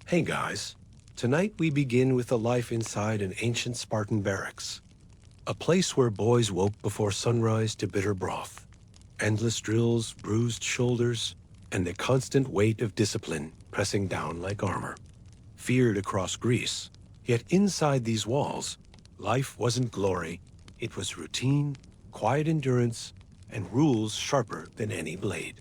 Hey guys, tonight we begin with the life inside an ancient Spartan barracks. A place where boys woke before sunrise to bitter broth. Endless drills, bruised shoulders, and the constant weight of discipline pressing down like armor. Feared across Greece, yet inside these walls, life wasn't glory, it was routine, quiet endurance, and rules sharper than any blade.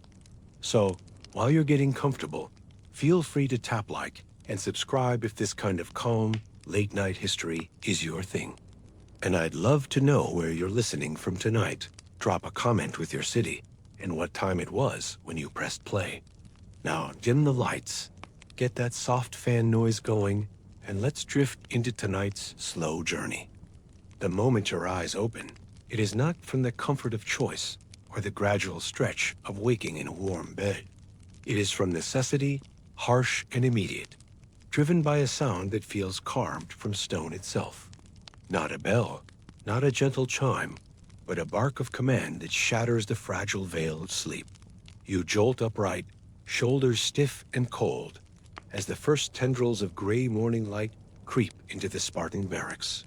So, while you're getting comfortable, feel free to tap like and subscribe if this kind of calm, late-night history is your thing. And I'd love to know where you're listening from tonight. Drop a comment with your city and what time it was when you pressed play. Now, dim the lights, get that soft fan noise going, and let's drift into tonight's slow journey. The moment your eyes open, it is not from the comfort of choice or the gradual stretch of waking in a warm bed. It is from necessity, harsh and immediate, driven by a sound that feels carved from stone itself. Not a bell, not a gentle chime, but a bark of command that shatters the fragile veil of sleep. You jolt upright, shoulders stiff and cold, as the first tendrils of gray morning light creep into the Spartan barracks.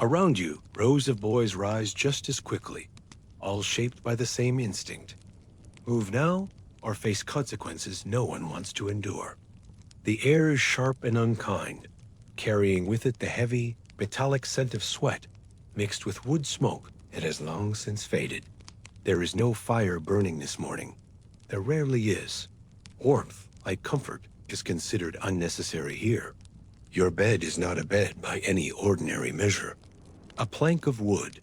Around you, rows of boys rise just as quickly, all shaped by the same instinct. Move now, or face consequences no one wants to endure. The air is sharp and unkind, carrying with it the heavy, metallic scent of sweat mixed with wood smoke that has long since faded. There is no fire burning this morning. There rarely is. Warmth, like comfort, is considered unnecessary here. Your bed is not a bed by any ordinary measure. A plank of wood,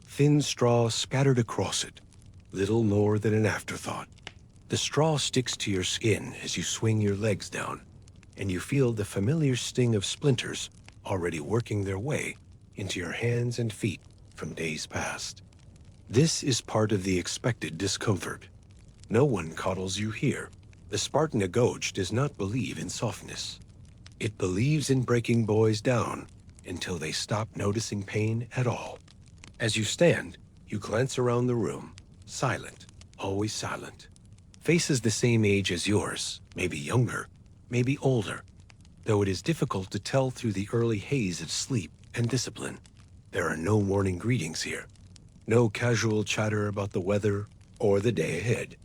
thin straw scattered across it, little more than an afterthought. The straw sticks to your skin as you swing your legs down, and you feel the familiar sting of splinters already working their way into your hands and feet from days past. This is part of the expected discomfort. No one coddles you here. The Spartan Agoge does not believe in softness. It believes in breaking boys down until they stop noticing pain at all. As you stand, you glance around the room, silent, always silent. Faces the same age as yours, maybe younger, maybe older, though it is difficult to tell through the early haze of sleep and discipline. There are no morning greetings here, no casual chatter about the weather or the day ahead.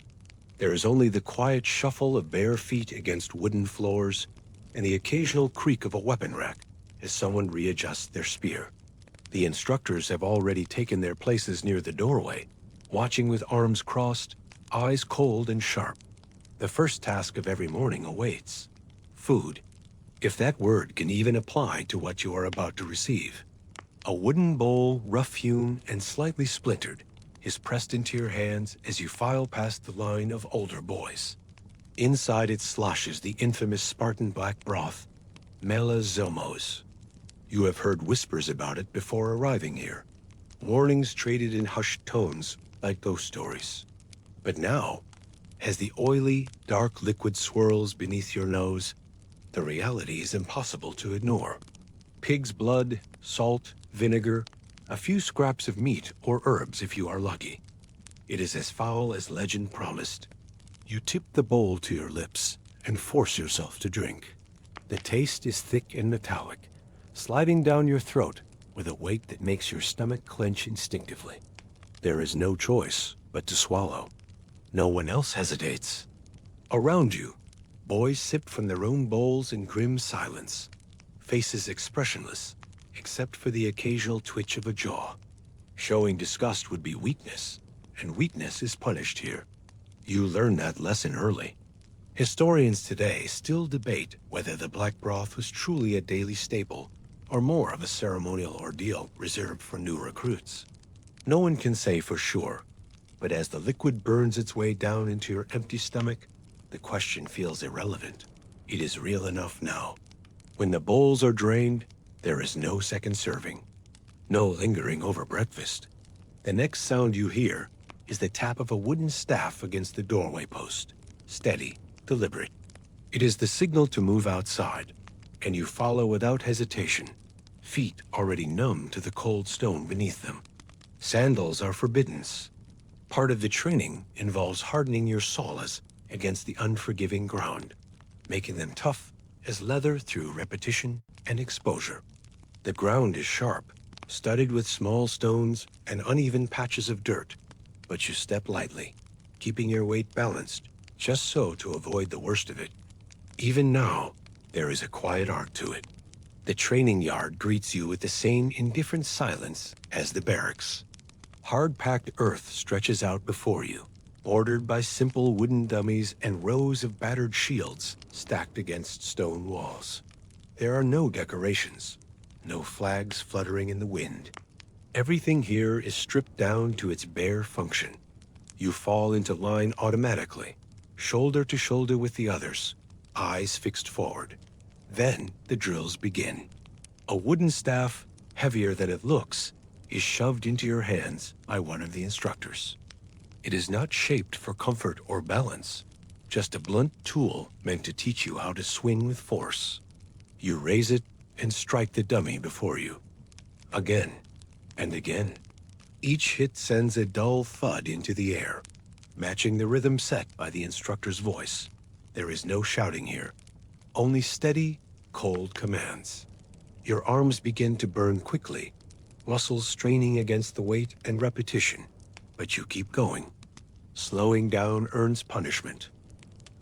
There is only the quiet shuffle of bare feet against wooden floors and the occasional creak of a weapon rack as someone readjusts their spear. The instructors have already taken their places near the doorway, watching with arms crossed, eyes cold and sharp. The first task of every morning awaits. Food, if that word can even apply to what you are about to receive. A wooden bowl, rough-hewn and slightly splintered, is pressed into your hands as you file past the line of older boys. Inside it sloshes the infamous Spartan black broth, melazomos. You have heard whispers about it before arriving here, warnings traded in hushed tones like ghost stories. But now, as the oily, dark liquid swirls beneath your nose, the reality is impossible to ignore. Pig's blood, salt, vinegar, a few scraps of meat or herbs if you are lucky. It is as foul as legend promised. You tip the bowl to your lips and force yourself to drink. The taste is thick and metallic, sliding down your throat with a weight that makes your stomach clench instinctively. There is no choice but to swallow. No one else hesitates. Around you, boys sip from their own bowls in grim silence, faces expressionless, except for the occasional twitch of a jaw. Showing disgust would be weakness, and weakness is punished here. You learn that lesson early. Historians today still debate whether the black broth was truly a daily staple or more of a ceremonial ordeal reserved for new recruits. No one can say for sure, but as the liquid burns its way down into your empty stomach, the question feels irrelevant. It is real enough now. When the bowls are drained, there is no second serving, no lingering over breakfast. The next sound you hear is the tap of a wooden staff against the doorway post, steady, deliberate. It is the signal to move outside, and you follow without hesitation, feet already numb to the cold stone beneath them. Sandals are forbidden. Part of the training involves hardening your soles against the unforgiving ground, making them tough as leather through repetition and exposure. The ground is sharp, studded with small stones and uneven patches of dirt, but you step lightly, keeping your weight balanced, just so to avoid the worst of it. Even now, there is a quiet art to it. The training yard greets you with the same indifferent silence as the barracks. Hard-packed earth stretches out before you, bordered by simple wooden dummies and rows of battered shields stacked against stone walls. There are no decorations, no flags fluttering in the wind. Everything here is stripped down to its bare function. You fall into line automatically, shoulder to shoulder with the others, eyes fixed forward. Then the drills begin. A wooden staff, heavier than it looks, is shoved into your hands by one of the instructors. It is not shaped for comfort or balance, just a blunt tool meant to teach you how to swing with force. You raise it and strike the dummy before you. Again and again. Each hit sends a dull thud into the air, matching the rhythm set by the instructor's voice. There is no shouting here, only steady, cold commands. Your arms begin to burn quickly, muscles straining against the weight and repetition, but you keep going. Slowing down earns punishment.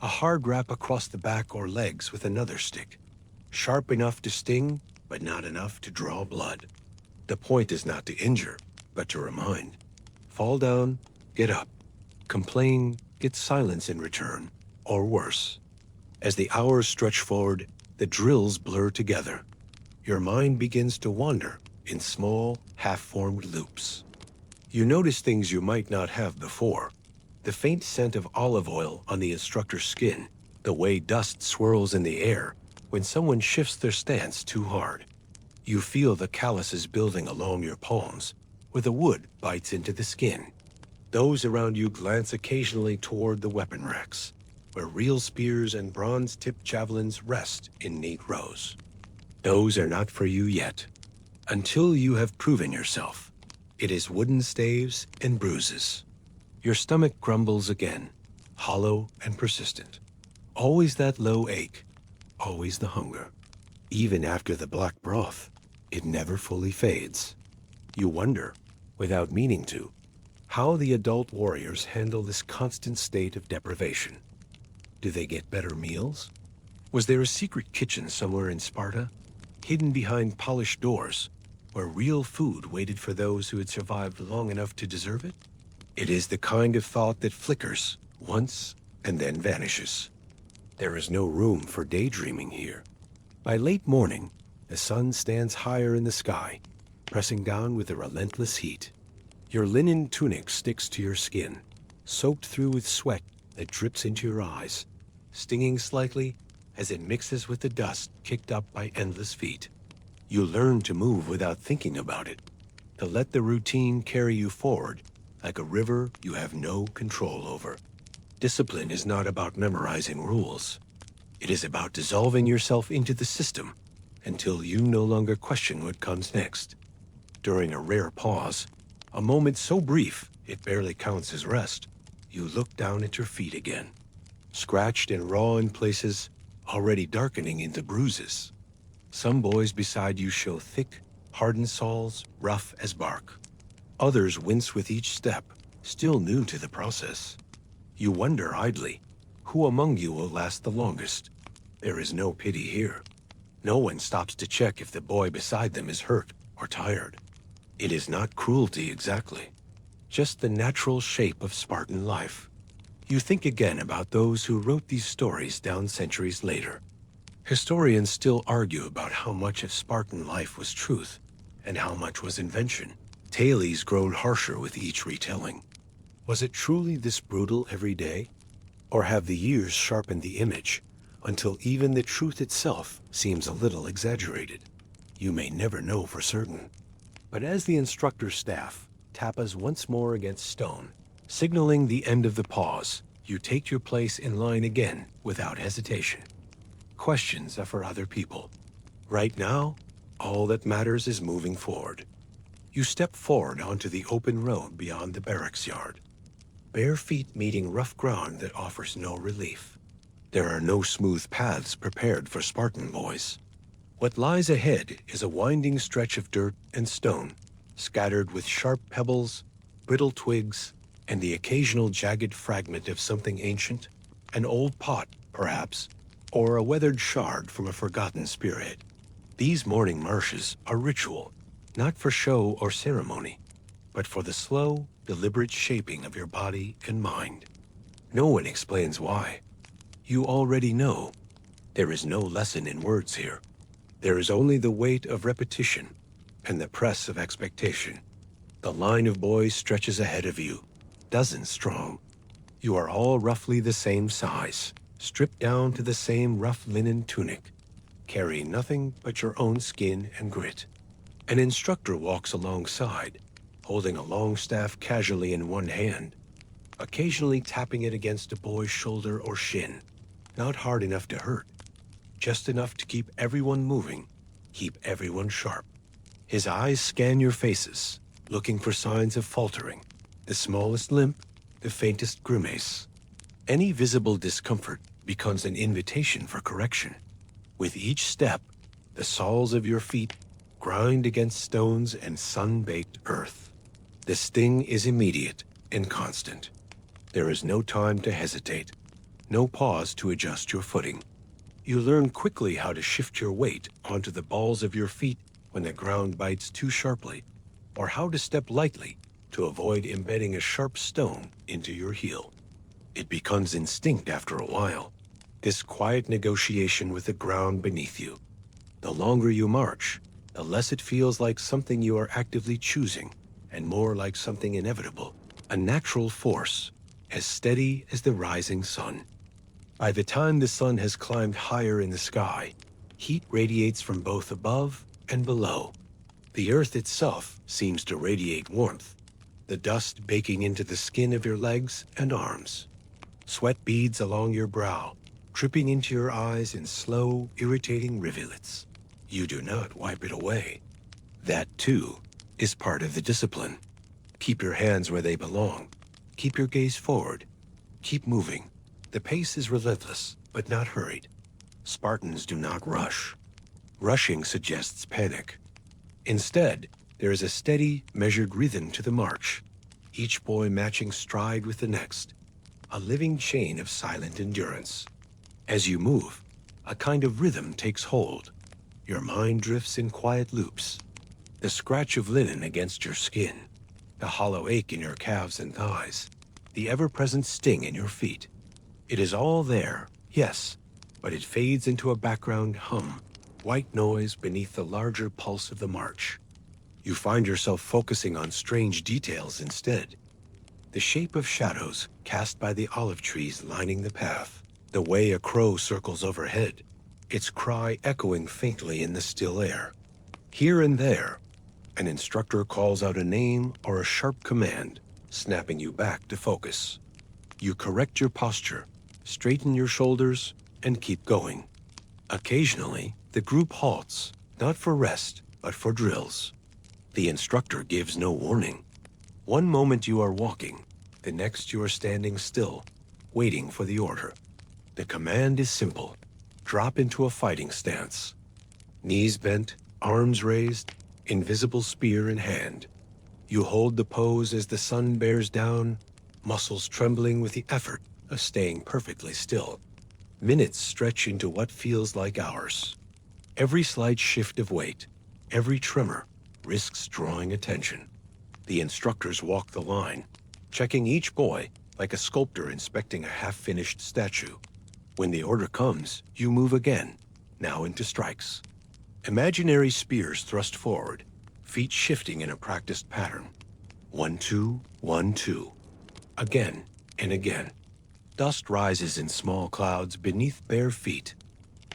A hard rap across the back or legs with another stick, sharp enough to sting, but not enough to draw blood. The point is not to injure, but to remind. Fall down, get up. Complain, get silence in return, or worse. As the hours stretch forward, the drills blur together. Your mind begins to wander in small, half-formed loops. You notice things you might not have before. The faint scent of olive oil on the instructor's skin, the way dust swirls in the air when someone shifts their stance too hard. You feel the calluses building along your palms, where the wood bites into the skin. Those around you glance occasionally toward the weapon racks, where real spears and bronze-tipped javelins rest in neat rows. Those are not for you yet, until you have proven yourself. It is wooden staves and bruises. Your stomach grumbles again, hollow and persistent. Always that low ache, always the hunger. Even after the black broth, it never fully fades. You wonder, without meaning to, how the adult warriors handle this constant state of deprivation. Do they get better meals? Was there a secret kitchen somewhere in Sparta, hidden behind polished doors, where real food waited for those who had survived long enough to deserve it? It is the kind of thought that flickers once and then vanishes. There is no room for daydreaming here. By late morning, the sun stands higher in the sky, pressing down with a relentless heat. Your linen tunic sticks to your skin, soaked through with sweat that drips into your eyes, stinging slightly as it mixes with the dust kicked up by endless feet. You learn to move without thinking about it, to let the routine carry you forward like a river you have no control over. Discipline is not about memorizing rules. It is about dissolving yourself into the system until you no longer question what comes next. During a rare pause, a moment so brief it barely counts as rest, you look down at your feet again, scratched and raw in places, already darkening into bruises. Some boys beside you show thick, hardened soles, rough as bark. Others wince with each step, still new to the process. You wonder idly, who among you will last the longest? There is no pity here. No one stops to check if the boy beside them is hurt or tired. It is not cruelty exactly, just the natural shape of Spartan life. You think again about those who wrote these stories down centuries later. Historians still argue about how much of Spartan life was truth and how much was invention. Tales grown harsher with each retelling. Was it truly this brutal every day? Or have the years sharpened the image until even the truth itself seems a little exaggerated? You may never know for certain. But as the instructor's staff tapas once more against stone, signaling the end of the pause, you take your place in line again without hesitation. Questions are for other people. Right now, all that matters is moving forward. You step forward onto the open road beyond the barracks yard, bare feet meeting rough ground that offers no relief. There are no smooth paths prepared for Spartan boys. What lies ahead is a winding stretch of dirt and stone, scattered with sharp pebbles, brittle twigs, and the occasional jagged fragment of something ancient, an old pot, perhaps, or a weathered shard from a forgotten spearhead. These morning marshes are ritual, not for show or ceremony, but for the slow, deliberate shaping of your body and mind. No one explains why. You already know. There is no lesson in words here. There is only the weight of repetition and the press of expectation. The line of boys stretches ahead of you, dozens strong. You are all roughly the same size, stripped down to the same rough linen tunic, carrying nothing but your own skin and grit. An instructor walks alongside, holding a long staff casually in one hand, occasionally tapping it against a boy's shoulder or shin. Not hard enough to hurt, just enough to keep everyone moving, keep everyone sharp. His eyes scan your faces, looking for signs of faltering, the smallest limp, the faintest grimace. Any visible discomfort becomes an invitation for correction. With each step, the soles of your feet grind against stones and sun-baked earth. The sting is immediate and constant. There is no time to hesitate, no pause to adjust your footing. You learn quickly how to shift your weight onto the balls of your feet when the ground bites too sharply, or how to step lightly to avoid embedding a sharp stone into your heel. It becomes instinct after a while, this quiet negotiation with the ground beneath you. The longer you march, the less it feels like something you are actively choosing, and more like something inevitable, a natural force, as steady as the rising sun. By the time the sun has climbed higher in the sky, heat radiates from both above and below. The earth itself seems to radiate warmth, the dust baking into the skin of your legs and arms. Sweat beads along your brow, dripping into your eyes in slow, irritating rivulets. You do not wipe it away. That, too, is part of the discipline. Keep your hands where they belong. Keep your gaze forward. Keep moving. The pace is relentless, but not hurried. Spartans do not rush. Rushing suggests panic. Instead, there is a steady, measured rhythm to the march, each boy matching stride with the next, a living chain of silent endurance. As you move, a kind of rhythm takes hold. Your mind drifts in quiet loops. The scratch of linen against your skin, the hollow ache in your calves and thighs, the ever-present sting in your feet. It is all there, yes, but it fades into a background hum, white noise beneath the larger pulse of the march. You find yourself focusing on strange details instead. The shape of shadows cast by the olive trees lining the path, the way a crow circles overhead, its cry echoing faintly in the still air. Here and there, an instructor calls out a name or a sharp command, snapping you back to focus. You correct your posture, straighten your shoulders, and keep going. Occasionally, the group halts, not for rest, but for drills. The instructor gives no warning. One moment you are walking, the next you are standing still, waiting for the order. The command is simple. Drop into a fighting stance. Knees bent, arms raised, invisible spear in hand. You hold the pose as the sun bears down, muscles trembling with the effort of staying perfectly still. Minutes stretch into what feels like hours. Every slight shift of weight, every tremor, risks drawing attention. The instructors walk the line, checking each boy like a sculptor inspecting a half-finished statue. When the order comes, you move again, now into strikes. Imaginary spears thrust forward, feet shifting in a practiced pattern. 1-2, 1-2. Again and again. Dust rises in small clouds beneath bare feet.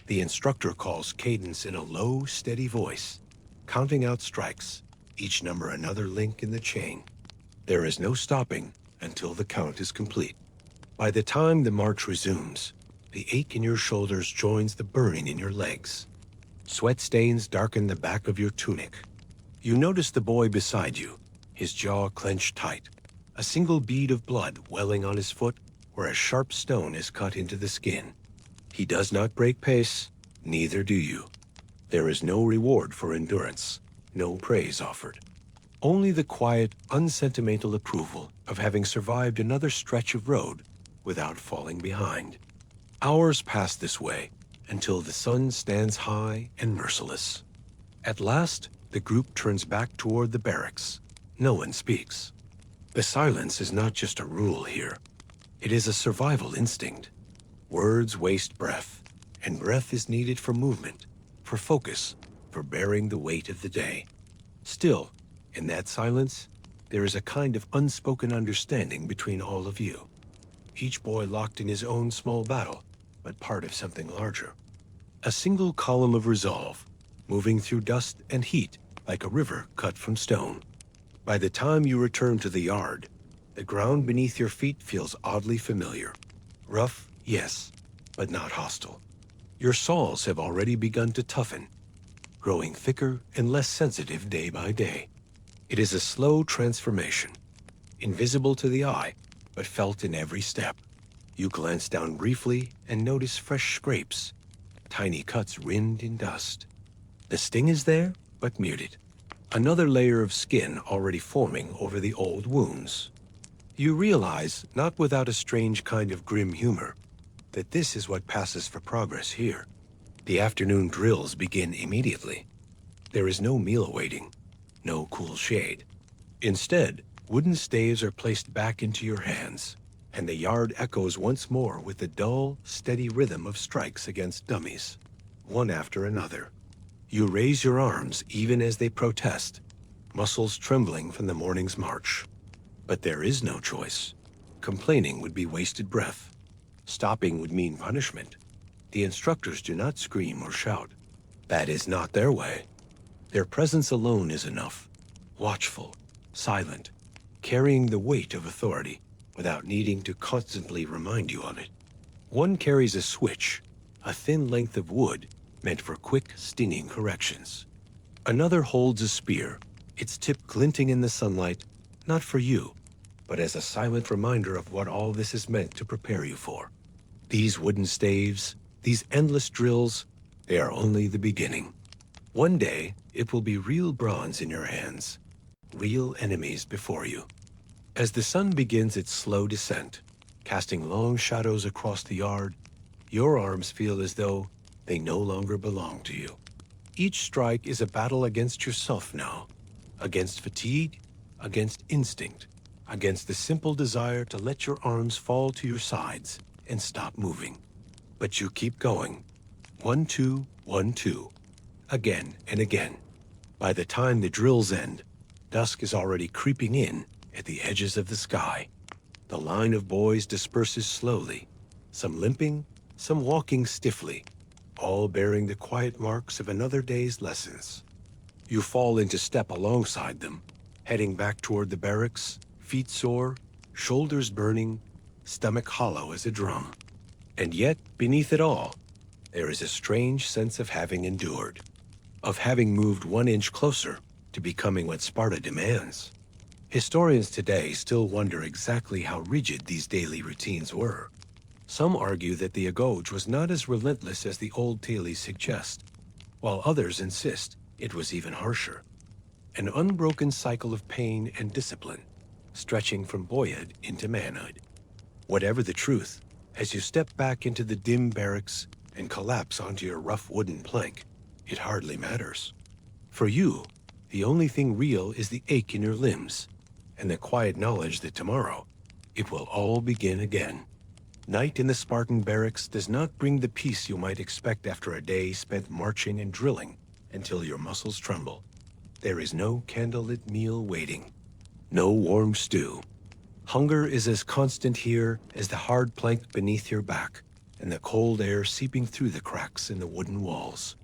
The instructor calls cadence in a low, steady voice, counting out strikes, each number another link in the chain. There is no stopping until the count is complete. By the time the march resumes, the ache in your shoulders joins the burning in your legs. Sweat stains darken the back of your tunic. You notice the boy beside you, his jaw clenched tight, a single bead of blood welling on his foot where a sharp stone is cut into the skin. He does not break pace, neither do you. There is no reward for endurance, no praise offered. Only the quiet, unsentimental approval of having survived another stretch of road without falling behind. Hours pass this way until the sun stands high and merciless. At last, the group turns back toward the barracks. No one speaks. The silence is not just a rule here. It is a survival instinct. Words waste breath, and breath is needed for movement, for focus, for bearing the weight of the day. Still, in that silence, there is a kind of unspoken understanding between all of you. Each boy locked in his own small battle, but part of something larger. A single column of resolve, moving through dust and heat like a river cut from stone. By the time you return to the yard, the ground beneath your feet feels oddly familiar. Rough, yes, but not hostile. Your soles have already begun to toughen, growing thicker and less sensitive day by day. It is a slow transformation, invisible to the eye, but felt in every step. You glance down briefly and notice fresh scrapes, tiny cuts rimmed in dust. The sting is there, but muted. Another layer of skin already forming over the old wounds. You realize, not without a strange kind of grim humor, that this is what passes for progress here. The afternoon drills begin immediately. There is no meal awaiting, no cool shade. Instead, wooden staves are placed back into your hands, and the yard echoes once more with the dull, steady rhythm of strikes against dummies, one after another. You raise your arms even as they protest, muscles trembling from the morning's march. But there is no choice. Complaining would be wasted breath. Stopping would mean punishment. The instructors do not scream or shout. That is not their way. Their presence alone is enough. Watchful, silent, carrying the weight of authority without needing to constantly remind you of it. One carries a switch, a thin length of wood meant for quick, stinging corrections. Another holds a spear, its tip glinting in the sunlight, not for you, but as a silent reminder of what all this is meant to prepare you for. These wooden staves, these endless drills, they are only the beginning. One day, it will be real bronze in your hands, real enemies before you. As the sun begins its slow descent, casting long shadows across the yard, your arms feel as though they no longer belong to you. Each strike is a battle against yourself now, against fatigue, against instinct, against the simple desire to let your arms fall to your sides and stop moving. But you keep going. 1, 2, 1, 2. Again and again. By the time the drills end, dusk is already creeping in at the edges of the sky. The line of boys disperses slowly, some limping, some walking stiffly, all bearing the quiet marks of another day's lessons. You fall into step alongside them, heading back toward the barracks, feet sore, shoulders burning, stomach hollow as a drum. And yet, beneath it all, there is a strange sense of having endured, of having moved 1 inch closer to becoming what Sparta demands. Historians today still wonder exactly how rigid these daily routines were. Some argue that the Agoge was not as relentless as the old tales suggest, while others insist it was even harsher. An unbroken cycle of pain and discipline, stretching from boyhood into manhood. Whatever the truth, as you step back into the dim barracks and collapse onto your rough wooden plank, it hardly matters. For you, the only thing real is the ache in your limbs, and the quiet knowledge that tomorrow, it will all begin again. Night in the Spartan barracks does not bring the peace you might expect after a day spent marching and drilling until your muscles tremble. There is no candlelit meal waiting, no warm stew. Hunger is as constant here as the hard plank beneath your back and the cold air seeping through the cracks in the wooden walls.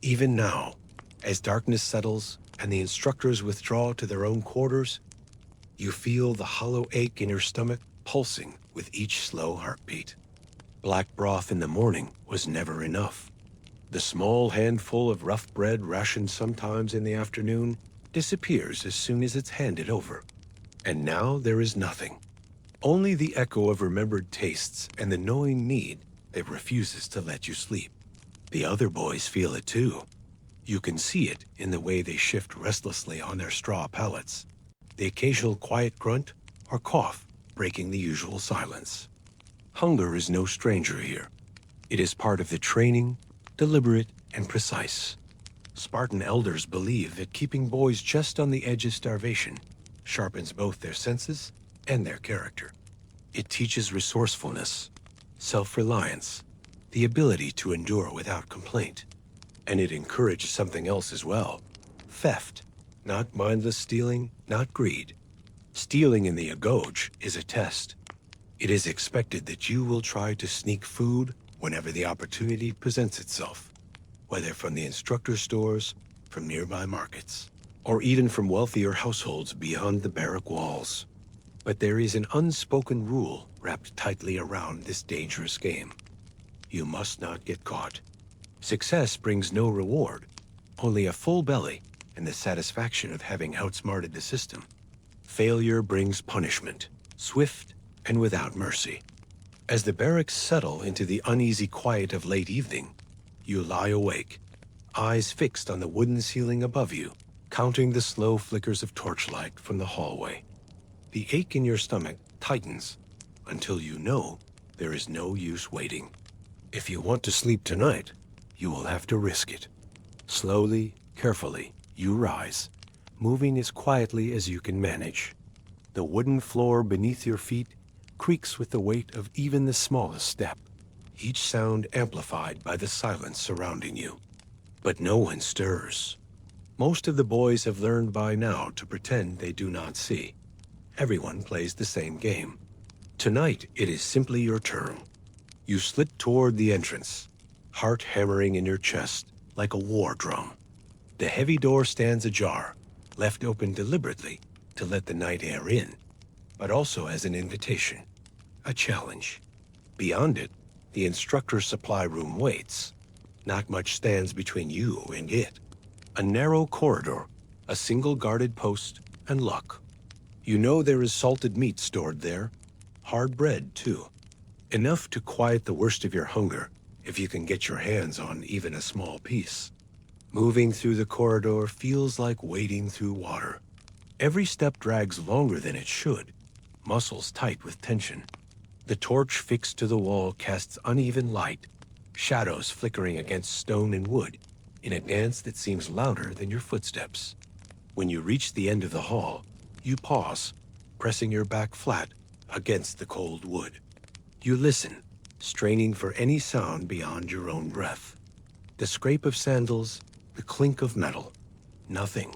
Even now, as darkness settles and the instructors withdraw to their own quarters, you feel the hollow ache in your stomach pulsing with each slow heartbeat. Black broth in the morning was never enough. The small handful of rough bread rationed sometimes in the afternoon disappears as soon as it's handed over. And now there is nothing. Only the echo of remembered tastes and the gnawing need It refuses to let you sleep. The other boys feel it too. You can see it in the way they shift restlessly on their straw pallets, the occasional quiet grunt or cough breaking the usual silence. Hunger is no stranger here. It is part of the training, deliberate and precise. Spartan elders believe that keeping boys just on the edge of starvation sharpens both their senses and their character. It teaches resourcefulness, self-reliance, the ability to endure without complaint. And it encourages something else as well: theft. Not mindless stealing, not greed. Stealing in the agoge is a test. It is expected that you will try to sneak food whenever the opportunity presents itself, whether from the instructor stores, from nearby markets, or even from wealthier households beyond the barrack walls. But there is an unspoken rule wrapped tightly around this dangerous game. You must not get caught. Success brings no reward, only a full belly and the satisfaction of having outsmarted the system. Failure brings punishment, swift and without mercy. As the barracks settle into the uneasy quiet of late evening, you lie awake, eyes fixed on the wooden ceiling above you, counting the slow flickers of torchlight from the hallway. The ache in your stomach tightens until you know there is no use waiting. If you want to sleep tonight, you will have to risk it. Slowly, carefully, you rise, moving as quietly as you can manage. The wooden floor beneath your feet creaks with the weight of even the smallest step, each sound amplified by the silence surrounding you. But no one stirs. Most of the boys have learned by now to pretend they do not see. Everyone plays the same game. Tonight, it is simply your turn. You slip toward the entrance, heart hammering in your chest like a war drum. The heavy door stands ajar, left open deliberately to let the night air in, but also as an invitation, a challenge. Beyond it, the instructor's supply room waits. Not much stands between you and it. A narrow corridor, a single guarded post, and luck. You know there is salted meat stored there, hard bread too. Enough to quiet the worst of your hunger if you can get your hands on even a small piece. Moving through the corridor feels like wading through water. Every step drags longer than it should, muscles tight with tension. The torch fixed to the wall casts uneven light, shadows flickering against stone and wood, in a dance that seems louder than your footsteps. When you reach the end of the hall, you pause, pressing your back flat against the cold wood. You listen, straining for any sound beyond your own breath. The scrape of sandals, the clink of metal. Nothing.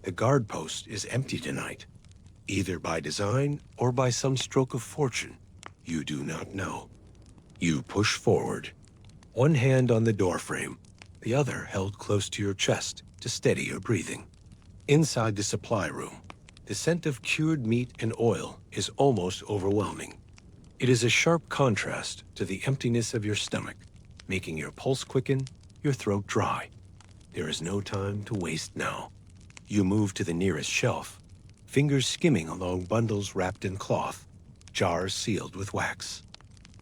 The guard post is empty tonight, either by design or by some stroke of fortune you do not know. You push forward, one hand on the doorframe, the other held close to your chest to steady your breathing. Inside the supply room, the scent of cured meat and oil is almost overwhelming. It is a sharp contrast to the emptiness of your stomach, making your pulse quicken, your throat dry. There is no time to waste now. You move to the nearest shelf, fingers skimming along bundles wrapped in cloth, jars sealed with wax.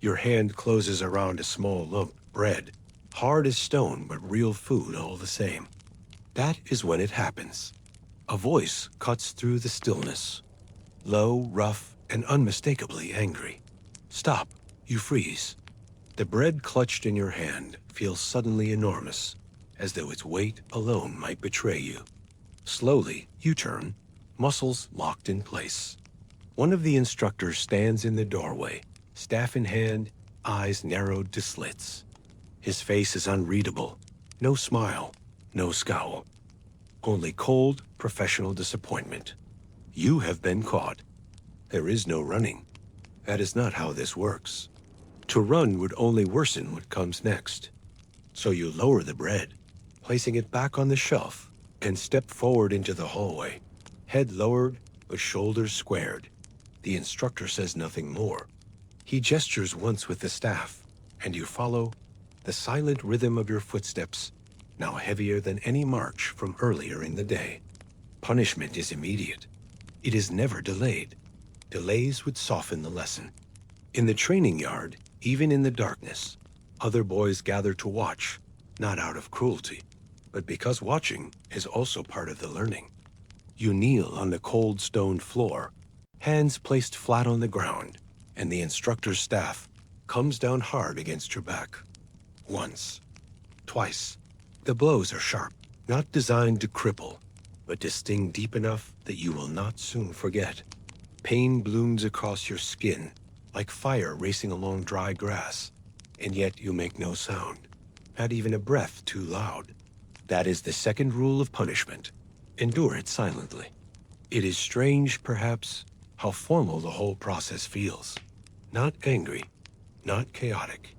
Your hand closes around a small lump of bread, hard as stone but real food all the same. That is when it happens. A voice cuts through the stillness. Low, rough, and unmistakably angry. Stop. You freeze. The bread clutched in your hand feels suddenly enormous, as though its weight alone might betray you. Slowly, you turn, muscles locked in place. One of the instructors stands in the doorway, staff in hand, eyes narrowed to slits. His face is unreadable. No smile, no scowl. Only cold, professional disappointment. You have been caught. There is no running. That is not how this works. To run would only worsen what comes next. So you lower the bread, placing it back on the shelf, and step forward into the hallway, head lowered but shoulders squared. The instructor says nothing more. He gestures once with the staff, and you follow, the silent rhythm of your footsteps, now heavier than any march from earlier in the day. Punishment is immediate. It is never delayed. Delays would soften the lesson. In the training yard, Even in the darkness, other boys gather to watch, not out of cruelty, but because watching is also part of the learning. You kneel on the cold stone floor, hands placed flat on the ground, and the instructor's staff comes down hard against your back. Once, twice. The blows are sharp, not designed to cripple, but to sting deep enough that you will not soon forget. Pain blooms across your skin, like fire racing along dry grass, and yet you make no sound, not even a breath too loud. That is the second rule of punishment. Endure it silently. It is strange, perhaps, how formal the whole process feels. Not angry, not chaotic,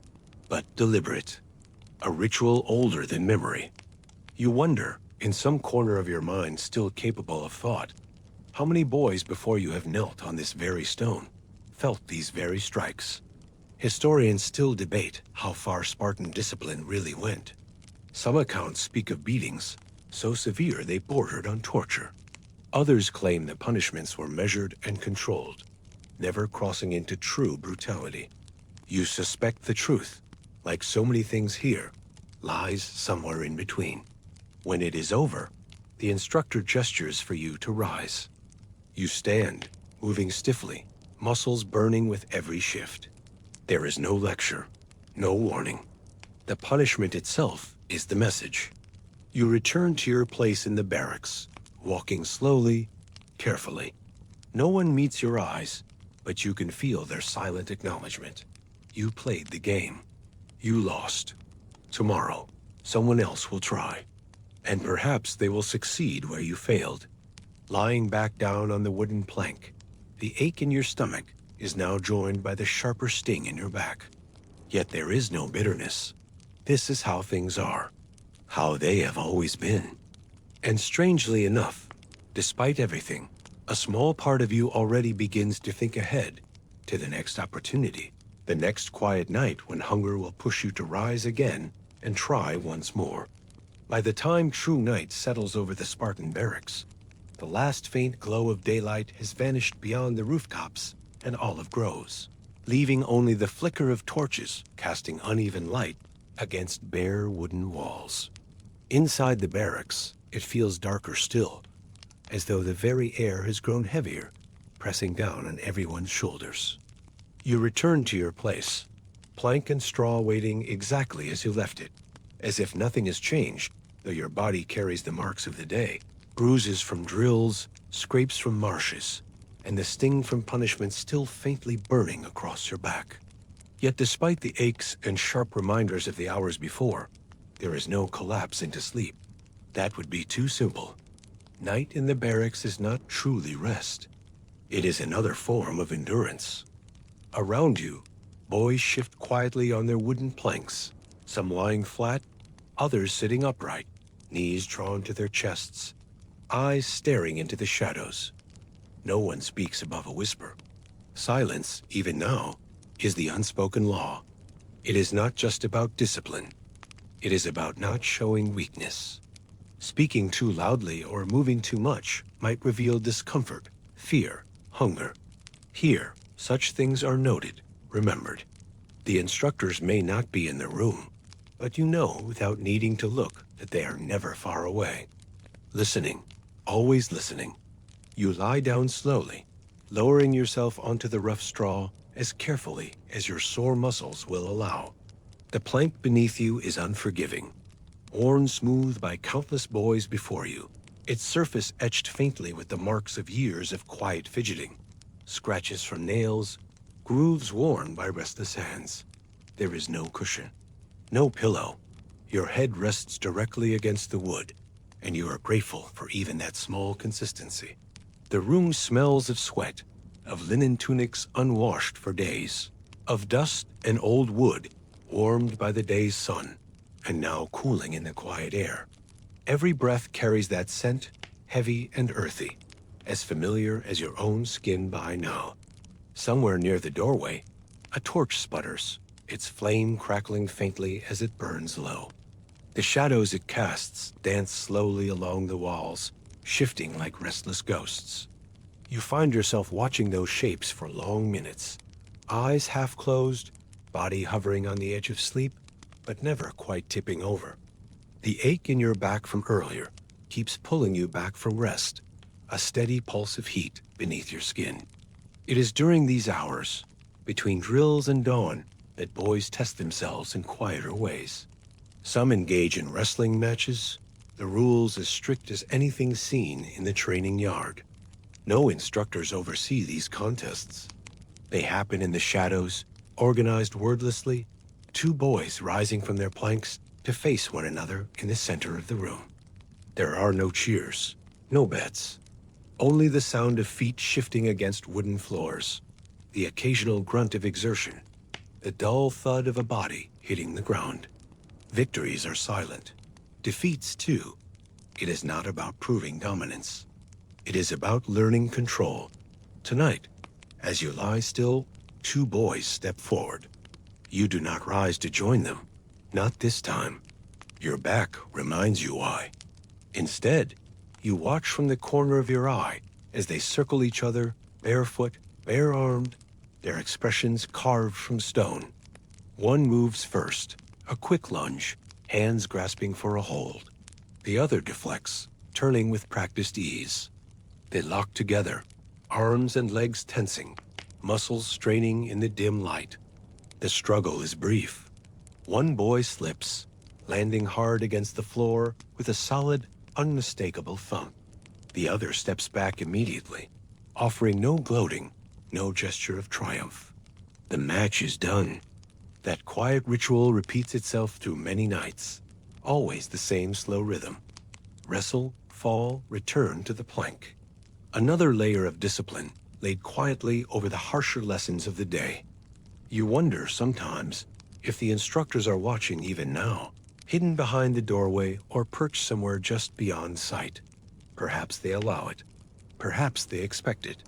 but deliberate. A ritual older than memory. You wonder, in some corner of your mind still capable of thought, how many boys before you have knelt on this very stone felt these very strikes. Historians still debate how far Spartan discipline really went. Some accounts speak of beatings so severe they bordered on torture. Others claim the punishments were measured and controlled, never crossing into true brutality. You suspect the truth, like so many things here, lies somewhere in between. When it is over, the instructor gestures for you to rise. You stand, moving stiffly, muscles burning with every shift. There is no lecture, no warning. The punishment itself is the message. You return to your place in the barracks, walking slowly, carefully. No one meets your eyes, but you can feel their silent acknowledgement. You played the game. You lost. Tomorrow, someone else will try. And perhaps they will succeed where you failed. Lying back down on the wooden plank, the ache in your stomach is now joined by the sharper sting in your back. Yet there is no bitterness. This is how things are, how they have always been. And strangely enough, despite everything, a small part of you already begins to think ahead to the next opportunity, the next quiet night when hunger will push you to rise again and try once more. By the time true night settles over the Spartan barracks, the last faint glow of daylight has vanished beyond the rooftops and olive groves, leaving only the flicker of torches casting uneven light against bare wooden walls. Inside the barracks, it feels darker still, as though the very air has grown heavier, pressing down on everyone's shoulders. You return to your place, plank and straw waiting exactly as you left it, as if nothing has changed, though your body carries the marks of the day, bruises from drills, scrapes from marshes, and the sting from punishment still faintly burning across your back. Yet despite the aches and sharp reminders of the hours before, there is no collapse into sleep. That would be too simple. Night in the barracks is not truly rest. It is another form of endurance. Around you, boys shift quietly on their wooden planks, some lying flat, others sitting upright, knees drawn to their chests, eyes staring into the shadows. No one speaks above a whisper. Silence, even now, is the unspoken law. It is not just about discipline. It is about not showing weakness. Speaking too loudly or moving too much might reveal discomfort, fear, hunger. Here, such things are noted, remembered. The instructors may not be in the room, but you know without needing to look that they are never far away. Listening, always listening. You lie down slowly, lowering yourself onto the rough straw as carefully as your sore muscles will allow. The plank beneath you is unforgiving, worn smooth by countless boys before you, its surface etched faintly with the marks of years of quiet fidgeting, scratches from nails, grooves worn by restless hands. There is no cushion, no pillow. Your head rests directly against the wood, and you are grateful for even that small consistency. The room smells of sweat, of linen tunics unwashed for days, of dust and old wood warmed by the day's sun, and now cooling in the quiet air. Every breath carries that scent, heavy and earthy, as familiar as your own skin by now. Somewhere near the doorway, a torch sputters, its flame crackling faintly as it burns low. The shadows it casts dance slowly along the walls, shifting like restless ghosts. You find yourself watching those shapes for long minutes, eyes half closed, body hovering on the edge of sleep, but never quite tipping over. The ache in your back from earlier keeps pulling you back from rest, a steady pulse of heat beneath your skin. It is during these hours, between drills and dawn, that boys test themselves in quieter ways. Some engage in wrestling matches, the rules as strict as anything seen in the training yard. No instructors oversee these contests. They happen in the shadows, organized wordlessly, two boys rising from their planks to face one another in the center of the room. There are no cheers, no bets, only the sound of feet shifting against wooden floors, the occasional grunt of exertion, the dull thud of a body hitting the ground. Victories are silent. Defeats, too. It is not about proving dominance. It is about learning control. Tonight, as you lie still, two boys step forward. You do not rise to join them. Not this time. Your back reminds you why. Instead, you watch from the corner of your eye as they circle each other, barefoot, bare-armed, their expressions carved from stone. One moves first, a quick lunge, hands grasping for a hold. The other deflects, turning with practiced ease. They lock together, arms and legs tensing, muscles straining in the dim light. The struggle is brief. One boy slips, landing hard against the floor with a solid, unmistakable thump. The other steps back immediately, offering no gloating, no gesture of triumph. The match is done. That quiet ritual repeats itself through many nights, always the same slow rhythm. Wrestle, fall, return to the plank. Another layer of discipline laid quietly over the harsher lessons of the day. You wonder sometimes if the instructors are watching even now, hidden behind the doorway or perched somewhere just beyond sight. Perhaps they allow it. Perhaps they expect it.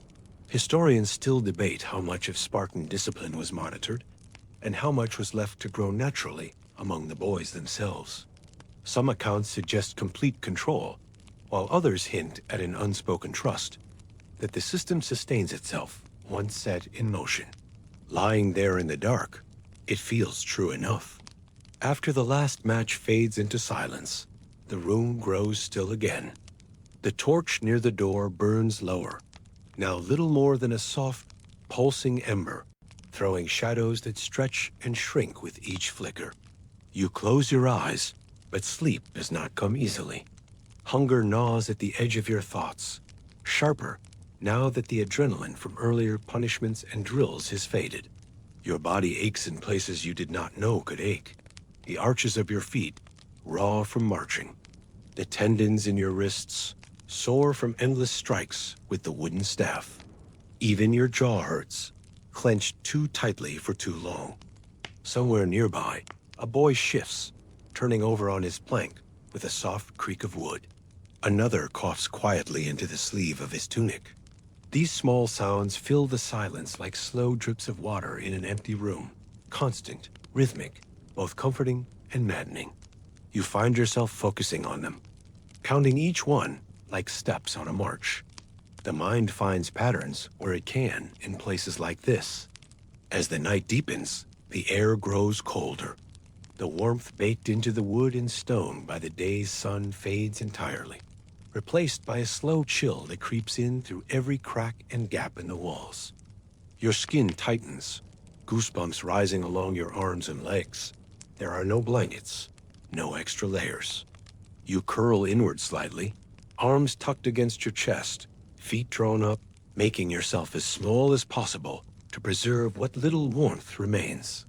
Historians still debate how much of Spartan discipline was monitored and how much was left to grow naturally among the boys themselves. Some accounts suggest complete control, while others hint at an unspoken trust that the system sustains itself once set in motion. Lying there in the dark, it feels true enough. After the last match fades into silence, the room grows still again. The torch near the door burns lower, now little more than a soft, pulsing ember, throwing shadows that stretch and shrink with each flicker. You close your eyes, but sleep does not come easily. Hunger gnaws at the edge of your thoughts, sharper now that the adrenaline from earlier punishments and drills has faded. Your body aches in places you did not know could ache. The arches of your feet, raw from marching. The tendons in your wrists, sore from endless strikes with the wooden staff. Even your jaw hurts, clenched too tightly for too long. Somewhere nearby, a boy shifts, turning over on his plank with a soft creak of wood. Another coughs quietly into the sleeve of his tunic. These small sounds fill the silence like slow drips of water in an empty room, constant, rhythmic, both comforting and maddening. You find yourself focusing on them, counting each one like steps on a march. The mind finds patterns where it can in places like this. As the night deepens, the air grows colder. The warmth baked into the wood and stone by the day's sun fades entirely, replaced by a slow chill that creeps in through every crack and gap in the walls. Your skin tightens, goosebumps rising along your arms and legs. There are no blankets, no extra layers. You curl inward slightly, arms tucked against your chest, feet drawn up, making yourself as small as possible to preserve what little warmth remains.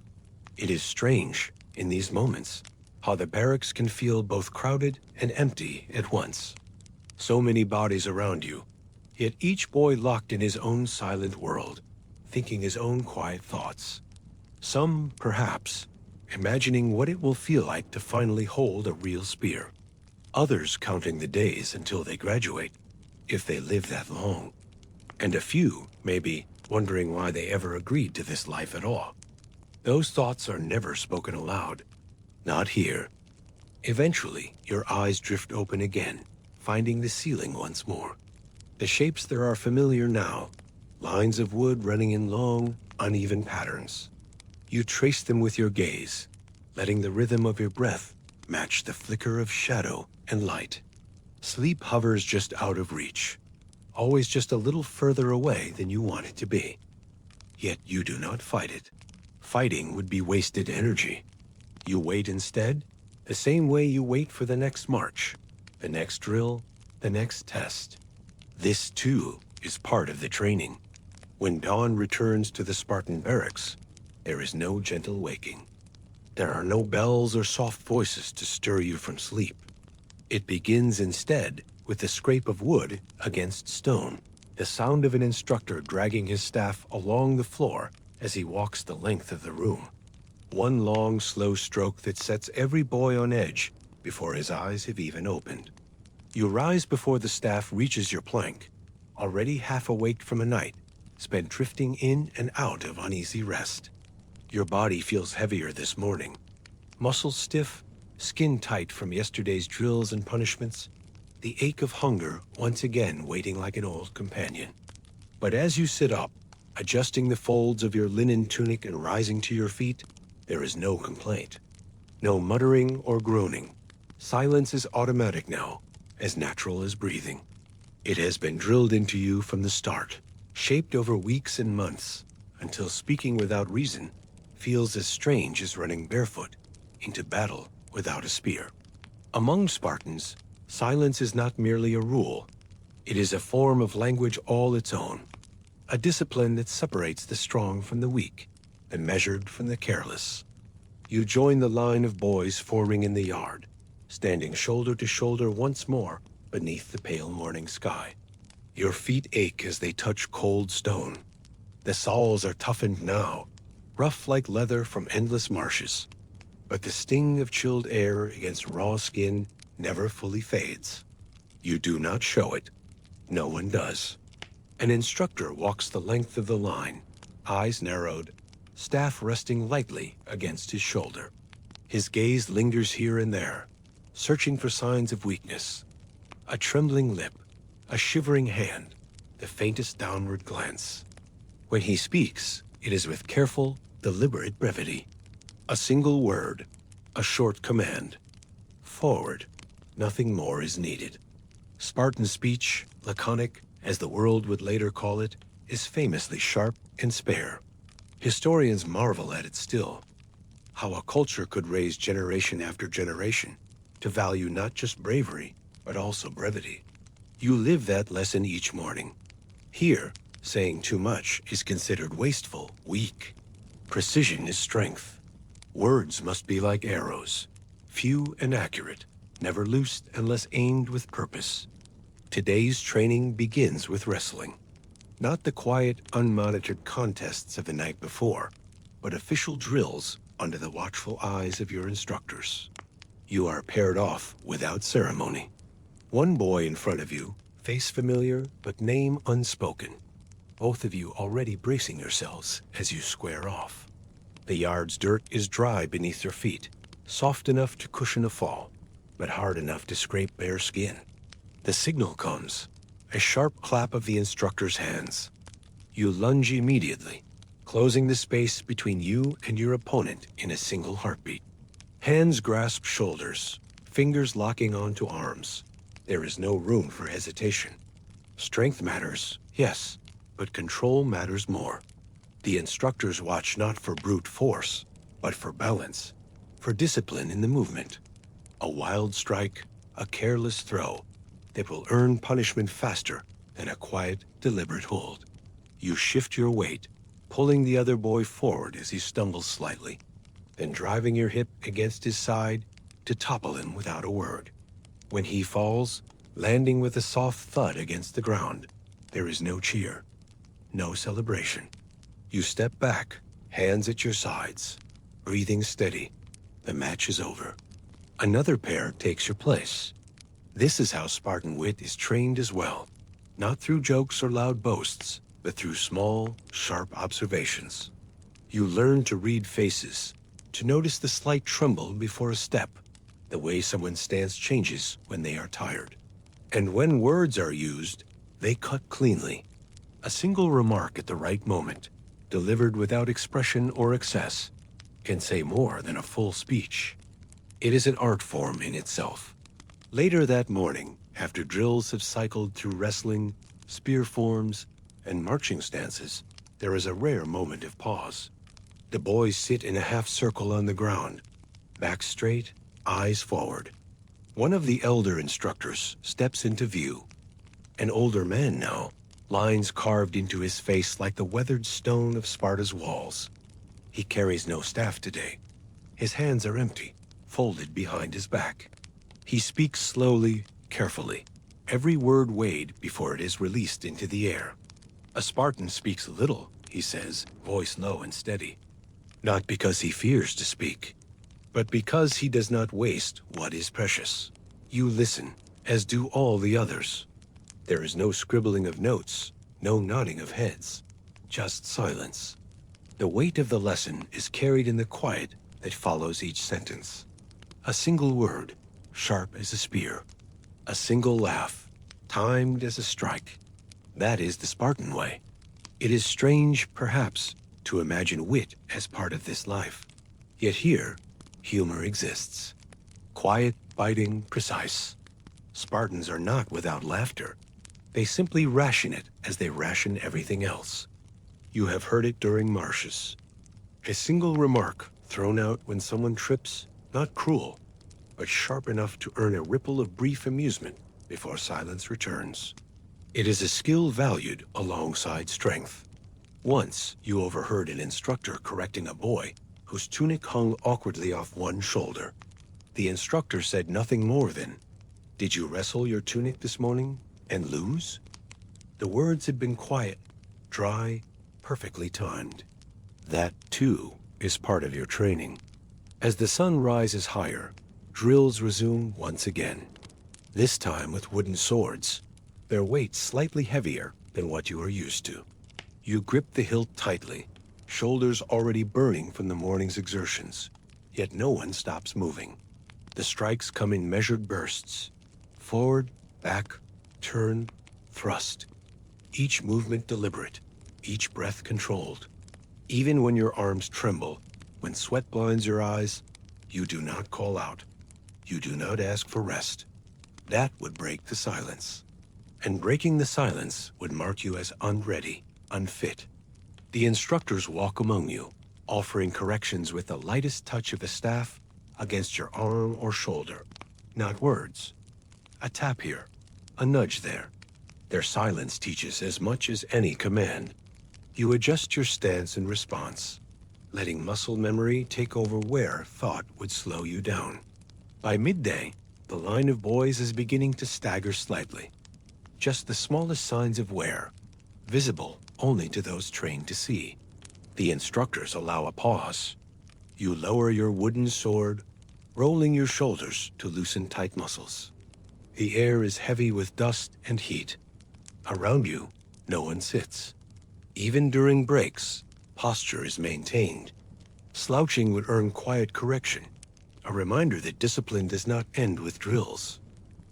It is strange, in these moments, how the barracks can feel both crowded and empty at once. So many bodies around you, yet each boy locked in his own silent world, thinking his own quiet thoughts. Some, perhaps, imagining what it will feel like to finally hold a real spear. Others counting the days until they graduate, if they live that long. And a few, maybe, wondering why they ever agreed to this life at all. Those thoughts are never spoken aloud. Not here. Eventually, your eyes drift open again, finding the ceiling once more. The shapes there are familiar now, lines of wood running in long, uneven patterns. You trace them with your gaze, letting the rhythm of your breath match the flicker of shadow and light. Sleep hovers just out of reach, always just a little further away than you want it to be. Yet you do not fight it. Fighting would be wasted energy. You wait instead, the same way you wait for the next march, the next drill, the next test. This, too, is part of the training. When dawn returns to the Spartan barracks, there is no gentle waking. There are no bells or soft voices to stir you from sleep. It begins instead with the scrape of wood against stone, the sound of an instructor dragging his staff along the floor as he walks the length of the room. One long, slow stroke that sets every boy on edge before his eyes have even opened. You rise before the staff reaches your plank, already half awake from a night spent drifting in and out of uneasy rest. Your body feels heavier this morning, muscles stiff, skin tight from yesterday's drills and punishments, the ache of hunger once again waiting like an old companion. But as you sit up, adjusting the folds of your linen tunic and rising to your feet, there is no complaint, no muttering or groaning. Silence is automatic now, as natural as breathing. It has been drilled into you from the start, shaped over weeks and months, until speaking without reason feels as strange as running barefoot into battle without a spear. Among Spartans, silence is not merely a rule. It is a form of language all its own, a discipline that separates the strong from the weak, the measured from the careless. You join the line of boys forming in the yard, standing shoulder to shoulder once more beneath the pale morning sky. Your feet ache as they touch cold stone. The soles are toughened now, rough like leather from endless marshes. But the sting of chilled air against raw skin never fully fades. You do not show it. No one does. An instructor walks the length of the line, eyes narrowed, staff resting lightly against his shoulder. His gaze lingers here and there, searching for signs of weakness. A trembling lip, a shivering hand, the faintest downward glance. When he speaks, it is with careful, deliberate brevity. A single word, a short command. Forward. Nothing more is needed. Spartan speech, laconic, as the world would later call it, is famously sharp and spare. Historians marvel at it still. How a culture could raise generation after generation to value not just bravery, but also brevity. You live that lesson each morning. Here, saying too much is considered wasteful, weak. Precision is strength. Words must be like arrows, few and accurate, never loosed unless aimed with purpose. Today's training begins with wrestling. Not the quiet, unmonitored contests of the night before, but official drills under the watchful eyes of your instructors. You are paired off without ceremony. One boy in front of you, face familiar but name unspoken. Both of you already bracing yourselves as you square off. The yard's dirt is dry beneath your feet, soft enough to cushion a fall, but hard enough to scrape bare skin. The signal comes, a sharp clap of the instructor's hands. You lunge immediately, closing the space between you and your opponent in a single heartbeat. Hands grasp shoulders, fingers locking onto arms. There is no room for hesitation. Strength matters, yes, but control matters more. The instructors watch not for brute force, but for balance, for discipline in the movement. A wild strike, a careless throw that will earn punishment faster than a quiet, deliberate hold. You shift your weight, pulling the other boy forward as he stumbles slightly, then driving your hip against his side to topple him without a word. When he falls, landing with a soft thud against the ground, there is no cheer, no celebration. You step back, hands at your sides, breathing steady. The match is over. Another pair takes your place. This is how Spartan wit is trained as well, not through jokes or loud boasts, but through small, sharp observations. You learn to read faces, to notice the slight tremble before a step, the way someone's stance changes when they are tired. And when words are used, they cut cleanly. A single remark at the right moment, delivered without expression or excess, can say more than a full speech. It is an art form in itself. Later that morning, after drills have cycled through wrestling, spear forms, and marching stances, there is a rare moment of pause. The boys sit in a half circle on the ground, back straight, eyes forward. One of the elder instructors steps into view. An older man now, lines carved into his face like the weathered stone of Sparta's walls. He carries no staff today. His hands are empty, folded behind his back. He speaks slowly, carefully, every word weighed before it is released into the air. A Spartan speaks little, he says, voice low and steady. Not because he fears to speak, but because he does not waste what is precious. You listen, as do all the others. There is no scribbling of notes, no nodding of heads, just silence. The weight of the lesson is carried in the quiet that follows each sentence. A single word, sharp as a spear. A single laugh, timed as a strike. That is the Spartan way. It is strange, perhaps, to imagine wit as part of this life. Yet here, humor exists. Quiet, biting, precise. Spartans are not without laughter. They simply ration it as they ration everything else. You have heard it during marshes. A single remark thrown out when someone trips, not cruel, but sharp enough to earn a ripple of brief amusement before silence returns. It is a skill valued alongside strength. Once you overheard an instructor correcting a boy whose tunic hung awkwardly off one shoulder. The instructor said nothing more than, "Did you wrestle your tunic this morning and lose?" The words had been quiet, dry, perfectly timed. That, too, is part of your training. As the sun rises higher, drills resume once again. This time with wooden swords, their weight slightly heavier than what you are used to. You grip the hilt tightly, shoulders already burning from the morning's exertions, yet no one stops moving. The strikes come in measured bursts. Forward, back, turn, thrust. Each movement deliberate, each breath controlled. Even when your arms tremble, when sweat blinds your eyes, you do not call out. You do not ask for rest. That would break the silence. And breaking the silence would mark you as unready, unfit. The instructors walk among you, offering corrections with the lightest touch of the staff against your arm or shoulder. Not words. A tap here, a nudge there. Their silence teaches as much as any command. You adjust your stance in response, letting muscle memory take over where thought would slow you down. By midday, the line of boys is beginning to stagger slightly. Just the smallest signs of wear, visible only to those trained to see. The instructors allow a pause. You lower your wooden sword, rolling your shoulders to loosen tight muscles. The air is heavy with dust and heat. Around you, no one sits. Even during breaks, posture is maintained. Slouching would earn quiet correction, a reminder that discipline does not end with drills.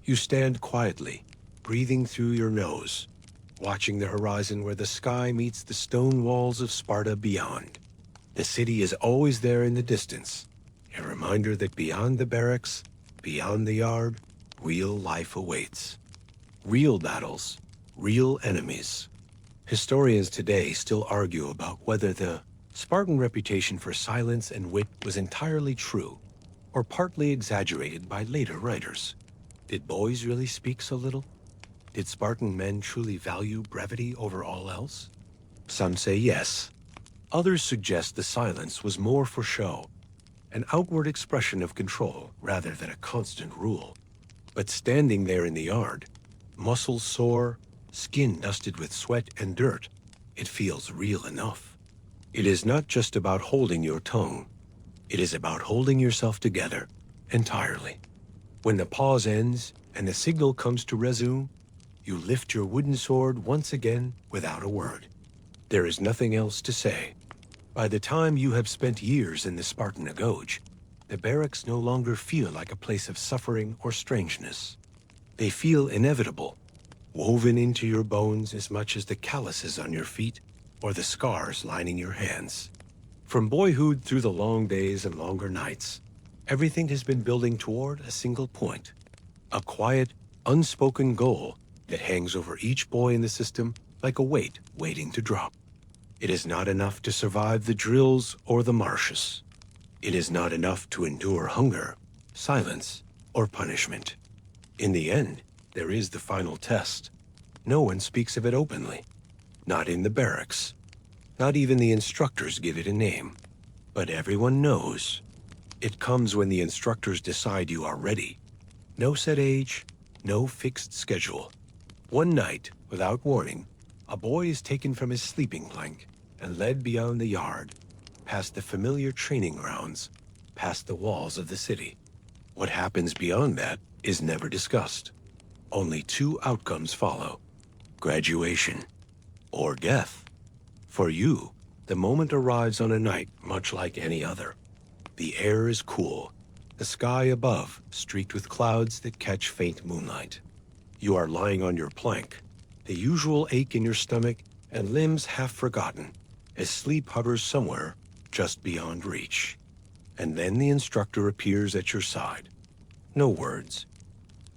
You stand quietly, breathing through your nose, watching the horizon where the sky meets the stone walls of Sparta beyond. The city is always there in the distance, a reminder that beyond the barracks, beyond the yard, real life awaits. Real battles, real enemies. Historians today still argue about whether the Spartan reputation for silence and wit was entirely true, or partly exaggerated by later writers. Did boys really speak so little? Did Spartan men truly value brevity over all else? Some say yes. Others suggest the silence was more for show, an outward expression of control rather than a constant rule. But standing there in the yard, muscles sore, skin dusted with sweat and dirt, it feels real enough. It is not just about holding your tongue. It is about holding yourself together entirely. When the pause ends and the signal comes to resume, you lift your wooden sword once again without a word. There is nothing else to say. By the time you have spent years in the Spartan agoj, the barracks no longer feel like a place of suffering or strangeness. They feel inevitable, woven into your bones as much as the calluses on your feet or the scars lining your hands. From boyhood through the long days and longer nights, everything has been building toward a single point, a quiet, unspoken goal that hangs over each boy in the system like a weight waiting to drop. It is not enough to survive the drills or the marshes. It is not enough to endure hunger, silence, or punishment. In the end, there is the final test. No one speaks of it openly. Not in the barracks. Not even the instructors give it a name. But everyone knows. It comes when the instructors decide you are ready. No set age, no fixed schedule. One night, without warning, a boy is taken from his sleeping plank and led beyond the yard, past the familiar training grounds, past the walls of the city. What happens beyond that is never discussed. Only two outcomes follow: graduation or death. For you, the moment arrives on a night much like any other. The air is cool, the sky above streaked with clouds that catch faint moonlight. You are lying on your plank, the usual ache in your stomach and limbs half forgotten, as sleep hovers somewhere just beyond reach. And then the instructor appears at your side. No words,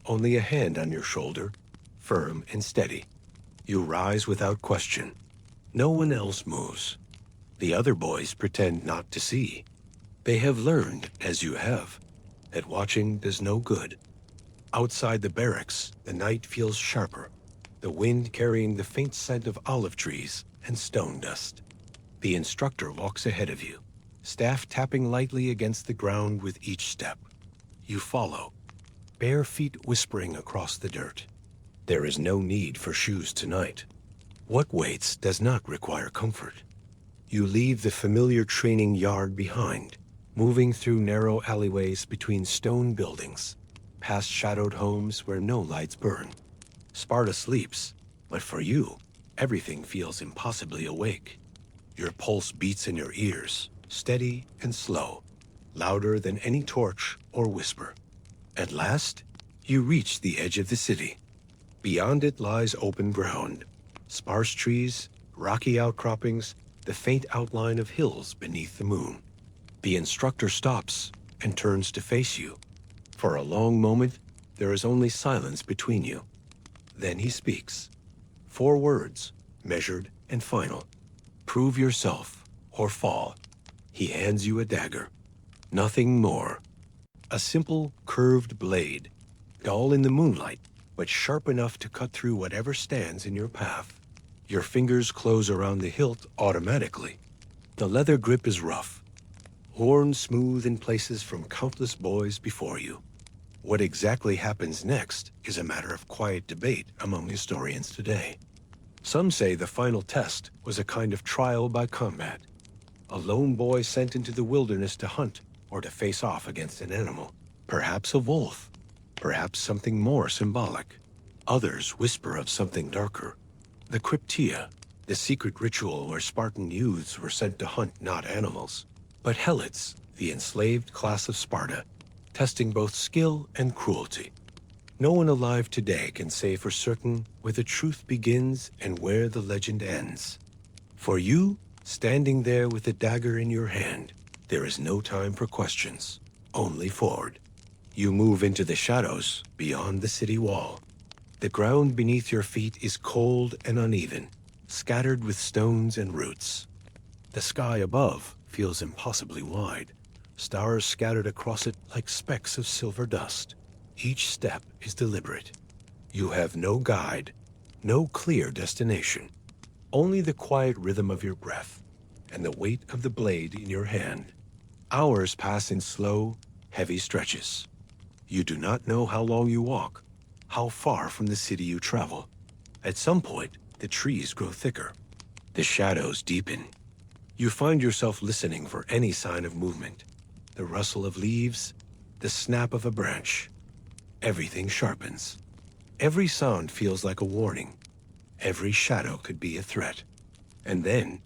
only a hand on your shoulder, firm and steady. You rise without question. No one else moves. The other boys pretend not to see. They have learned, as you have, that watching does no good. Outside the barracks, the night feels sharper, the wind carrying the faint scent of olive trees and stone dust. The instructor walks ahead of you, staff tapping lightly against the ground with each step. You follow, bare feet whispering across the dirt. There is no need for shoes tonight. What waits does not require comfort. You leave the familiar training yard behind, moving through narrow alleyways between stone buildings, past shadowed homes where no lights burn. Sparta sleeps, but for you, everything feels impossibly awake. Your pulse beats in your ears, steady and slow, louder than any torch or whisper. At last, you reach the edge of the city. Beyond it lies open ground, sparse trees, rocky outcroppings, the faint outline of hills beneath the moon. The instructor stops and turns to face you. For a long moment, there is only silence between you. Then he speaks. 4 words, measured and final. Prove yourself or fall. He hands you a dagger. Nothing more. A simple, curved blade, dull in the moonlight, but sharp enough to cut through whatever stands in your path. Your fingers close around the hilt automatically. The leather grip is rough, worn smooth in places from countless boys before you. What exactly happens next is a matter of quiet debate among historians today. Some say the final test was a kind of trial by combat, a lone boy sent into the wilderness to hunt or to face off against an animal, perhaps a wolf, perhaps something more symbolic. Others whisper of something darker. The Cryptia, the secret ritual where Spartan youths were sent to hunt not animals, but helots, the enslaved class of Sparta, testing both skill and cruelty. No one alive today can say for certain where the truth begins and where the legend ends. For you, standing there with the dagger in your hand, there is no time for questions, only forward. You move into the shadows beyond the city wall. The ground beneath your feet is cold and uneven, scattered with stones and roots. The sky above feels impossibly wide, stars scattered across it like specks of silver dust. Each step is deliberate. You have no guide, no clear destination, only the quiet rhythm of your breath and the weight of the blade in your hand. Hours pass in slow, heavy stretches. You do not know how long you walk, how far from the city you travel. At some point, the trees grow thicker. The shadows deepen. You find yourself listening for any sign of movement. The rustle of leaves, the snap of a branch. Everything sharpens. Every sound feels like a warning. Every shadow could be a threat. And then,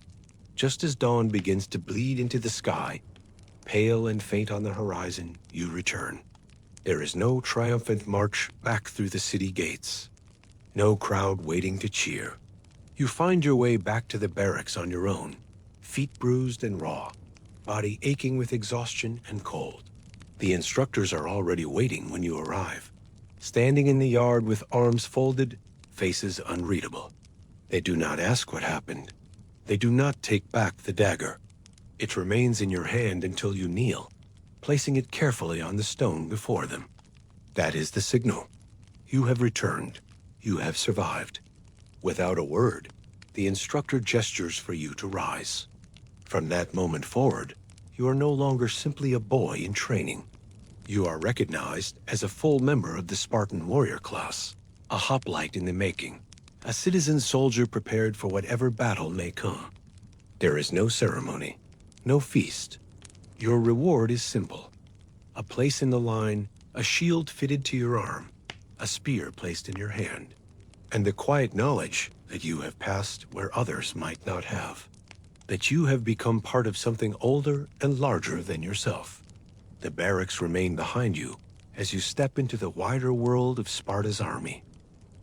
just as dawn begins to bleed into the sky, pale and faint on the horizon, you return. There is no triumphant march back through the city gates. No crowd waiting to cheer. You find your way back to the barracks on your own, feet bruised and raw, body aching with exhaustion and cold. The instructors are already waiting when you arrive, standing in the yard with arms folded, faces unreadable. They do not ask what happened. They do not take back the dagger. It remains in your hand until you kneel, placing it carefully on the stone before them. That is the signal. You have returned. You have survived. Without a word, the instructor gestures for you to rise. From that moment forward, you are no longer simply a boy in training. You are recognized as a full member of the Spartan warrior class, a hoplite in the making, a citizen soldier prepared for whatever battle may come. There is no ceremony, no feast. Your reward is simple. A place in the line, a shield fitted to your arm, a spear placed in your hand, and the quiet knowledge that you have passed where others might not have, that you have become part of something older and larger than yourself. The barracks remain behind you as you step into the wider world of Sparta's army.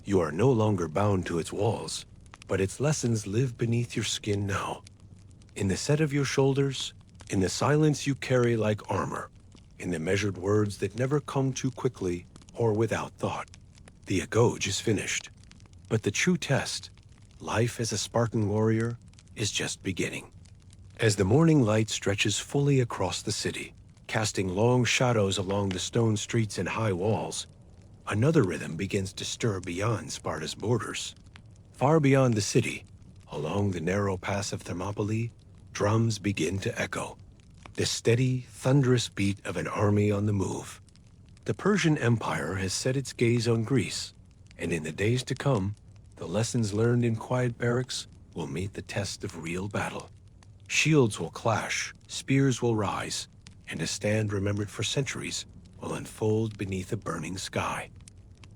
You are no longer bound to its walls, but its lessons live beneath your skin now. In the set of your shoulders, in the silence you carry like armor, in the measured words that never come too quickly or without thought. The eclogue is finished, but the true test, life as a Spartan warrior, is just beginning. As the morning light stretches fully across the city, casting long shadows along the stone streets and high walls, another rhythm begins to stir beyond Sparta's borders. Far beyond the city, along the narrow pass of Thermopylae, drums begin to echo, the steady, thunderous beat of an army on the move. The Persian Empire has set its gaze on Greece, and in the days to come, the lessons learned in quiet barracks will meet the test of real battle. Shields will clash, spears will rise, and a stand remembered for centuries will unfold beneath a burning sky.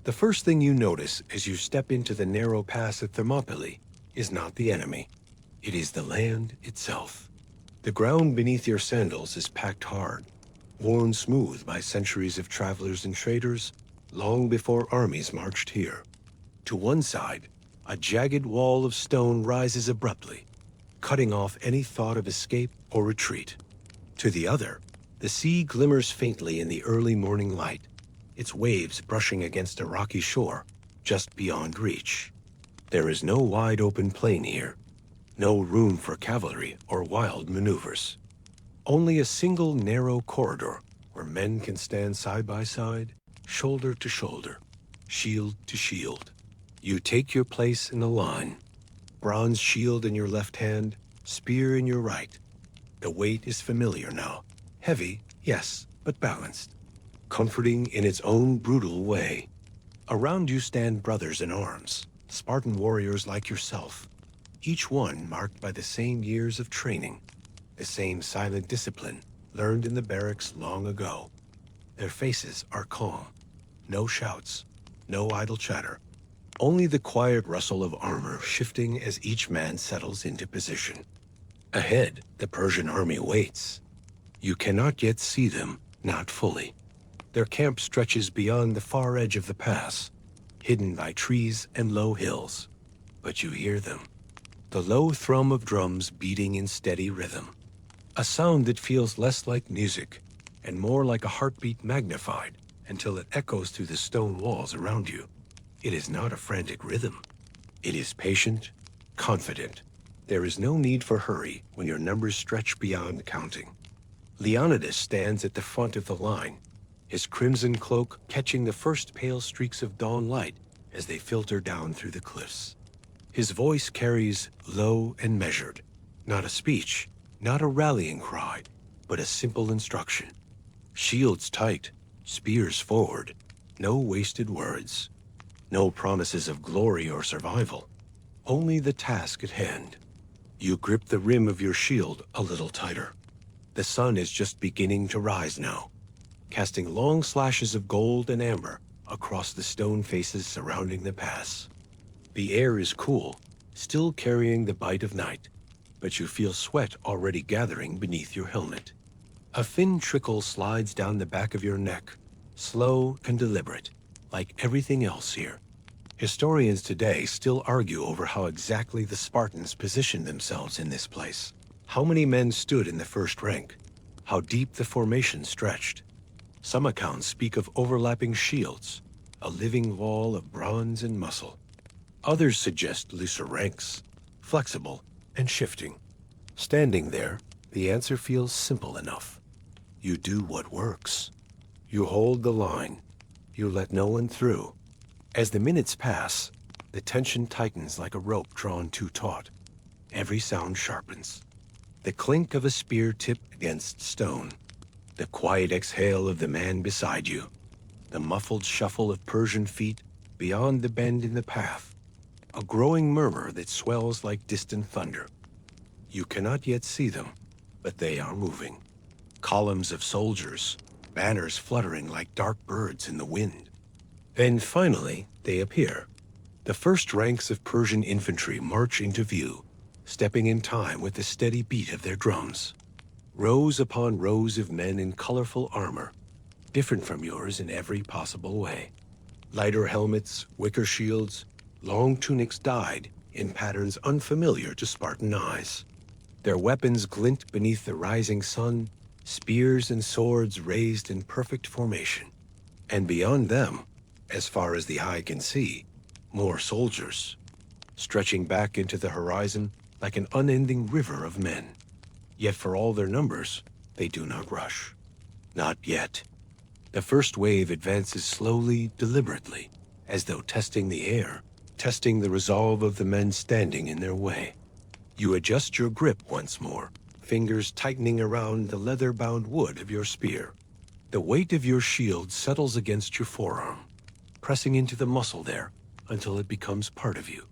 The first thing you notice as you step into the narrow pass at Thermopylae is not the enemy. It is the land itself. The ground beneath your sandals is packed hard, worn smooth by centuries of travelers and traders, long before armies marched here. To one side, a jagged wall of stone rises abruptly, cutting off any thought of escape or retreat. To the other, the sea glimmers faintly in the early morning light, its waves brushing against a rocky shore just beyond reach. There is no wide open plain here, no room for cavalry or wild maneuvers. Only a single narrow corridor where men can stand side by side, shoulder to shoulder, shield to shield. You take your place in the line, bronze shield in your left hand, spear in your right. The weight is familiar now. Heavy, yes, but balanced. Comforting in its own brutal way. Around you stand brothers in arms, Spartan warriors like yourself, each one marked by the same years of training, the same silent discipline learned in the barracks long ago. Their faces are calm. No shouts, no idle chatter. Only the quiet rustle of armor shifting as each man settles into position. Ahead, the Persian army waits. You cannot yet see them, not fully. Their camp stretches beyond the far edge of the pass, hidden by trees and low hills. But you hear them, the low thrum of drums beating in steady rhythm. A sound that feels less like music and more like a heartbeat magnified until it echoes through the stone walls around you. It is not a frantic rhythm. It is patient, confident. There is no need for hurry when your numbers stretch beyond counting. Leonidas stands at the front of the line, his crimson cloak catching the first pale streaks of dawn light as they filter down through the cliffs. His voice carries low and measured, not a speech, not a rallying cry, but a simple instruction. Shields tight, spears forward, no wasted words. No promises of glory or survival, only the task at hand. You grip the rim of your shield a little tighter. The sun is just beginning to rise now, casting long slashes of gold and amber across the stone faces surrounding the pass. The air is cool, still carrying the bite of night, but you feel sweat already gathering beneath your helmet. A thin trickle slides down the back of your neck, slow and deliberate, like everything else here. Historians today still argue over how exactly the Spartans positioned themselves in this place. How many men stood in the first rank? How deep the formation stretched? Some accounts speak of overlapping shields, a living wall of bronze and muscle. Others suggest looser ranks, flexible and shifting. Standing there, the answer feels simple enough. You do what works. You hold the line. You let no one through. As the minutes pass, the tension tightens like a rope drawn too taut. Every sound sharpens. The clink of a spear tip against stone. The quiet exhale of the man beside you. The muffled shuffle of Persian feet beyond the bend in the path. A growing murmur that swells like distant thunder. You cannot yet see them, but they are moving. Columns of soldiers, banners fluttering like dark birds in the wind. Then finally, they appear. The first ranks of Persian infantry march into view, stepping in time with the steady beat of their drums. Rows upon rows of men in colorful armor, different from yours in every possible way. Lighter helmets, wicker shields, long tunics dyed in patterns unfamiliar to Spartan eyes. Their weapons glint beneath the rising sun, spears and swords raised in perfect formation. And beyond them, as far as the eye can see, more soldiers, stretching back into the horizon like an unending river of men. Yet for all their numbers, they do not rush. Not yet. The first wave advances slowly, deliberately, as though testing the air, testing the resolve of the men standing in their way. You adjust your grip once more, fingers tightening around the leather-bound wood of your spear. The weight of your shield settles against your forearm, pressing into the muscle there until it becomes part of you.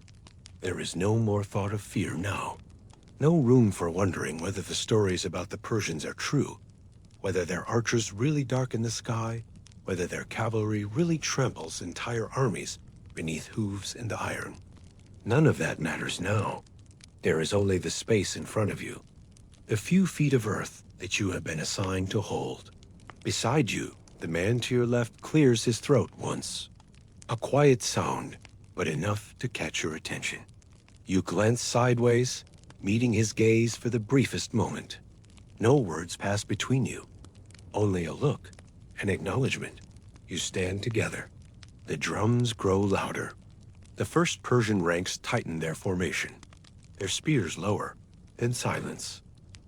There is no more thought of fear now. No room for wondering whether the stories about the Persians are true, whether their archers really darken the sky, whether their cavalry really tramples entire armies beneath hooves and iron. None of that matters now. There is only the space in front of you, the few feet of earth that you have been assigned to hold. Beside you, the man to your left clears his throat once. A quiet sound, but enough to catch your attention. You glance sideways, meeting his gaze for the briefest moment. No words pass between you, only a look, an acknowledgement. You stand together. The drums grow louder. The first Persian ranks tighten their formation. Their spears lower, then silence.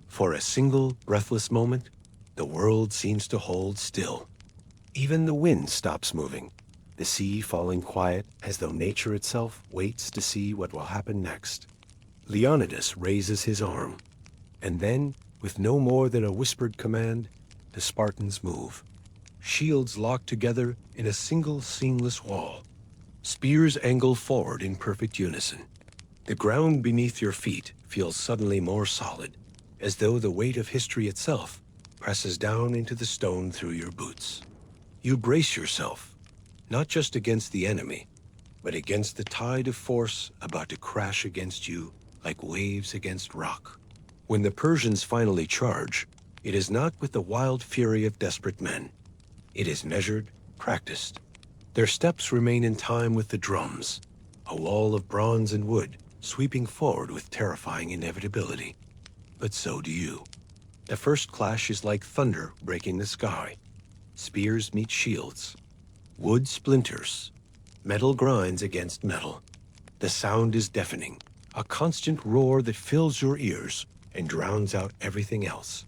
For a single, breathless moment, the world seems to hold still. Even the wind stops moving, the sea falling quiet as though nature itself waits to see what will happen next. Leonidas raises his arm, and then, with no more than a whispered command, the Spartans move. Shields lock together in a single seamless wall. Spears angle forward in perfect unison. The ground beneath your feet feels suddenly more solid, as though the weight of history itself presses down into the stone through your boots. You brace yourself, not just against the enemy, but against the tide of force about to crash against you like waves against rock. When the Persians finally charge, it is not with the wild fury of desperate men. It is measured, practiced. Their steps remain in time with the drums, a wall of bronze and wood sweeping forward with terrifying inevitability. But so do you. The first clash is like thunder breaking the sky. Spears meet shields. Wood splinters. Metal grinds against metal. The sound is deafening, a constant roar that fills your ears and drowns out everything else.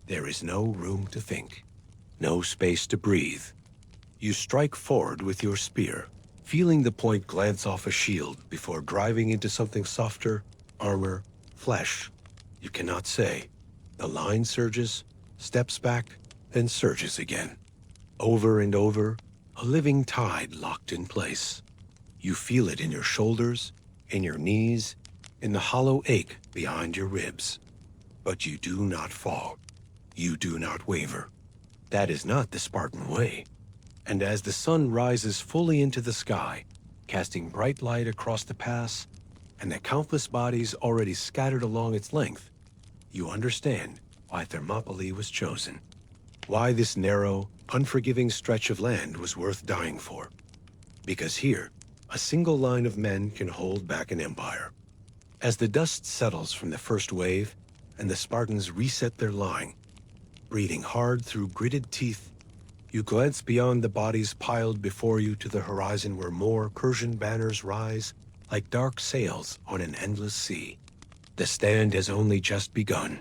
There is no room to think, no space to breathe. You strike forward with your spear, feeling the point glance off a shield before driving into something softer, armor, flesh. You cannot say. The line surges, steps back, then surges again. Over and over, a living tide locked in place. You feel it in your shoulders, in your knees, in the hollow ache behind your ribs. But you do not fall. You do not waver. That is not the Spartan way. And as the sun rises fully into the sky, casting bright light across the pass, and the countless bodies already scattered along its length, you understand why Thermopylae was chosen. Why this narrow, unforgiving stretch of land was worth dying for. Because here, a single line of men can hold back an empire. As the dust settles from the first wave, and the Spartans reset their line. Breathing hard through gritted teeth, you glance beyond the bodies piled before you to the horizon where more Persian banners rise like dark sails on an endless sea. The stand has only just begun.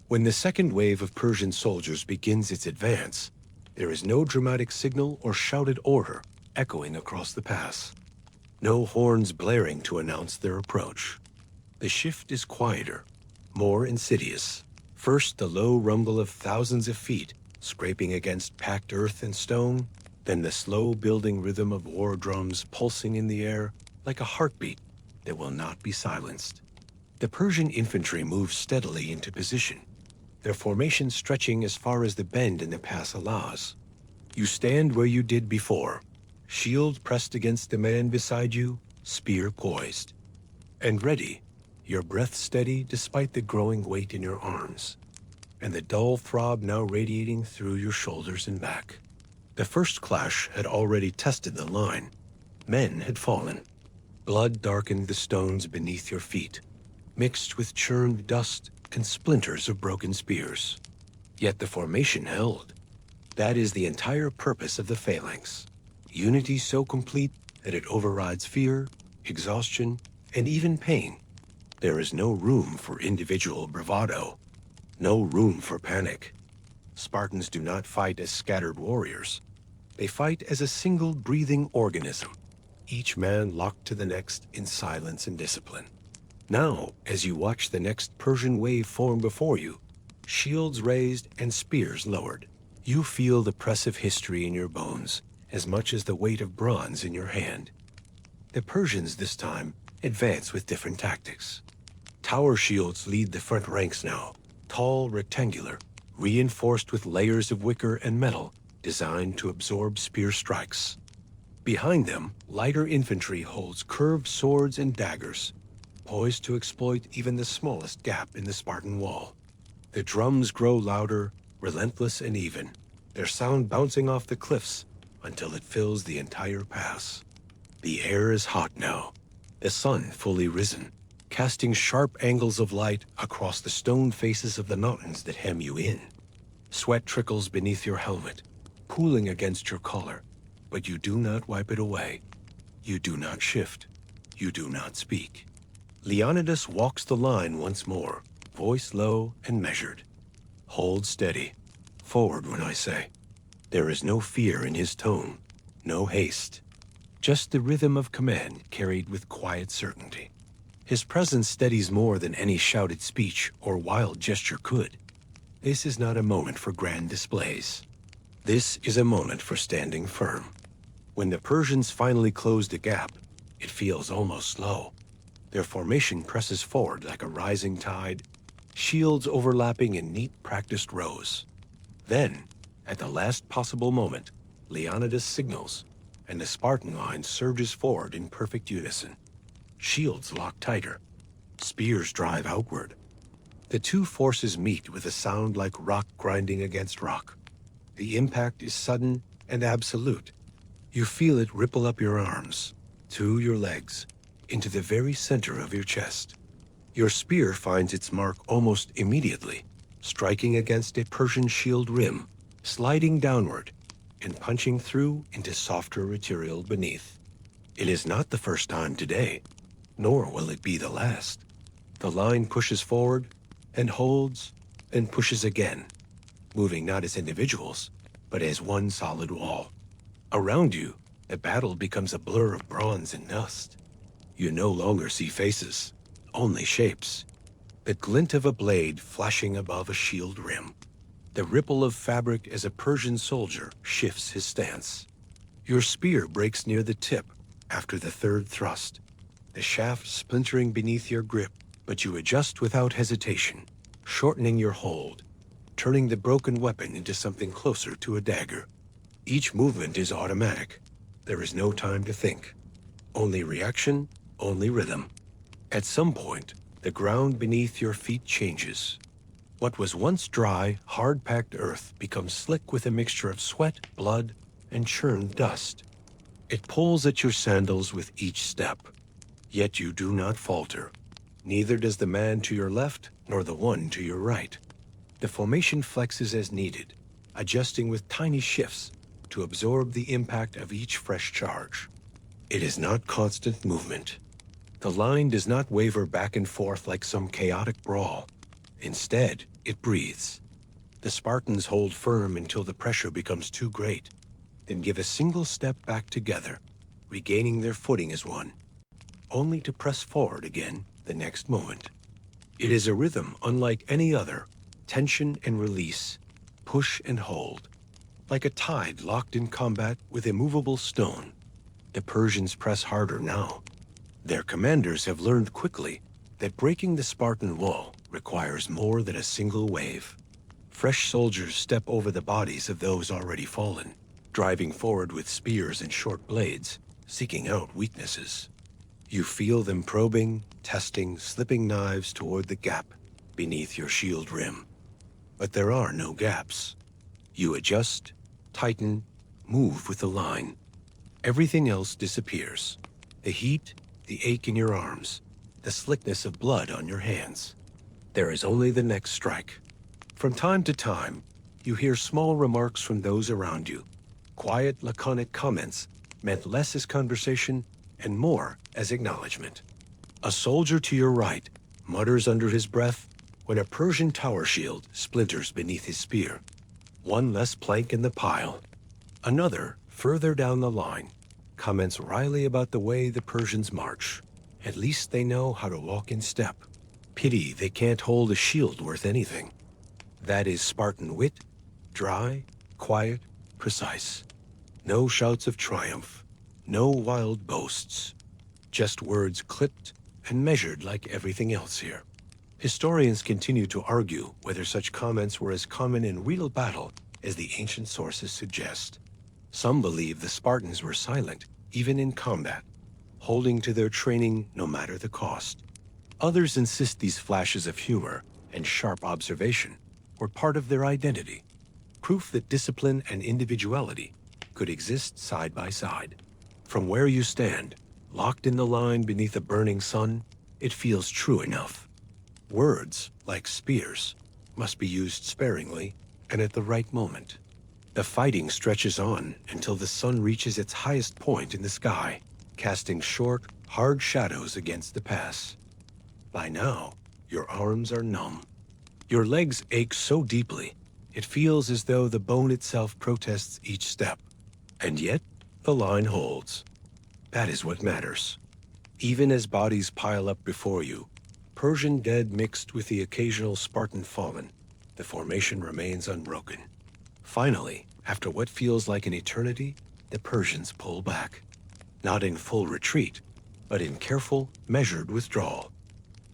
When the second wave of Persian soldiers begins its advance, there is no dramatic signal or shouted order echoing across the pass. No horns blaring to announce their approach. The shift is quieter, more insidious. First, the low rumble of thousands of feet scraping against packed earth and stone, then the slow building rhythm of war drums pulsing in the air like a heartbeat that will not be silenced. The Persian infantry moves steadily into position, their formation stretching as far as the bend in the pass allows. You stand where you did before, shield pressed against the man beside you, spear poised. And ready, your breath steady despite the growing weight in your arms, and the dull throb now radiating through your shoulders and back. The first clash had already tested the line. Men had fallen. Blood darkened the stones beneath your feet, mixed with churned dust and splinters of broken spears. Yet the formation held. That is the entire purpose of the phalanx. Unity so complete that it overrides fear, exhaustion, and even pain. There is no room for individual bravado, no room for panic. Spartans do not fight as scattered warriors. They fight as a single breathing organism, each man locked to the next in silence and discipline. Now, as you watch the next Persian wave form before you, shields raised and spears lowered, you feel the press of history in your bones as much as the weight of bronze in your hand. The Persians this time advance with different tactics. Tower shields lead the front ranks now, tall, rectangular, reinforced with layers of wicker and metal designed to absorb spear strikes. Behind them, lighter infantry holds curved swords and daggers, poised to exploit even the smallest gap in the Spartan wall. The drums grow louder, relentless and even, their sound bouncing off the cliffs until it fills the entire pass. The air is hot now, the sun fully risen, casting sharp angles of light across the stone faces of the mountains that hem you in. Sweat trickles beneath your helmet, pooling against your collar, but you do not wipe it away. You do not shift. You do not speak. Leonidas walks the line once more, voice low and measured. Hold steady. Forward when I say. There is no fear in his tone, no haste. Just the rhythm of command carried with quiet certainty. His presence steadies more than any shouted speech or wild gesture could. This is not a moment for grand displays. This is a moment for standing firm. When the Persians finally close the gap, it feels almost slow. Their formation presses forward like a rising tide, shields overlapping in neat practiced rows. Then, at the last possible moment, Leonidas signals, and the Spartan line surges forward in perfect unison. Shields lock tighter. Spears drive outward. The two forces meet with a sound like rock grinding against rock. The impact is sudden and absolute. You feel it ripple up your arms, through your legs, into the very center of your chest. Your spear finds its mark almost immediately, striking against a Persian shield rim, sliding downward, and punching through into softer material beneath. It is not the first time today, nor will it be the last. The line pushes forward, and holds, and pushes again, moving not as individuals, but as one solid wall. Around you, the battle becomes a blur of bronze and dust. You no longer see faces, only shapes. The glint of a blade flashing above a shield rim. The ripple of fabric as a Persian soldier shifts his stance. Your spear breaks near the tip after the third thrust, the shaft splintering beneath your grip, but you adjust without hesitation, shortening your hold, turning the broken weapon into something closer to a dagger. Each movement is automatic. There is no time to think. Only reaction, only rhythm. At some point, the ground beneath your feet changes. What was once dry, hard-packed earth becomes slick with a mixture of sweat, blood, and churned dust. It pulls at your sandals with each step, yet you do not falter. Neither does the man to your left nor the one to your right. The formation flexes as needed, adjusting with tiny shifts to absorb the impact of each fresh charge. It is not constant movement. The line does not waver back and forth like some chaotic brawl. Instead, it breathes. The Spartans hold firm until the pressure becomes too great, then give a single step back together, regaining their footing as one, only to press forward again the next moment. It is a rhythm unlike any other, tension and release, push and hold. Like a tide locked in combat with immovable stone, the Persians press harder now. Their commanders have learned quickly that breaking the Spartan wall requires more than a single wave. Fresh soldiers step over the bodies of those already fallen, driving forward with spears and short blades, seeking out weaknesses. You feel them probing, testing, slipping knives toward the gap beneath your shield rim. But there are no gaps. You adjust, tighten, move with the line. Everything else disappears. The heat, the ache in your arms, the slickness of blood on your hands. There is only the next strike. From time to time, you hear small remarks from those around you. Quiet, laconic comments meant less as conversation and more as acknowledgement. A soldier to your right mutters under his breath when a Persian tower shield splinters beneath his spear. One less plank in the pile. Another, further down the line, comments wryly about the way the Persians march. At least they know how to walk in step. Pity they can't hold a shield worth anything. That is Spartan wit, dry, quiet, precise. No shouts of triumph, no wild boasts. Just words clipped and measured like everything else here. Historians continue to argue whether such comments were as common in real battle as the ancient sources suggest. Some believe the Spartans were silent, even in combat, holding to their training no matter the cost. Others insist these flashes of humor and sharp observation were part of their identity, proof that discipline and individuality could exist side by side. From where you stand, locked in the line beneath a burning sun, it feels true enough. Words, like spears, must be used sparingly and at the right moment. The fighting stretches on until the sun reaches its highest point in the sky, casting short, hard shadows against the pass. By now, your arms are numb. Your legs ache so deeply, it feels as though the bone itself protests each step. And yet, the line holds. That is what matters. Even as bodies pile up before you, Persian dead mixed with the occasional Spartan fallen, the formation remains unbroken. Finally, after what feels like an eternity, the Persians pull back. Not in full retreat, but in careful, measured withdrawal.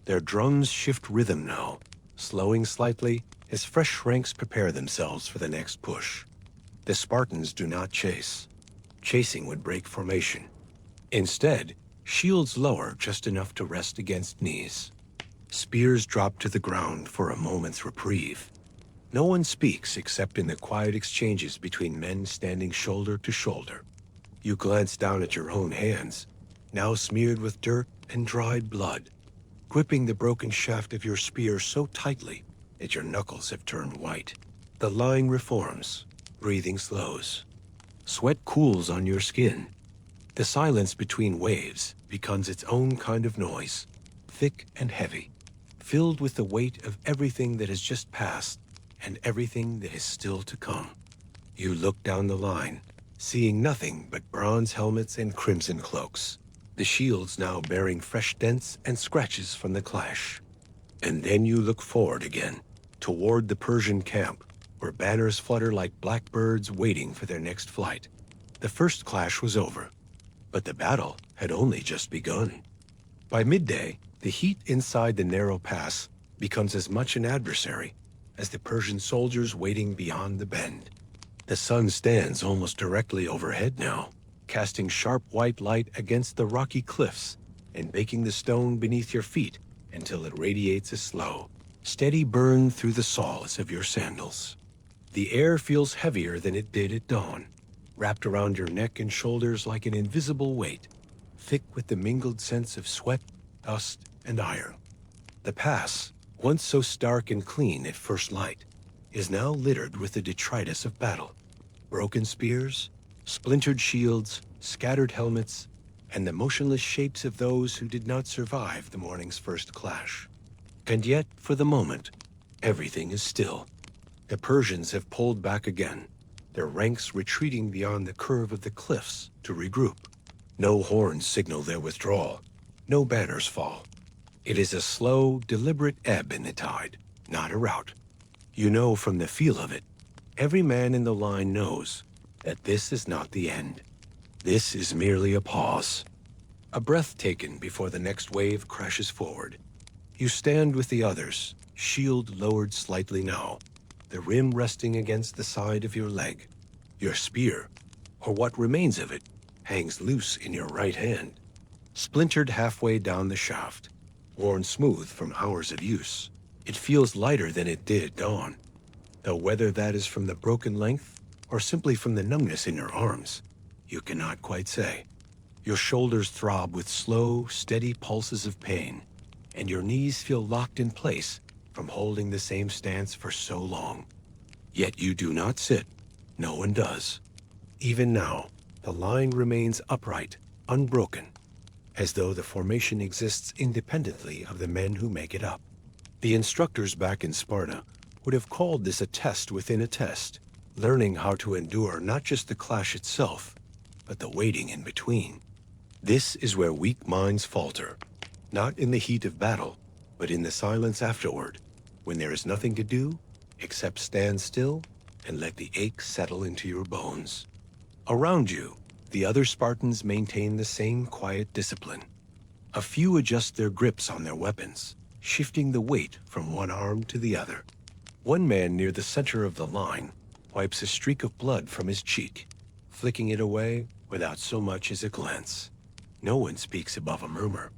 Their drums shift rhythm now, slowing slightly as fresh ranks prepare themselves for the next push. The Spartans do not chase. Chasing would break formation. Instead, shields lower just enough to rest against knees. Spears drop to the ground for a moment's reprieve. No one speaks except in the quiet exchanges between men standing shoulder to shoulder. You glance down at your own hands, now smeared with dirt and dried blood, gripping the broken shaft of your spear so tightly that your knuckles have turned white. The line reforms, breathing slows. Sweat cools on your skin. The silence between waves becomes its own kind of noise, thick and heavy, filled with the weight of everything that has just passed and everything that is still to come. You look down the line, seeing nothing but bronze helmets and crimson cloaks, the shields now bearing fresh dents and scratches from the clash. And then you look forward again, toward the Persian camp, where banners flutter like blackbirds waiting for their next flight. The first clash was over, but the battle had only just begun. By midday, the heat inside the narrow pass becomes as much an adversary as the Persian soldiers waiting beyond the bend. The sun stands almost directly overhead now, casting sharp white light against the rocky cliffs and baking the stone beneath your feet until it radiates a slow, steady burn through the soles of your sandals. The air feels heavier than it did at dawn, wrapped around your neck and shoulders like an invisible weight, thick with the mingled scents of sweat, dust, and iron. The pass, once so stark and clean at first light, is now littered with the detritus of battle. Broken spears, splintered shields, scattered helmets, and the motionless shapes of those who did not survive the morning's first clash. And yet, for the moment, everything is still. The Persians have pulled back again, their ranks retreating beyond the curve of the cliffs to regroup. No horns signal their withdrawal, no banners fall. It is a slow, deliberate ebb in the tide, not a rout. You know from the feel of it, every man in the line knows that this is not the end. This is merely a pause. A breath taken before the next wave crashes forward. You stand with the others, shield lowered slightly now, the rim resting against the side of your leg. Your spear, or what remains of it, hangs loose in your right hand, splintered halfway down the shaft, worn smooth from hours of use. It feels lighter than it did at dawn, though whether that is from the broken length or simply from the numbness in your arms, you cannot quite say. Your shoulders throb with slow, steady pulses of pain, and your knees feel locked in place from holding the same stance for so long. Yet you do not sit. No one does. Even now, the line remains upright, unbroken, as though the formation exists independently of the men who make it up. The instructors back in Sparta would have called this a test within a test, learning how to endure not just the clash itself, but the waiting in between. This is where weak minds falter, not in the heat of battle, but in the silence afterward, when there is nothing to do except stand still and let the ache settle into your bones. Around you, the other Spartans maintain the same quiet discipline. A few adjust their grips on their weapons, shifting the weight from one arm to the other. One man near the center of the line wipes a streak of blood from his cheek, flicking it away without so much as a glance. No one speaks above a murmur.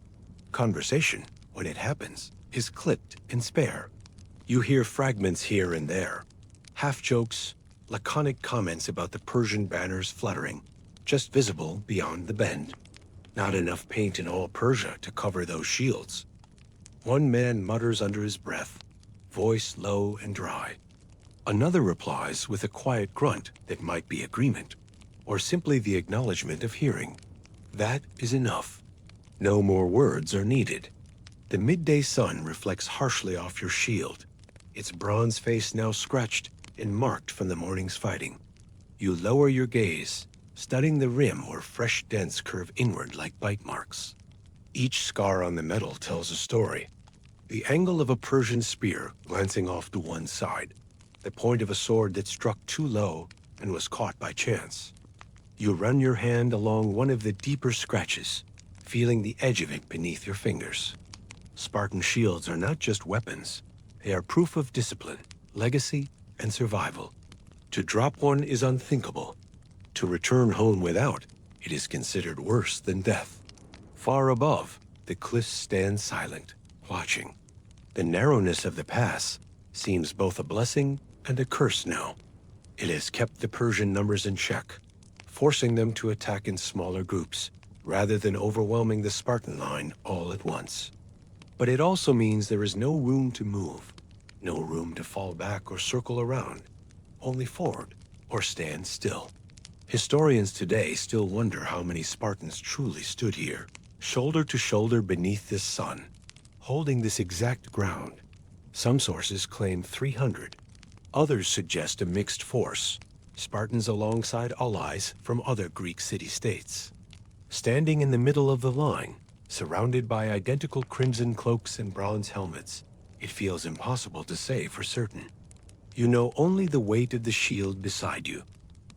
Conversation, when it happens, is clipped and spare. You hear fragments here and there, half-jokes, laconic comments about the Persian banners fluttering, just visible beyond the bend. Not enough paint in all Persia to cover those shields. One man mutters under his breath, voice low and dry. Another replies with a quiet grunt that might be agreement, or simply the acknowledgement of hearing. That is enough. No more words are needed. The midday sun reflects harshly off your shield, its bronze face now scratched and marked from the morning's fighting. You lower your gaze, studying the rim where fresh dents curve inward like bite marks. Each scar on the metal tells a story. The angle of a Persian spear glancing off to one side, the point of a sword that struck too low and was caught by chance. You run your hand along one of the deeper scratches, feeling the edge of it beneath your fingers. Spartan shields are not just weapons. They are proof of discipline, legacy, and survival. To drop one is unthinkable. To return home without, it is considered worse than death. Far above, the cliffs stand silent, watching. The narrowness of the pass seems both a blessing and a curse now. It has kept the Persian numbers in check, forcing them to attack in smaller groups, rather than overwhelming the Spartan line all at once. But it also means there is no room to move, no room to fall back or circle around, only forward or stand still. Historians today still wonder how many Spartans truly stood here, shoulder to shoulder beneath this sun, holding this exact ground. Some sources claim 300. Others suggest a mixed force, Spartans alongside allies from other Greek city-states. Standing in the middle of the line, surrounded by identical crimson cloaks and bronze helmets, it feels impossible to say for certain. You know only the weight of the shield beside you,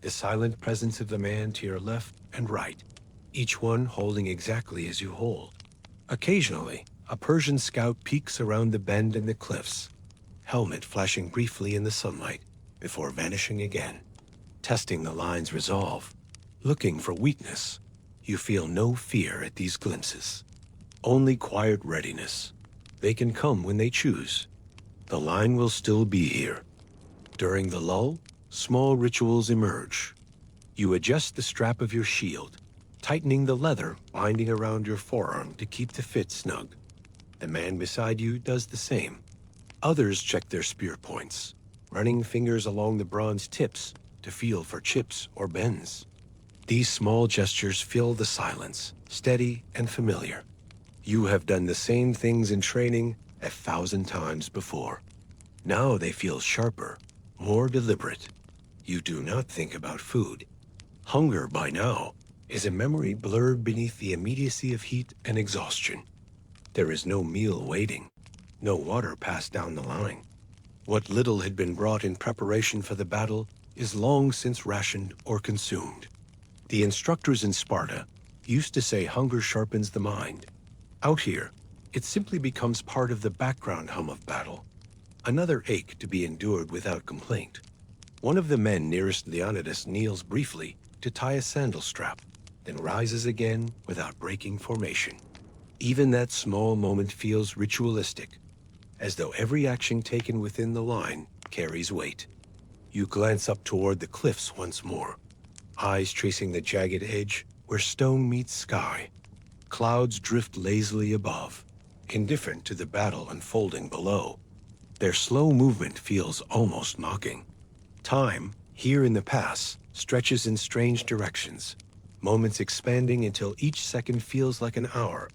the silent presence of the man to your left and right, each one holding exactly as you hold. Occasionally, a Persian scout peeks around the bend in the cliffs, helmet flashing briefly in the sunlight before vanishing again. Testing the line's resolve, looking for weakness. You feel no fear at these glimpses, only quiet readiness. They can come when they choose. The line will still be here. During the lull, small rituals emerge. You adjust the strap of your shield, tightening the leather binding around your forearm to keep the fit snug. The man beside you does the same. Others check their spear points, running fingers along the bronze tips to feel for chips or bends. These small gestures fill the silence, steady and familiar. You have done the same things in training 1,000 times before. Now they feel sharper, more deliberate. You do not think about food. Hunger, by now, is a memory blurred beneath the immediacy of heat and exhaustion. There is no meal waiting, no water passed down the line. What little had been brought in preparation for the battle is long since rationed or consumed. The instructors in Sparta used to say hunger sharpens the mind. Out here, it simply becomes part of the background hum of battle, another ache to be endured without complaint. One of the men nearest Leonidas kneels briefly to tie a sandal strap, then rises again without breaking formation. Even that small moment feels ritualistic, as though every action taken within the line carries weight. You glance up toward the cliffs once more, eyes tracing the jagged edge where stone meets sky. Clouds drift lazily above, indifferent to the battle unfolding below. Their slow movement feels almost mocking. Time, here in the pass, stretches in strange directions, moments expanding until each second feels like an hour,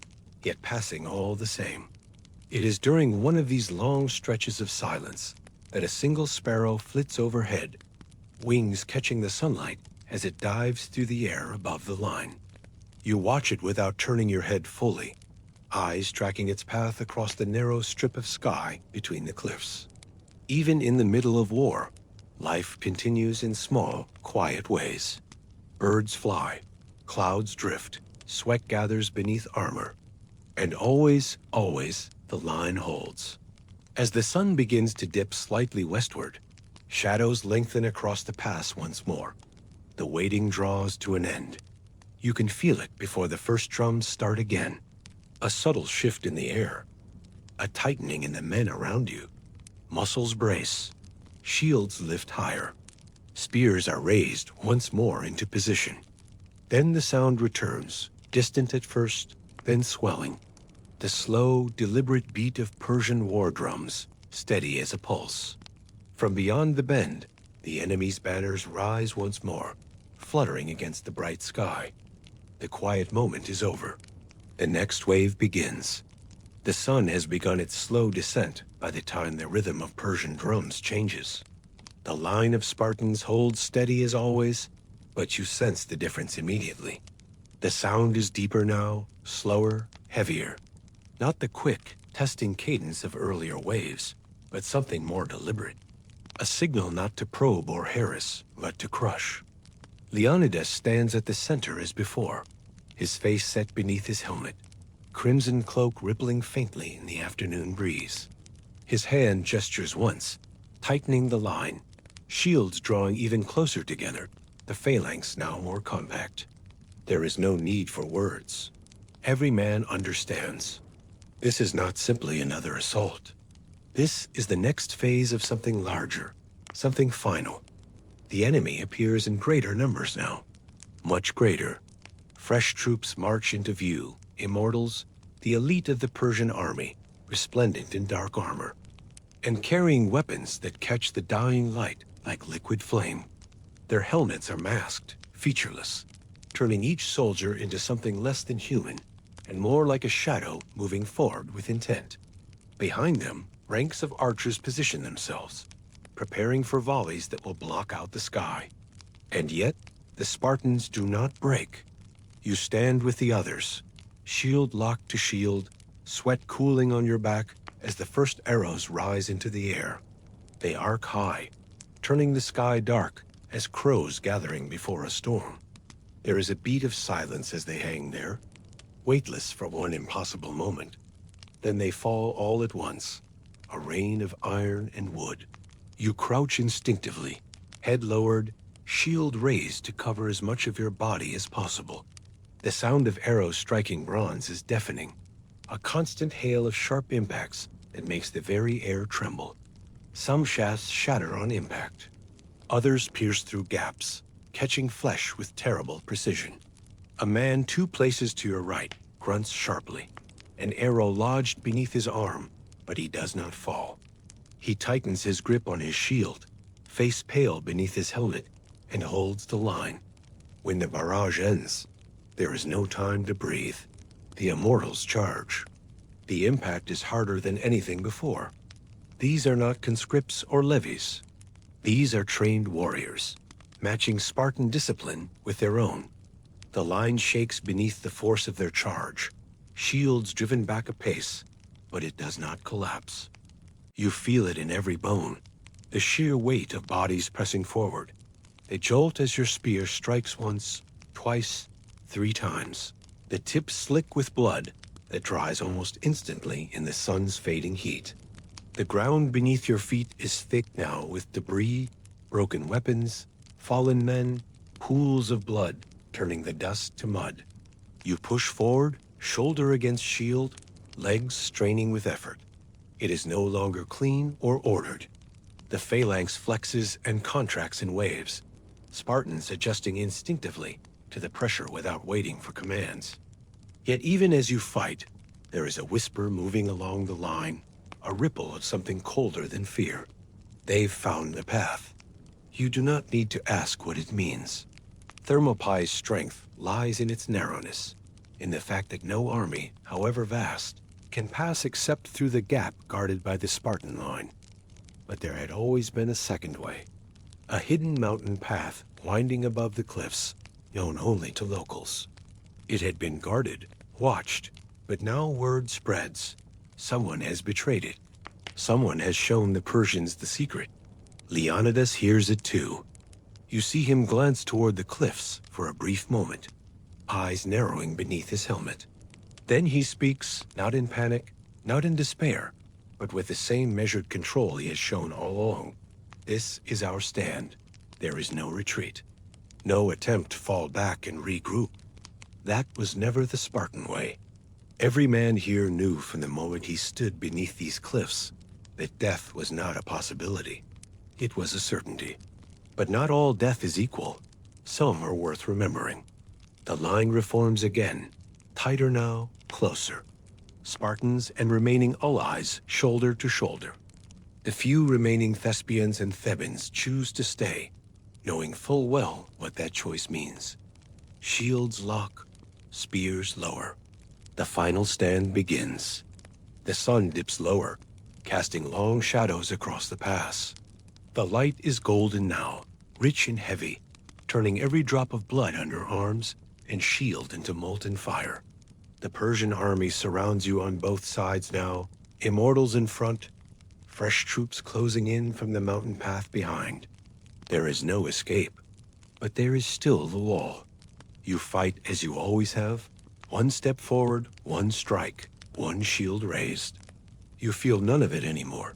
yet passing all the same. It is during one of these long stretches of silence that a single sparrow flits overhead, wings catching the sunlight as it dives through the air above the line. You watch it without turning your head fully, eyes tracking its path across the narrow strip of sky between the cliffs. Even in the middle of war, life continues in small, quiet ways. Birds fly, clouds drift, sweat gathers beneath armor, and always, always, the line holds. As the sun begins to dip slightly westward, shadows lengthen across the pass once more. The waiting draws to an end. You can feel it before the first drums start again. A subtle shift in the air, a tightening in the men around you. Muscles brace, shields lift higher. Spears are raised once more into position. Then the sound returns, distant at first, then swelling. The slow, deliberate beat of Persian war drums, steady as a pulse. From beyond the bend, the enemy's banners rise once more, fluttering against the bright sky. The quiet moment is over. The next wave begins. The sun has begun its slow descent by the time the rhythm of Persian drums changes. The line of Spartans holds steady as always, but you sense the difference immediately. The sound is deeper now, slower, heavier. Not the quick, testing cadence of earlier waves, but something more deliberate. A signal not to probe or harass, but to crush. Leonidas stands at the center as before, his face set beneath his helmet, crimson cloak rippling faintly in the afternoon breeze. His hand gestures once, tightening the line, shields drawing even closer together, the phalanx now more compact. There is no need for words. Every man understands. This is not simply another assault. This is the next phase of something larger, something final. The enemy appears in greater numbers now, much greater. Fresh troops march into view, immortals, the elite of the Persian army, resplendent in dark armor, and carrying weapons that catch the dying light like liquid flame. Their helmets are masked, featureless, turning each soldier into something less than human, and more like a shadow moving forward with intent. Behind them, ranks of archers position themselves, preparing for volleys that will block out the sky. And yet, the Spartans do not break. You stand with the others, shield locked to shield, sweat cooling on your back as the first arrows rise into the air. They arc high, turning the sky dark as crows gathering before a storm. There is a beat of silence as they hang there, weightless for one impossible moment. Then they fall all at once, a rain of iron and wood. You crouch instinctively, head lowered, shield raised to cover as much of your body as possible. The sound of arrows striking bronze is deafening, a constant hail of sharp impacts that makes the very air tremble. Some shafts shatter on impact. Others pierce through gaps, catching flesh with terrible precision. A man 2 places to your right grunts sharply. an arrow lodged beneath his arm, but he does not fall. He tightens his grip on his shield, face pale beneath his helmet, and holds the line. When the barrage ends, there is no time to breathe. The immortals charge. The impact is harder than anything before. These are not conscripts or levies. These are trained warriors, matching Spartan discipline with their own. The line shakes beneath the force of their charge, shields driven back a pace, but it does not collapse. You feel it in every bone, the sheer weight of bodies pressing forward. They jolt as your spear strikes once, twice, 3 times. The tip slick with blood that dries almost instantly in the sun's fading heat. The ground beneath your feet is thick now with debris, broken weapons, fallen men, pools of blood turning the dust to mud. You push forward, shoulder against shield, legs straining with effort. It is no longer clean or ordered. The phalanx flexes and contracts in waves, Spartans adjusting instinctively to the pressure without waiting for commands. Yet even as you fight, there is a whisper moving along the line, a ripple of something colder than fear. They've found the path. You do not need to ask what it means. Thermopylae's strength lies in its narrowness, in the fact that no army, however vast, can pass except through the gap guarded by the Spartan line. But there had always been a second way, a hidden mountain path winding above the cliffs, known only to locals. It had been guarded, watched, but now word spreads. Someone has betrayed it. Someone has shown the Persians the secret. Leonidas hears it too. You see him glance toward the cliffs for a brief moment, eyes narrowing beneath his helmet. Then he speaks, not in panic, not in despair, but with the same measured control he has shown all along. This is our stand. There is no retreat. No attempt to fall back and regroup. That was never the Spartan way. Every man here knew from the moment he stood beneath these cliffs that death was not a possibility. It was a certainty. But not all death is equal. Some are worth remembering. The line reforms again, tighter now, closer. Spartans and remaining allies shoulder to shoulder. The few remaining Thespians and Thebans choose to stay, knowing full well what that choice means. Shields lock, spears lower. The final stand begins. The sun dips lower, casting long shadows across the pass. The light is golden now, rich and heavy, turning every drop of blood under arms and shield into molten fire. The Persian army surrounds you on both sides now, immortals in front, fresh troops closing in from the mountain path behind. There is no escape, but there is still the wall. You fight as you always have, one step forward, one strike, one shield raised. You feel none of it anymore.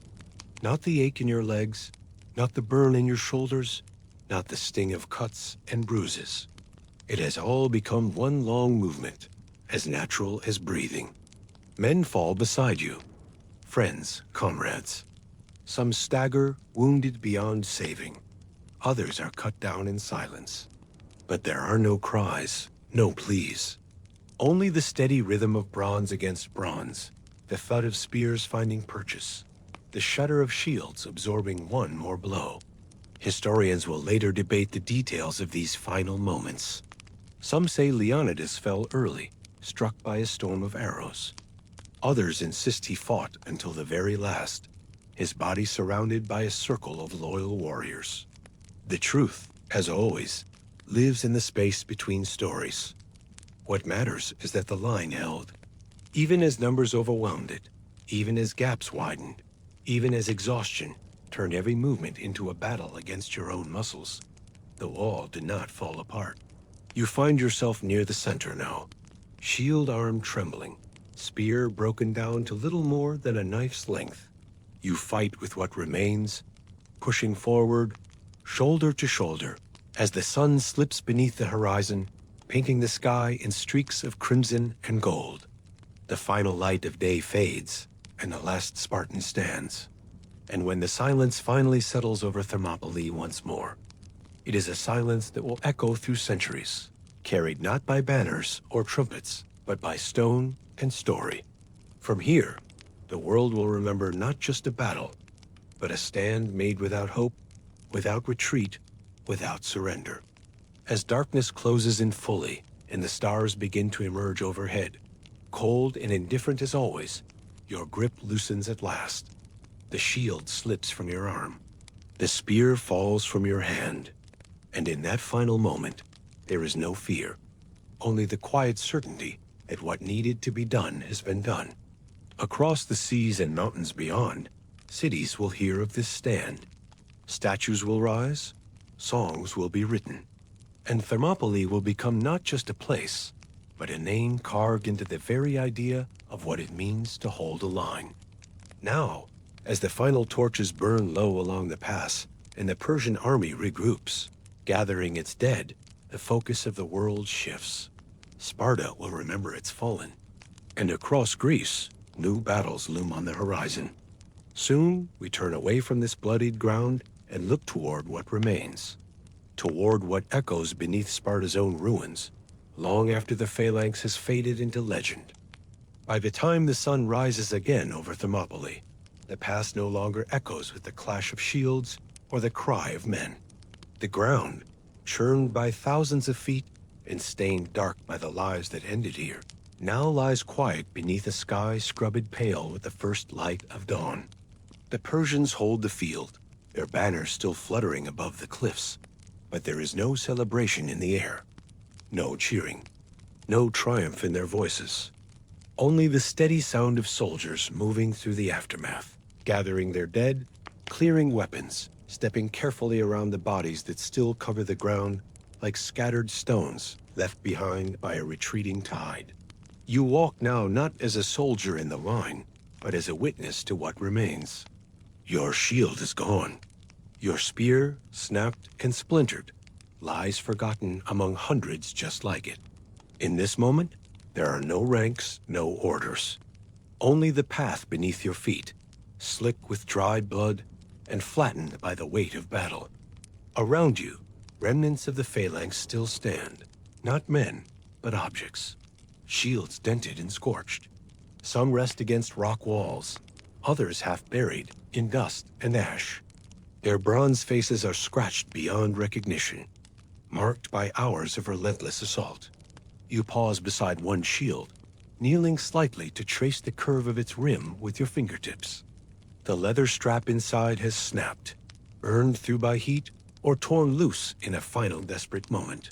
Not the ache in your legs, not the burn in your shoulders, not the sting of cuts and bruises. It has all become one long movement, as natural as breathing. Men fall beside you, friends, comrades. Some stagger, wounded beyond saving. Others are cut down in silence. But there are no cries, no pleas. Only the steady rhythm of bronze against bronze, the thud of spears finding purchase, the shudder of shields absorbing one more blow. Historians will later debate the details of these final moments. Some say Leonidas fell early, struck by a storm of arrows. Others insist he fought until the very last, his body surrounded by a circle of loyal warriors. The truth, as always, lives in the space between stories. What matters is that the line held, even as numbers overwhelmed it, even as gaps widened, even as exhaustion turned every movement into a battle against your own muscles. The wall did not fall apart. You find yourself near the center now, shield arm trembling, spear broken down to little more than a knife's length. You fight with what remains, pushing forward, shoulder to shoulder, as the sun slips beneath the horizon, painting the sky in streaks of crimson and gold. The final light of day fades, and the last Spartan stands. And when the silence finally settles over Thermopylae once more, it is a silence that will echo through centuries, carried not by banners or trumpets, but by stone and story. From here, the world will remember not just a battle, but a stand made without hope, without retreat, without surrender. As darkness closes in fully and the stars begin to emerge overhead, cold and indifferent as always, your grip loosens at last. The shield slips from your arm. The spear falls from your hand. And in that final moment, there is no fear, only the quiet certainty that what needed to be done has been done. Across the seas and mountains beyond, cities will hear of this stand. Statues will rise, songs will be written, and Thermopylae will become not just a place, but a name carved into the very idea of what it means to hold a line. Now, as the final torches burn low along the pass and the Persian army regroups, gathering its dead, the focus of the world shifts. Sparta will remember its fallen, and across Greece, new battles loom on the horizon. Soon, we turn away from this bloodied ground and look toward what remains, toward what echoes beneath Sparta's own ruins, long after the phalanx has faded into legend. By the time the sun rises again over Thermopylae, the past no longer echoes with the clash of shields or the cry of men. The ground, churned by thousands of feet and stained dark by the lives that ended here, now lies quiet beneath a sky scrubbed pale with the first light of dawn. The Persians hold the field, their banners still fluttering above the cliffs, but there is no celebration in the air, no cheering, no triumph in their voices. Only the steady sound of soldiers moving through the aftermath, gathering their dead, clearing weapons, stepping carefully around the bodies that still cover the ground like scattered stones left behind by a retreating tide. You walk now not as a soldier in the line, but as a witness to what remains. Your shield is gone. Your spear, snapped and splintered, lies forgotten among hundreds just like it. In this moment, there are no ranks, no orders. Only the path beneath your feet, slick with dried blood and flattened by the weight of battle. Around you, remnants of the phalanx still stand, not men, but objects. Shields dented and scorched. Some rest against rock walls, others half buried in dust and ash. Their bronze faces are scratched beyond recognition, marked by hours of relentless assault. You pause beside one shield, kneeling slightly to trace the curve of its rim with your fingertips. The leather strap inside has snapped, burned through by heat, or torn loose in a final desperate moment.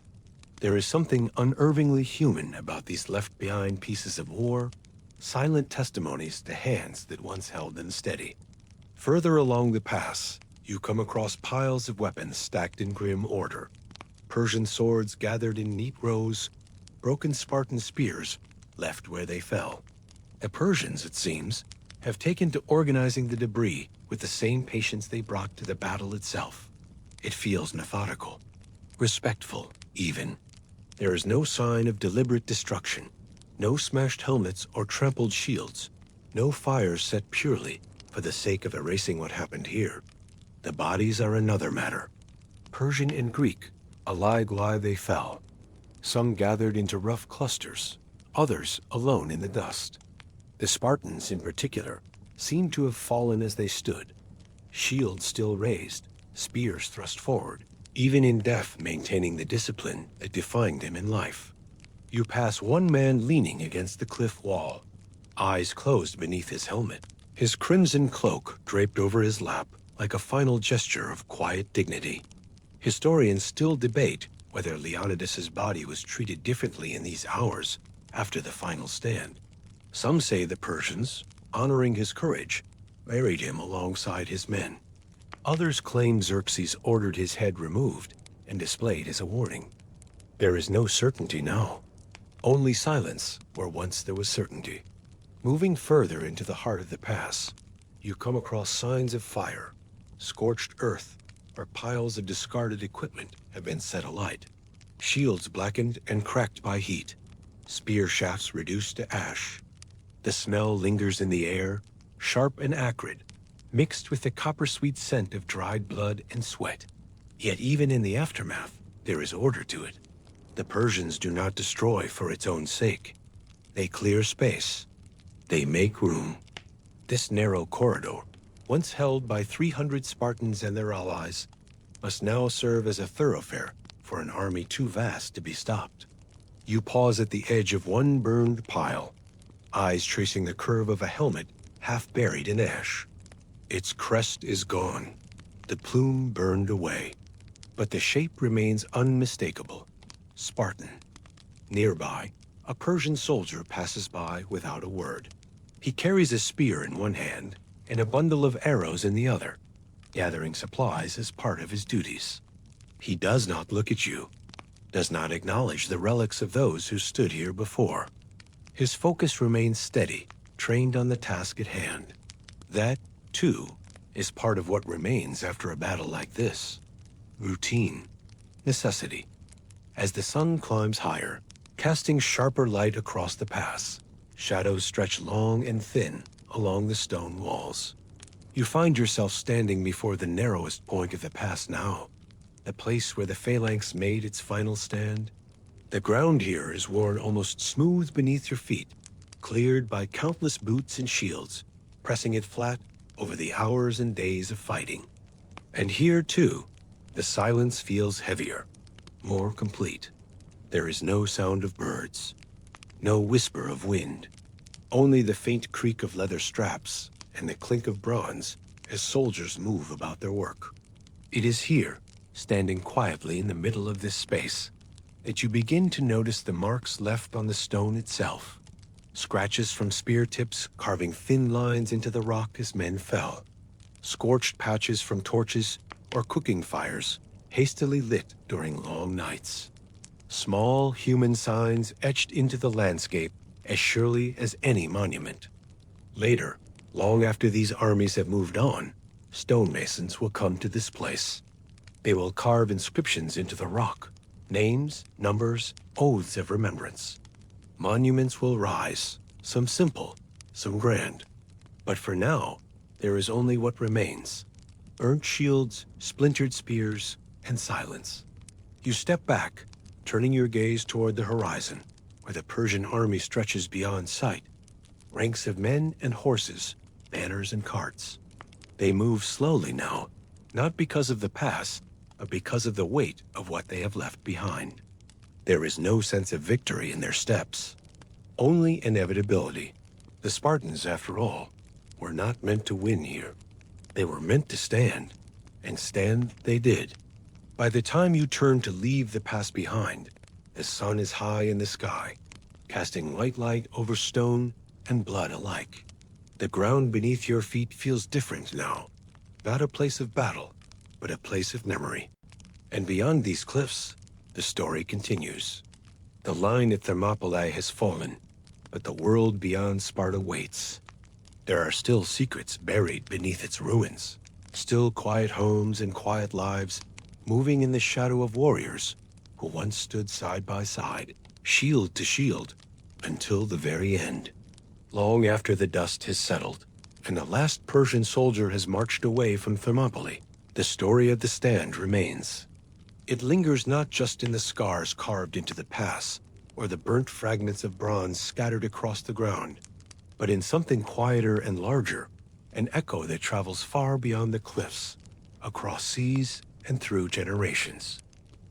There is something unnervingly human about these left-behind pieces of war, silent testimonies to hands that once held them steady. Further along the pass, you come across piles of weapons stacked in grim order. Persian swords gathered in neat rows, broken Spartan spears left where they fell. The Persians, it seems, have taken to organizing the debris with the same patience they brought to the battle itself. It feels methodical, respectful, even. There is no sign of deliberate destruction, no smashed helmets or trampled shields, no fires set purely for the sake of erasing what happened here. The bodies are another matter. Persian and Greek, alike lie they fell. Some gathered into rough clusters, others alone in the dust. The Spartans, in particular, seemed to have fallen as they stood, shields still raised, spears thrust forward, even in death maintaining the discipline that defined them in life. You pass one man leaning against the cliff wall, eyes closed beneath his helmet, his crimson cloak draped over his lap like a final gesture of quiet dignity. Historians still debate whether Leonidas's body was treated differently in these hours after the final stand. Some say the Persians, honoring his courage, buried him alongside his men. Others claim Xerxes ordered his head removed and displayed as a warning. There is no certainty now, only silence where once there was certainty. Moving further into the heart of the pass, you come across signs of fire, scorched earth, where piles of discarded equipment have been set alight. Shields blackened and cracked by heat, spear shafts reduced to ash. The smell lingers in the air, sharp and acrid, mixed with the copper-sweet scent of dried blood and sweat. Yet even in the aftermath, there is order to it. The Persians do not destroy for its own sake. They clear space, They make room. This narrow corridor, once held by 300 Spartans and their allies, must now serve as a thoroughfare for an army too vast to be stopped. You pause at the edge of one burned pile, eyes tracing the curve of a helmet half buried in ash. Its crest is gone, the plume burned away, but the shape remains unmistakable, Spartan. Nearby, a Persian soldier passes by without a word. He carries a spear in one hand and a bundle of arrows in the other, gathering supplies as part of his duties. He does not look at you, does not acknowledge the relics of those who stood here before. His focus remains steady, trained on the task at hand. That, too, is part of what remains after a battle like this. Routine, necessity. As the sun climbs higher, casting sharper light across the pass, shadows stretch long and thin along the stone walls. You find yourself standing before the narrowest point of the pass now, the place where the phalanx made its final stand. The ground here is worn almost smooth beneath your feet, cleared by countless boots and shields, pressing it flat over the hours and days of fighting. And here, too, the silence feels heavier, more complete. There is no sound of birds, no whisper of wind, only the faint creak of leather straps and the clink of bronze as soldiers move about their work. It is here, standing quietly in the middle of this space, that you begin to notice the marks left on the stone itself. Scratches from spear tips carving thin lines into the rock as men fell. Scorched patches from torches or cooking fires hastily lit during long nights. Small human signs etched into the landscape as surely as any monument. Later, long after these armies have moved on, stonemasons will come to this place. They will carve inscriptions into the rock, names, numbers, oaths of remembrance. Monuments will rise, some simple, some grand. But for now, there is only what remains: burnt shields, splintered spears, and silence. You step back, turning your gaze toward the horizon, where the Persian army stretches beyond sight. Ranks of men and horses, banners and carts. They move slowly now, not because of the pass, but because of the weight of what they have left behind. There is no sense of victory in their steps, only inevitability. The Spartans, after all, were not meant to win here. They were meant to stand, and stand they did. By the time you turn to leave the pass behind, the sun is high in the sky, casting white light over stone and blood alike. The ground beneath your feet feels different now, not a place of battle, but a place of memory. And beyond these cliffs, the story continues. The line at Thermopylae has fallen, but the world beyond Sparta waits. There are still secrets buried beneath its ruins, still quiet homes and quiet lives, moving in the shadow of warriors who once stood side by side, shield to shield, until the very end. Long after the dust has settled, and the last Persian soldier has marched away from Thermopylae, the story of the stand remains. It lingers not just in the scars carved into the pass, or the burnt fragments of bronze scattered across the ground, but in something quieter and larger, an echo that travels far beyond the cliffs, across seas and through generations.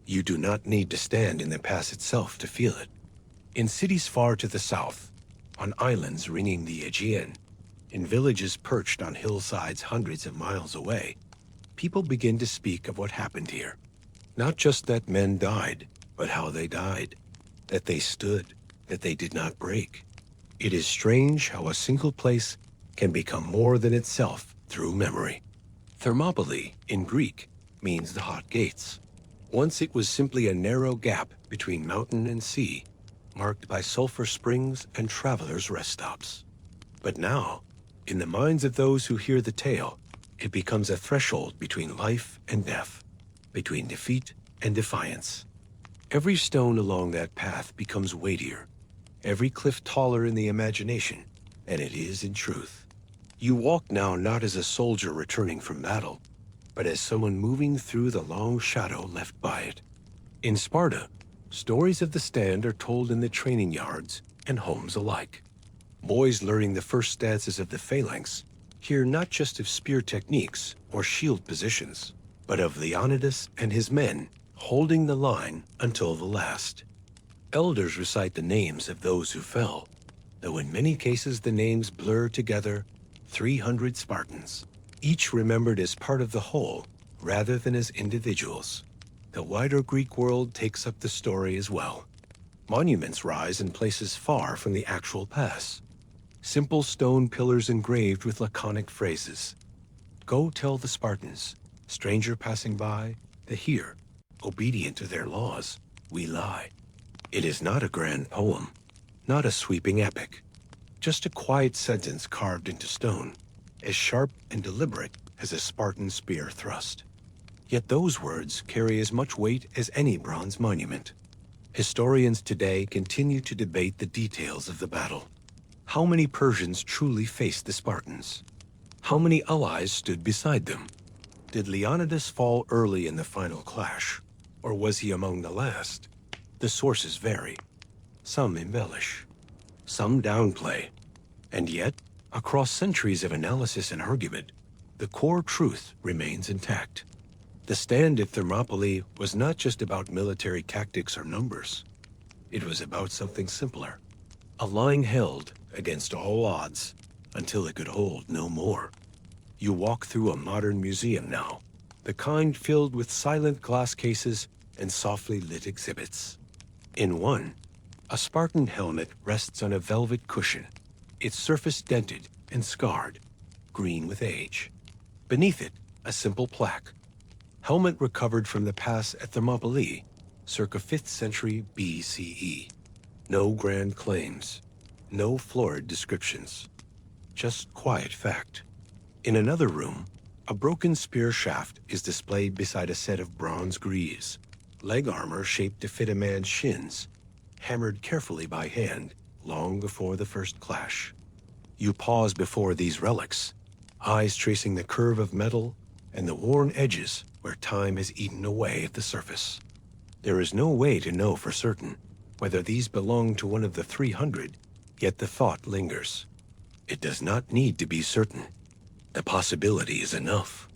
You do not need to stand in the pass itself to feel it. In cities far to the south, on islands ringing the Aegean, in villages perched on hillsides hundreds of miles away, people begin to speak of what happened here. Not just that men died, but how they died, that they stood, that they did not break. It is strange how a single place can become more than itself through memory. Thermopylae, in Greek, means the hot gates. Once it was simply a narrow gap between mountain and sea, marked by sulfur springs and travelers' rest stops. But now, in the minds of those who hear the tale, it becomes a threshold between life and death, between defeat and defiance. Every stone along that path becomes weightier, every cliff taller in the imagination than it is in truth. You walk now not as a soldier returning from battle, but as someone moving through the long shadow left by it. In Sparta, stories of the stand are told in the training yards and homes alike. Boys learning the first stances of the phalanx hear not just of spear techniques or shield positions, but of Leonidas and his men holding the line until the last. Elders recite the names of those who fell, though in many cases the names blur together. 300 Spartans, each remembered as part of the whole rather than as individuals. The wider Greek world takes up the story as well. Monuments rise in places far from the actual pass. Simple stone pillars engraved with laconic phrases. Go tell the Spartans, stranger passing by, that here, obedient to their laws, we lie. It is not a grand poem, not a sweeping epic, just a quiet sentence carved into stone, as sharp and deliberate as a Spartan spear thrust. Yet those words carry as much weight as any bronze monument. Historians today continue to debate the details of the battle. How many Persians truly faced the Spartans? How many allies stood beside them? Did Leonidas fall early in the final clash, or was he among the last? The sources vary. Some embellish, some downplay, and yet, across centuries of analysis and argument, the core truth remains intact. The stand at Thermopylae was not just about military tactics or numbers. It was about something simpler, a line held against all odds until it could hold no more. You walk through a modern museum now, the kind filled with silent glass cases and softly lit exhibits. In one, a Spartan helmet rests on a velvet cushion, its surface dented and scarred, green with age. Beneath it, a simple plaque. Helmet recovered from the pass at Thermopylae, circa 5th century BCE. No grand claims, no florid descriptions, just quiet fact. In another room, a broken spear shaft is displayed beside a set of bronze greaves, leg armor shaped to fit a man's shins, hammered carefully by hand long before the first clash. You pause before these relics, eyes tracing the curve of metal and the worn edges where time has eaten away at the surface. There is no way to know for certain whether these belong to one of the 300, yet the thought lingers. It does not need to be certain. The possibility is enough.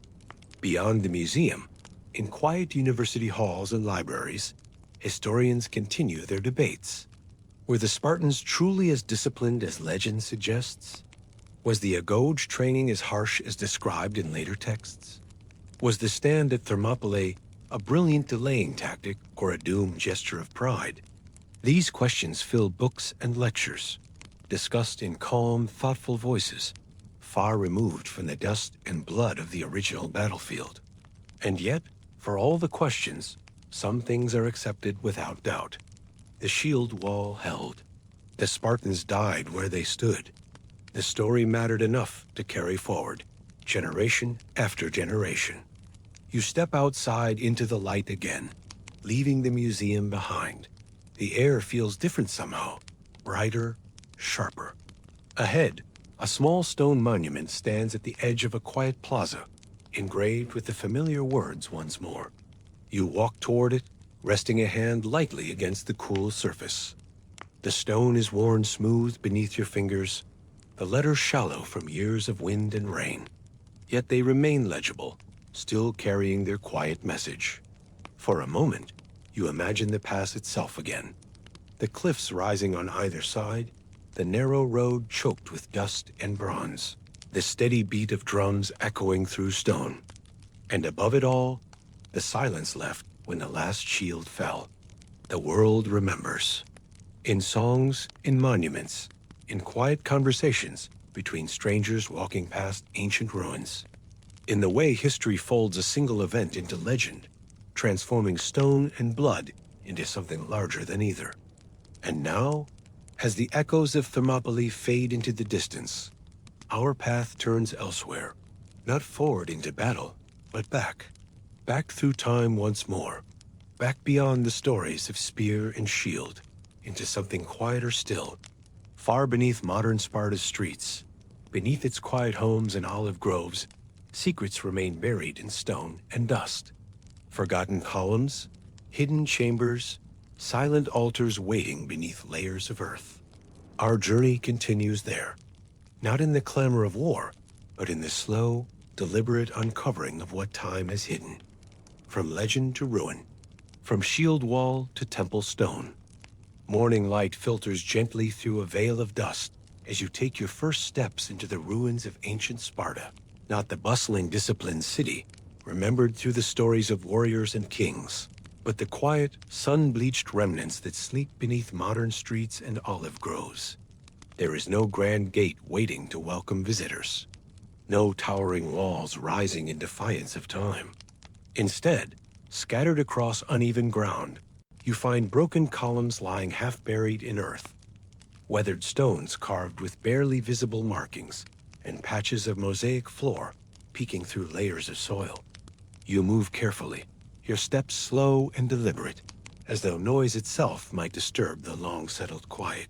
Beyond the museum, in quiet university halls and libraries, historians continue their debates. Were the Spartans truly as disciplined as legend suggests? Was the Agoge training as harsh as described in later texts? Was the stand at Thermopylae a brilliant delaying tactic or a doomed gesture of pride? These questions fill books and lectures, discussed in calm, thoughtful voices, far removed from the dust and blood of the original battlefield. And yet, for all the questions, some things are accepted without doubt. The shield wall held. The Spartans died where they stood. The story mattered enough to carry forward, generation after generation. You step outside into the light again, leaving the museum behind. The air feels different somehow, brighter, sharper. Ahead, a small stone monument stands at the edge of a quiet plaza, engraved with the familiar words once more. You walk toward it, resting a hand lightly against the cool surface. The stone is worn smooth beneath your fingers, the letters shallow from years of wind and rain. Yet they remain legible, still carrying their quiet message. For a moment, you imagine the pass itself again. The cliffs rising on either side, the narrow road choked with dust and bronze, the steady beat of drums echoing through stone. And above it all, the silence left when the last shield fell. The world remembers. In songs, in monuments, in quiet conversations between strangers walking past ancient ruins. In the way history folds a single event into legend, transforming stone and blood into something larger than either. And now, as the echoes of Thermopylae fade into the distance, our path turns elsewhere, not forward into battle, but back. Back through time once more, back beyond the stories of spear and shield, into something quieter still, far beneath modern Sparta's streets. Beneath its quiet homes and olive groves, secrets remain buried in stone and dust. Forgotten columns, hidden chambers, silent altars waiting beneath layers of earth. Our journey continues there, not in the clamor of war, but in the slow, deliberate uncovering of what time has hidden. From legend to ruin, from shield wall to temple stone, morning light filters gently through a veil of dust as you take your first steps into the ruins of ancient Sparta, not the bustling, disciplined city, remembered through the stories of warriors and kings, but the quiet, sun-bleached remnants that sleep beneath modern streets and olive groves. There is no grand gate waiting to welcome visitors, no towering walls rising in defiance of time. Instead, scattered across uneven ground, you find broken columns lying half buried in earth, weathered stones carved with barely visible markings, and patches of mosaic floor peeking through layers of soil. You move carefully, your steps slow and deliberate, as though noise itself might disturb the long-settled quiet.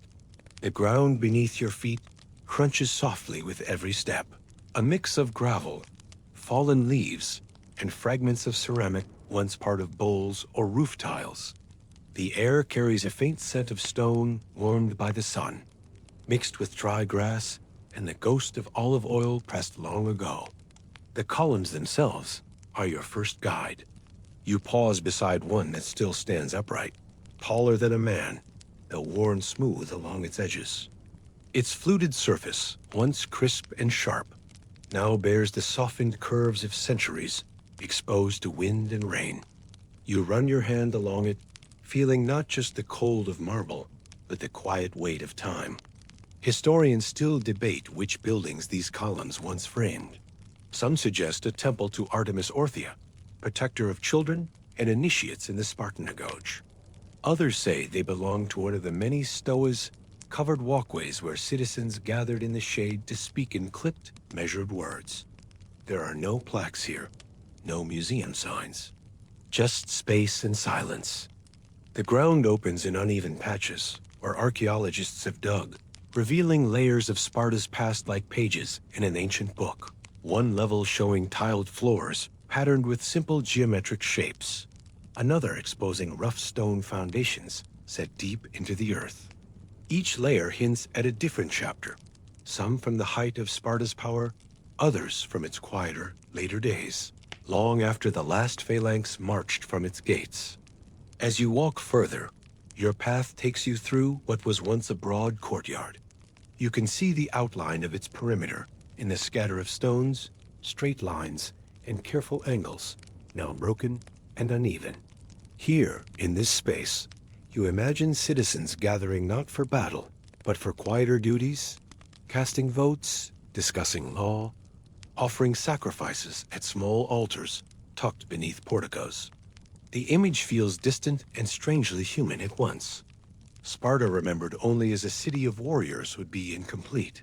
The ground beneath your feet crunches softly with every step, a mix of gravel, fallen leaves, and fragments of ceramic once part of bowls or roof tiles. The air carries a faint scent of stone warmed by the sun, mixed with dry grass and the ghost of olive oil pressed long ago. The columns themselves are your first guide. You pause beside one that still stands upright, taller than a man, though worn smooth along its edges. Its fluted surface, once crisp and sharp, now bears the softened curves of centuries, exposed to wind and rain. You run your hand along it, feeling not just the cold of marble, but the quiet weight of time. Historians still debate which buildings these columns once framed. Some suggest a temple to Artemis Orthia, protector of children and initiates in the Spartanagoge. Others say they belong to one of the many stoas covered walkways where citizens gathered in the shade to speak in clipped, measured words. There are no plaques here, no museum signs, just space and silence. The ground opens in uneven patches where archaeologists have dug, revealing layers of Sparta's past like pages in an ancient book. One level showing tiled floors patterned with simple geometric shapes, another exposing rough stone foundations set deep into the earth. Each layer hints at a different chapter, some from the height of Sparta's power, others from its quieter, later days, long after the last phalanx marched from its gates. As you walk further, your path takes you through what was once a broad courtyard. You can see the outline of its perimeter in the scatter of stones, straight lines, and careful angles, now broken and uneven. Here, in this space, you imagine citizens gathering not for battle, but for quieter duties, casting votes, discussing law, offering sacrifices at small altars tucked beneath porticos. The image feels distant and strangely human at once. Sparta remembered only as a city of warriors would be incomplete.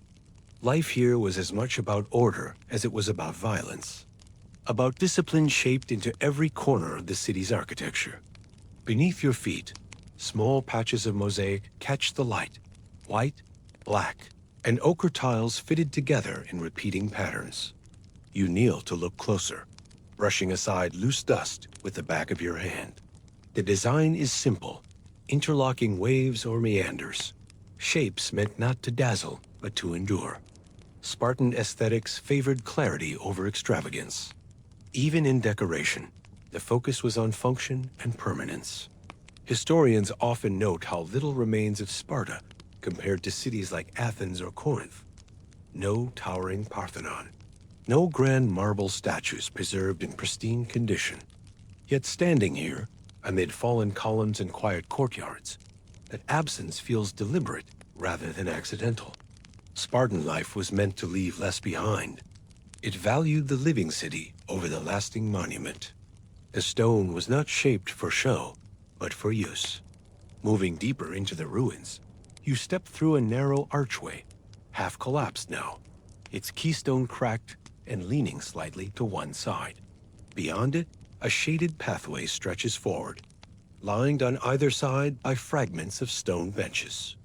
Life here was as much about order as it was about violence, about discipline shaped into every corner of the city's architecture. Beneath your feet, small patches of mosaic catch the light, white, black, and ochre tiles fitted together in repeating patterns. You kneel to look closer, brushing aside loose dust with the back of your hand. The design is simple, interlocking waves or meanders, shapes meant not to dazzle, but to endure. Spartan aesthetics favored clarity over extravagance. Even in decoration, the focus was on function and permanence. Historians often note how little remains of Sparta compared to cities like Athens or Corinth. No towering Parthenon, no grand marble statues preserved in pristine condition. Yet standing here, amid fallen columns and quiet courtyards, that absence feels deliberate rather than accidental. Spartan life was meant to leave less behind. It valued the living city over the lasting monument. The stone was not shaped for show, but for use. Moving deeper into the ruins, you step through a narrow archway, half collapsed now, its keystone cracked and leaning slightly to one side. Beyond it, a shaded pathway stretches forward, lined on either side by fragments of stone benches.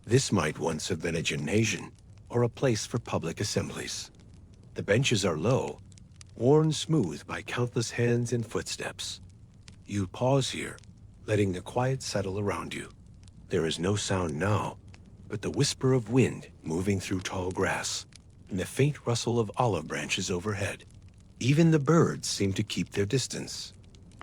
This might once have been a gymnasium or a place for public assemblies. The benches are low, worn smooth by countless hands and footsteps. You pause here, letting the quiet settle around you. There is no sound now, but the whisper of wind moving through tall grass and the faint rustle of olive branches overhead. Even the birds seem to keep their distance.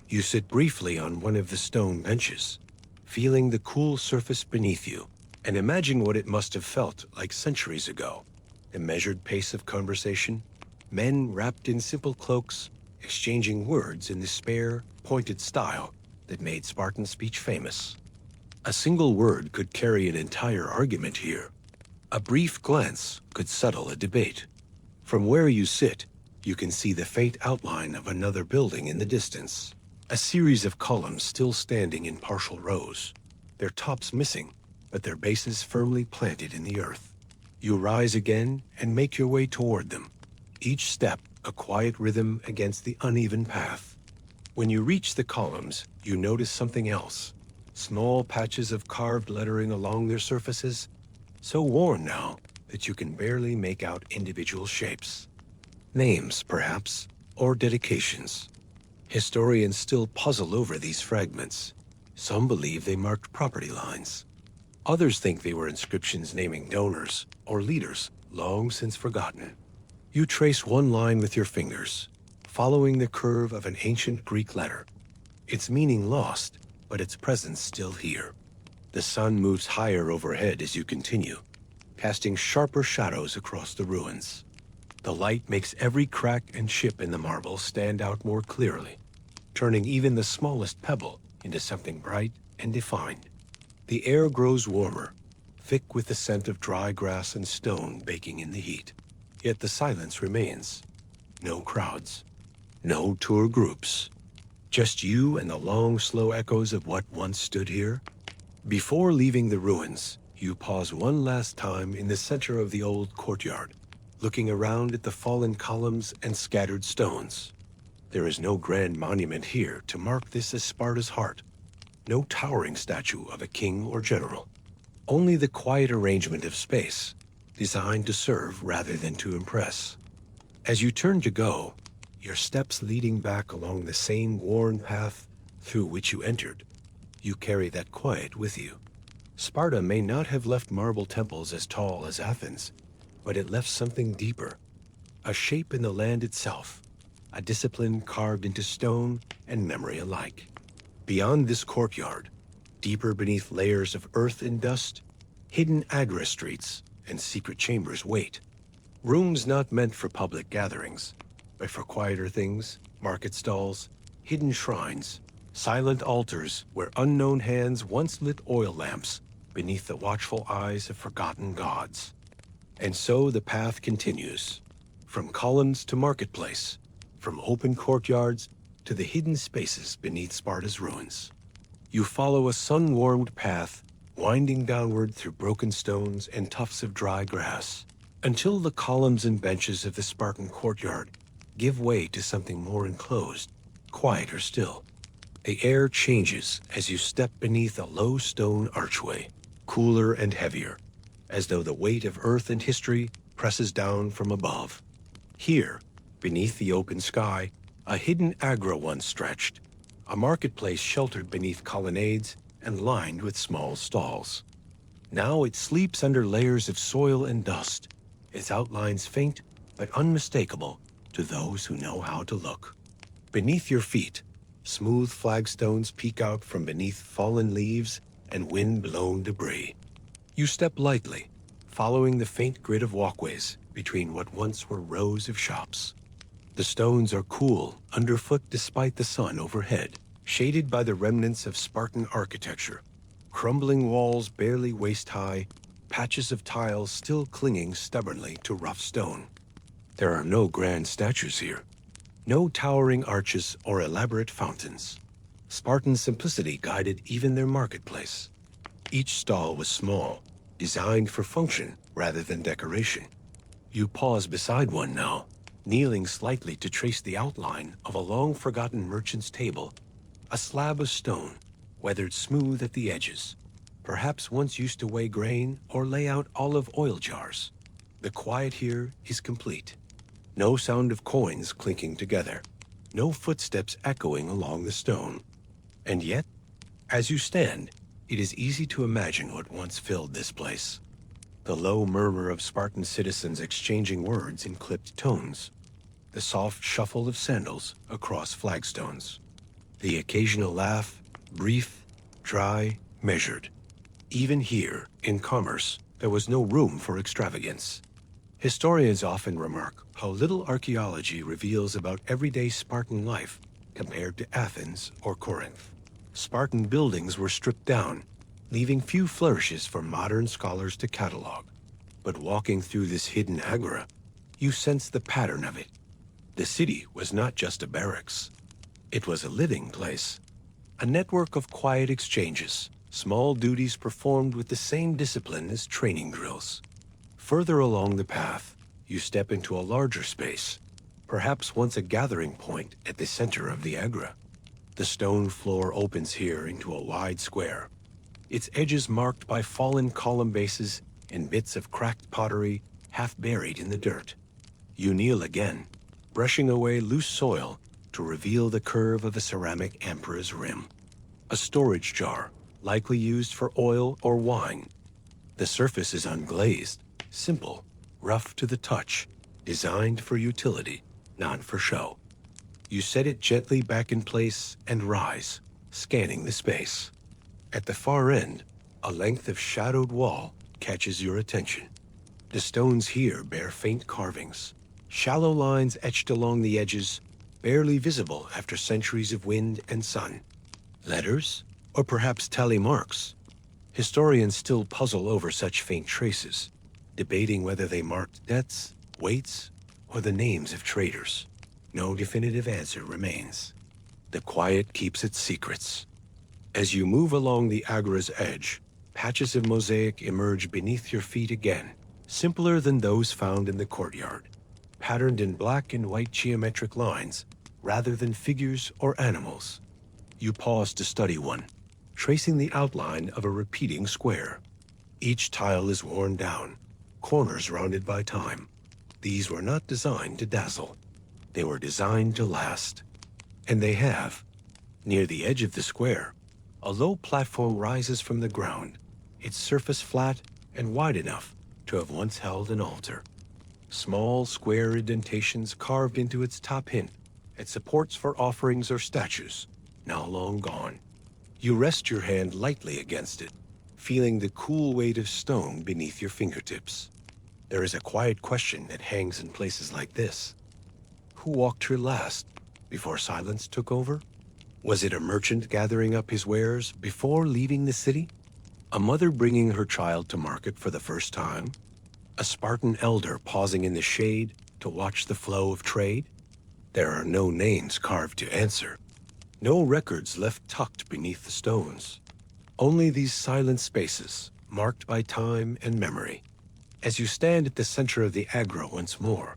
You sit briefly on one of the stone benches, feeling the cool surface beneath you, and imagine what it must have felt like centuries ago. The measured pace of conversation, men wrapped in simple cloaks, exchanging words in the spare, pointed style that made Spartan speech famous. A single word could carry an entire argument here. A brief glance could settle a debate. From where you sit, you can see the faint outline of another building in the distance. A series of columns still standing in partial rows, their tops missing, but their bases firmly planted in the earth. You rise again and make your way toward them, each step a quiet rhythm against the uneven path. When you reach the columns, you notice something else. Small patches of carved lettering along their surfaces, so worn now that you can barely make out individual shapes. Names, perhaps, or dedications. Historians still puzzle over these fragments. Some believe they marked property lines. Others think they were inscriptions naming donors or leaders long since forgotten. You trace one line with your fingers, following the curve of an ancient Greek letter. Its meaning lost, but its presence still here. The sun moves higher overhead as you continue, casting sharper shadows across the ruins. The light makes every crack and chip in the marble stand out more clearly, turning even the smallest pebble into something bright and defined. The air grows warmer, thick with the scent of dry grass and stone baking in the heat. Yet the silence remains. No crowds, no tour groups. Just you and the long, slow echoes of what once stood here. Before leaving the ruins, you pause one last time in the center of the old courtyard, looking around at the fallen columns and scattered stones. There is no grand monument here to mark this as Sparta's heart, no towering statue of a king or general, only the quiet arrangement of space, designed to serve rather than to impress. As you turn to go, your steps leading back along the same worn path through which you entered, you carry that quiet with you. Sparta may not have left marble temples as tall as Athens, but it left something deeper, a shape in the land itself, a discipline carved into stone and memory alike. Beyond this courtyard, deeper beneath layers of earth and dust, hidden agora streets and secret chambers wait. Rooms not meant for public gatherings, but for quieter things, market stalls, hidden shrines, silent altars where unknown hands once lit oil lamps beneath the watchful eyes of forgotten gods. And so the path continues, from columns to marketplace, from open courtyards to the hidden spaces beneath Sparta's ruins. You follow a sun-warmed path, winding downward through broken stones and tufts of dry grass, until the columns and benches of the Spartan courtyard give way to something more enclosed, quieter still. The air changes as you step beneath a low stone archway, cooler and heavier, as though the weight of earth and history presses down from above. Here, beneath the open sky, a hidden agora once stretched, a marketplace sheltered beneath colonnades and lined with small stalls. Now it sleeps under layers of soil and dust, its outlines faint but unmistakable to those who know how to look. Beneath your feet, smooth flagstones peek out from beneath fallen leaves and wind-blown debris. You step lightly, following the faint grid of walkways between what once were rows of shops. The stones are cool underfoot despite the sun overhead, shaded by the remnants of Spartan architecture. Crumbling walls barely waist-high, patches of tiles still clinging stubbornly to rough stone. There are no grand statues here, no towering arches or elaborate fountains. Spartan simplicity guided even their marketplace. Each stall was small, designed for function rather than decoration. You pause beside one now, kneeling slightly to trace the outline of a long-forgotten merchant's table, a slab of stone, weathered smooth at the edges, perhaps once used to weigh grain or lay out olive oil jars. The quiet here is complete. No sound of coins clinking together, no footsteps echoing along the stone. And yet, as you stand, it is easy to imagine what once filled this place. The low murmur of Spartan citizens exchanging words in clipped tones. The soft shuffle of sandals across flagstones. The occasional laugh, brief, dry, measured. Even here, in commerce, there was no room for extravagance. Historians often remark how little archaeology reveals about everyday Spartan life compared to Athens or Corinth. Spartan buildings were stripped down, leaving few flourishes for modern scholars to catalog. But walking through this hidden agora, you sense the pattern of it. The city was not just a barracks. It was a living place, a network of quiet exchanges, small duties performed with the same discipline as training drills. Further along the path, you step into a larger space, perhaps once a gathering point at the center of the agora. The stone floor opens here into a wide square, its edges marked by fallen column bases and bits of cracked pottery half buried in the dirt. You kneel again, brushing away loose soil to reveal the curve of a ceramic amphira's rim. A storage jar, likely used for oil or wine. The surface is unglazed, simple, rough to the touch, designed for utility, not for show. You set it gently back in place and rise, scanning the space. At the far end, a length of shadowed wall catches your attention. The stones here bear faint carvings, shallow lines etched along the edges, barely visible after centuries of wind and sun. Letters? Or perhaps tally marks? Historians still puzzle over such faint traces, debating whether they marked debts, weights, or the names of traders. No definitive answer remains. The quiet keeps its secrets. As you move along the agora's edge, patches of mosaic emerge beneath your feet again, simpler than those found in the courtyard, patterned in black and white geometric lines rather than figures or animals. You pause to study one, tracing the outline of a repeating square. Each tile is worn down, corners rounded by time. These were not designed to dazzle. They were designed to last. And they have. Near the edge of the square, a low platform rises from the ground, its surface flat and wide enough to have once held an altar. Small, square indentations carved into its top hint at supports for offerings or statues, now long gone. You rest your hand lightly against it, feeling the cool weight of stone beneath your fingertips. There is a quiet question that hangs in places like this. Who walked here last, before silence took over? Was it a merchant gathering up his wares before leaving the city? A mother bringing her child to market for the first time? A Spartan elder pausing in the shade to watch the flow of trade? There are no names carved to answer. No records left tucked beneath the stones. Only these silent spaces, marked by time and memory. As you stand at the center of the agora once more,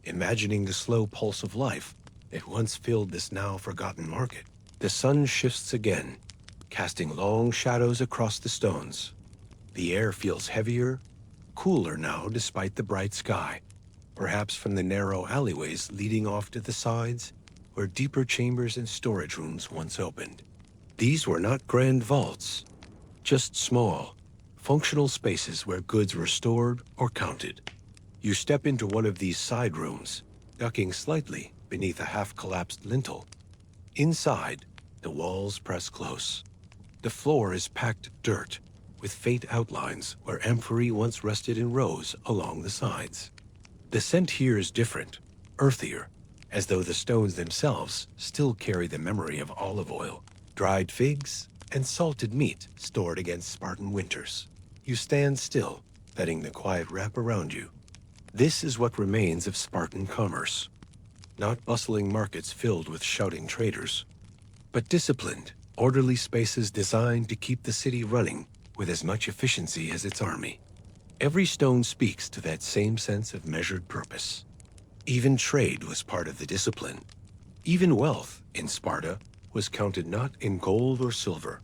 imagining the slow pulse of life that once filled this now forgotten market, the sun shifts again, casting long shadows across the stones. The air feels heavier, cooler now despite the bright sky, perhaps from the narrow alleyways leading off to the sides where deeper chambers and storage rooms once opened. These were not grand vaults, just small, functional spaces where goods were stored or counted. You step into one of these side rooms, ducking slightly beneath a half-collapsed lintel. Inside, the walls press close. The floor is packed dirt, with faint outlines where amphorae once rested in rows along the sides. The scent here is different, earthier, as though the stones themselves still carry the memory of olive oil, dried figs, and salted meat stored against Spartan winters. You stand still, letting the quiet wrap around you. This is what remains of Spartan commerce. Not bustling markets filled with shouting traders, but disciplined, orderly spaces designed to keep the city running with as much efficiency as its army. Every stone speaks to that same sense of measured purpose. Even trade was part of the discipline. Even wealth in Sparta was counted not in gold or silver,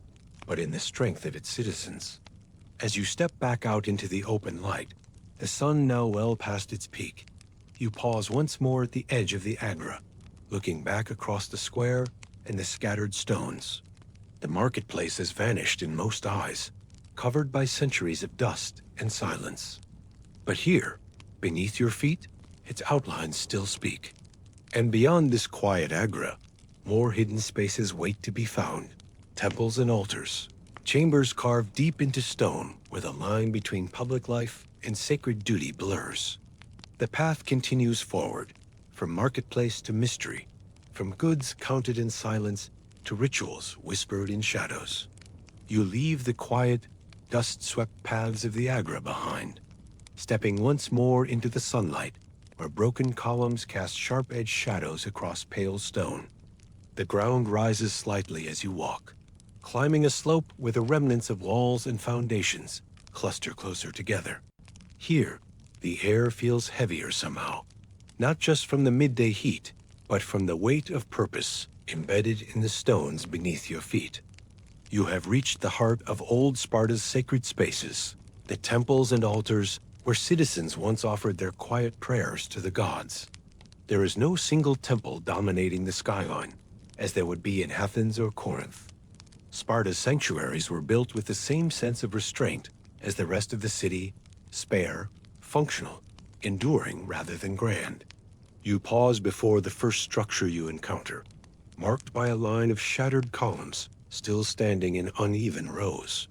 but in the strength of its citizens. As you step back out into the open light, the sun now well past its peak, you pause once more at the edge of the agora, looking back across the square and the scattered stones. The marketplace has vanished in most eyes, covered by centuries of dust and silence. But here, beneath your feet, its outlines still speak. And beyond this quiet agora, more hidden spaces wait to be found. Temples and altars, chambers carved deep into stone where the line between public life and sacred duty blurs. The path continues forward, from marketplace to mystery, from goods counted in silence to rituals whispered in shadows. You leave the quiet, dust-swept paths of the agora behind, stepping once more into the sunlight where broken columns cast sharp-edged shadows across pale stone. The ground rises slightly as you walk, climbing a slope where the remnants of walls and foundations cluster closer together. Here, the air feels heavier somehow, not just from the midday heat, but from the weight of purpose embedded in the stones beneath your feet. You have reached the heart of old Sparta's sacred spaces, the temples and altars where citizens once offered their quiet prayers to the gods. There is no single temple dominating the skyline, as there would be in Athens or Corinth. Sparta's sanctuaries were built with the same sense of restraint as the rest of the city, spare, functional, enduring rather than grand. You pause before the first structure you encounter, marked by a line of shattered columns still standing in uneven rows.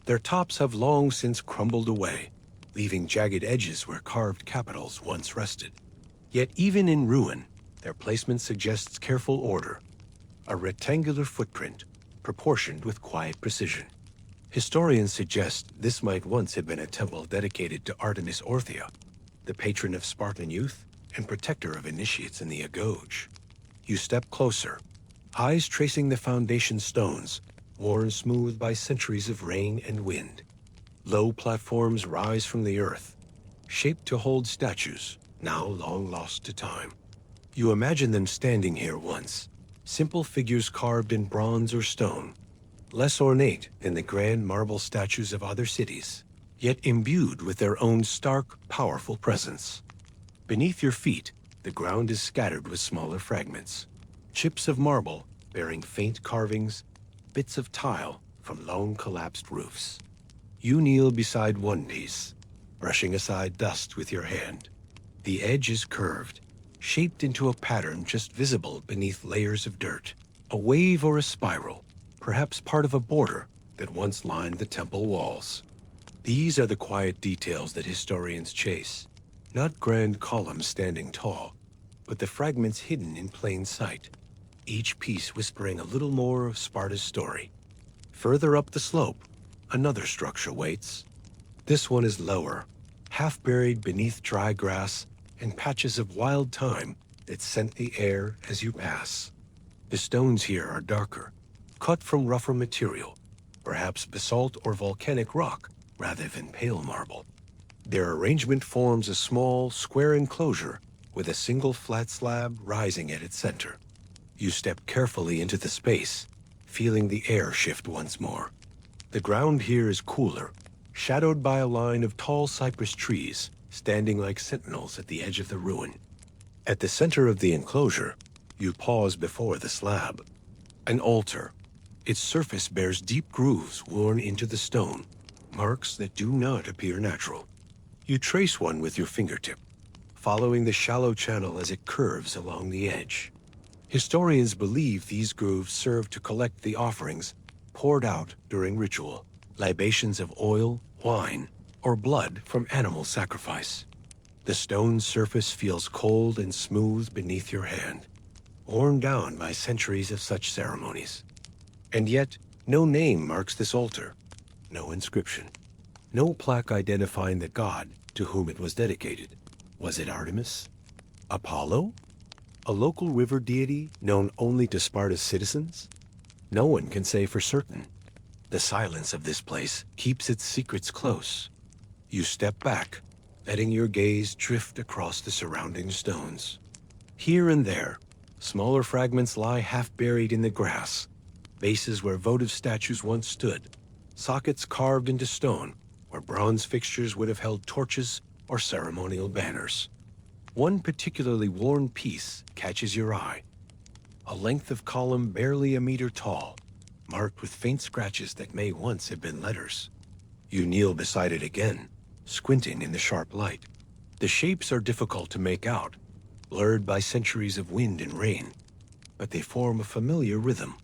Their tops have long since crumbled away, leaving jagged edges where carved capitals once rested. Yet even in ruin, their placement suggests careful order, a rectangular footprint proportioned with quiet precision. Historians suggest this might once have been a temple dedicated to Artemis Orthia, the patron of Spartan youth and protector of initiates in the Agoge. You step closer, eyes tracing the foundation stones, worn smooth by centuries of rain and wind. Low platforms rise from the earth, shaped to hold statues, now long lost to time. You imagine them standing here once, simple figures carved in bronze or stone, less ornate than the grand marble statues of other cities, yet imbued with their own stark, powerful presence. Beneath your feet, the ground is scattered with smaller fragments, chips of marble bearing faint carvings, bits of tile from long collapsed roofs. You kneel beside one piece, brushing aside dust with your hand. The edge is curved, shaped into a pattern just visible beneath layers of dirt, a wave or a spiral, perhaps part of a border that once lined the temple walls. These are the quiet details that historians chase, not grand columns standing tall, but the fragments hidden in plain sight, each piece whispering a little more of Sparta's story. Further up the slope, another structure waits. This one is lower, half buried beneath dry grass and patches of wild thyme that scent the air as you pass. The stones here are darker, cut from rougher material, perhaps basalt or volcanic rock rather than pale marble. Their arrangement forms a small, square enclosure with a single flat slab rising at its center. You step carefully into the space, feeling the air shift once more. The ground here is cooler, shadowed by a line of tall cypress trees standing like sentinels at the edge of the ruin. At the center of the enclosure, you pause before the slab. An altar. Its surface bears deep grooves worn into the stone, marks that do not appear natural. You trace one with your fingertip, following the shallow channel as it curves along the edge. Historians believe these grooves serve to collect the offerings poured out during ritual, libations of oil, wine, or blood from animal sacrifice. The stone surface feels cold and smooth beneath your hand, worn down by centuries of such ceremonies. And yet, no name marks this altar, no inscription, no plaque identifying the god to whom it was dedicated. Was it Artemis? Apollo? A local river deity known only to Sparta's citizens? No one can say for certain. The silence of this place keeps its secrets close. You step back, letting your gaze drift across the surrounding stones. Here and there, smaller fragments lie half buried in the grass, bases where votive statues once stood, sockets carved into stone where bronze fixtures would have held torches or ceremonial banners. One particularly worn piece catches your eye, a length of column barely a meter tall, marked with faint scratches that may once have been letters. You kneel beside it again, squinting in the sharp light. The shapes are difficult to make out, blurred by centuries of wind and rain, but they form a familiar rhythm.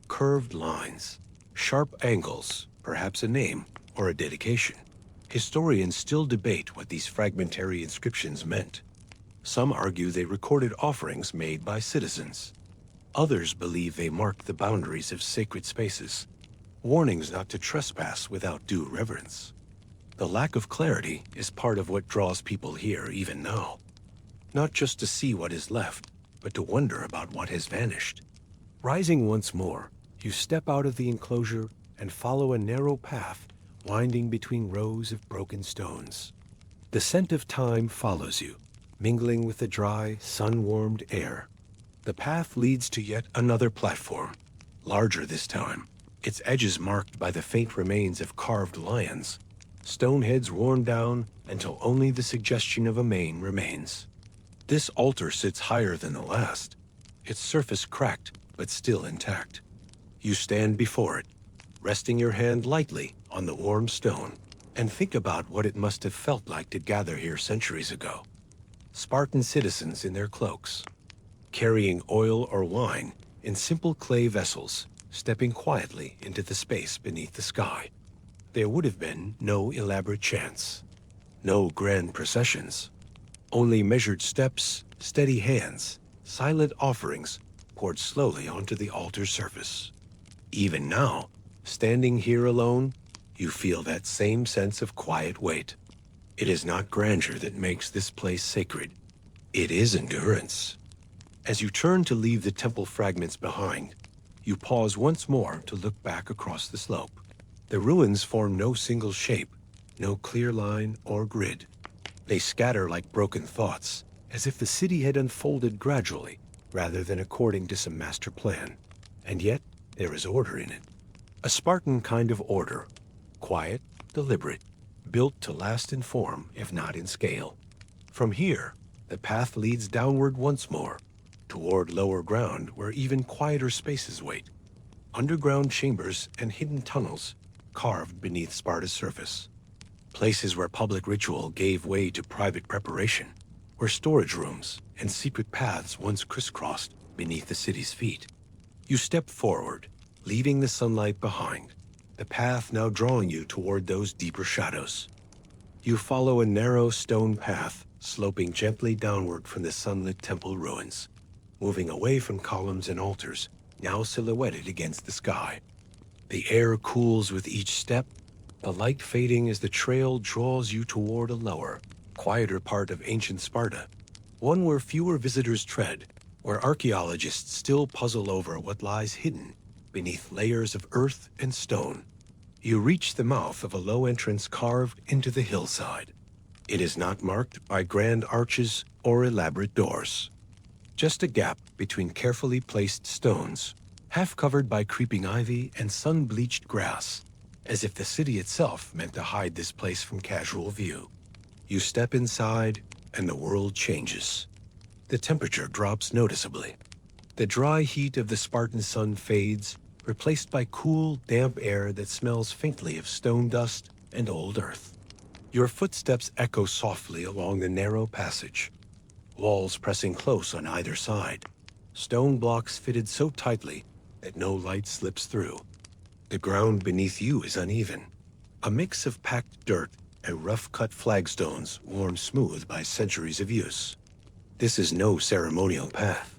Curved lines, sharp angles, perhaps a name or a dedication. Historians still debate what these fragmentary inscriptions meant. Some argue they recorded offerings made by citizens. Others believe they marked the boundaries of sacred spaces, warnings not to trespass without due reverence. The lack of clarity is part of what draws people here even now. Not just to see what is left, but to wonder about what has vanished. Rising once more, you step out of the enclosure and follow a narrow path winding between rows of broken stones. The scent of time follows you, mingling with the dry, sun-warmed air. The path leads to yet another platform, larger this time, its edges marked by the faint remains of carved lions, stone heads worn down until only the suggestion of a mane remains. This altar sits higher than the last, its surface cracked but still intact. You stand before it, resting your hand lightly on the warm stone, and think about what it must have felt like to gather here centuries ago. Spartan citizens in their cloaks, carrying oil or wine in simple clay vessels, stepping quietly into the space beneath the sky. There would have been no elaborate chants, no grand processions, only measured steps, steady hands, silent offerings poured slowly onto the altar's surface. Even now, standing here alone, you feel that same sense of quiet weight. It is not grandeur that makes this place sacred. It is endurance. As you turn to leave the temple fragments behind, you pause once more to look back across the slope. The ruins form no single shape, no clear line or grid. They scatter like broken thoughts, as if the city had unfolded gradually, rather than according to some master plan. And yet, there is order in it. A Spartan kind of order, quiet, deliberate, built to last in form, if not in scale. From here, the path leads downward once more, toward lower ground where even quieter spaces wait. Underground chambers and hidden tunnels carved beneath Sparta's surface. Places where public ritual gave way to private preparation, where storage rooms and secret paths once crisscrossed beneath the city's feet. You step forward, leaving the sunlight behind, the path now drawing you toward those deeper shadows. You follow a narrow stone path sloping gently downward from the sunlit temple ruins, moving away from columns and altars now silhouetted against the sky. The air cools with each step, the light fading as the trail draws you toward a lower, quieter part of ancient Sparta, one where fewer visitors tread, where archaeologists still puzzle over what lies hidden beneath layers of earth and stone. You reach the mouth of a low entrance carved into the hillside. It is not marked by grand arches or elaborate doors. Just a gap between carefully placed stones, half covered by creeping ivy and sun-bleached grass, as if the city itself meant to hide this place from casual view. You step inside, and the world changes. The temperature drops noticeably. The dry heat of the Spartan sun fades, replaced by cool, damp air that smells faintly of stone dust and old earth. Your footsteps echo softly along the narrow passage, walls pressing close on either side, stone blocks fitted so tightly that no light slips through. The ground beneath you is uneven, a mix of packed dirt and rough-cut flagstones worn smooth by centuries of use. This is no ceremonial path.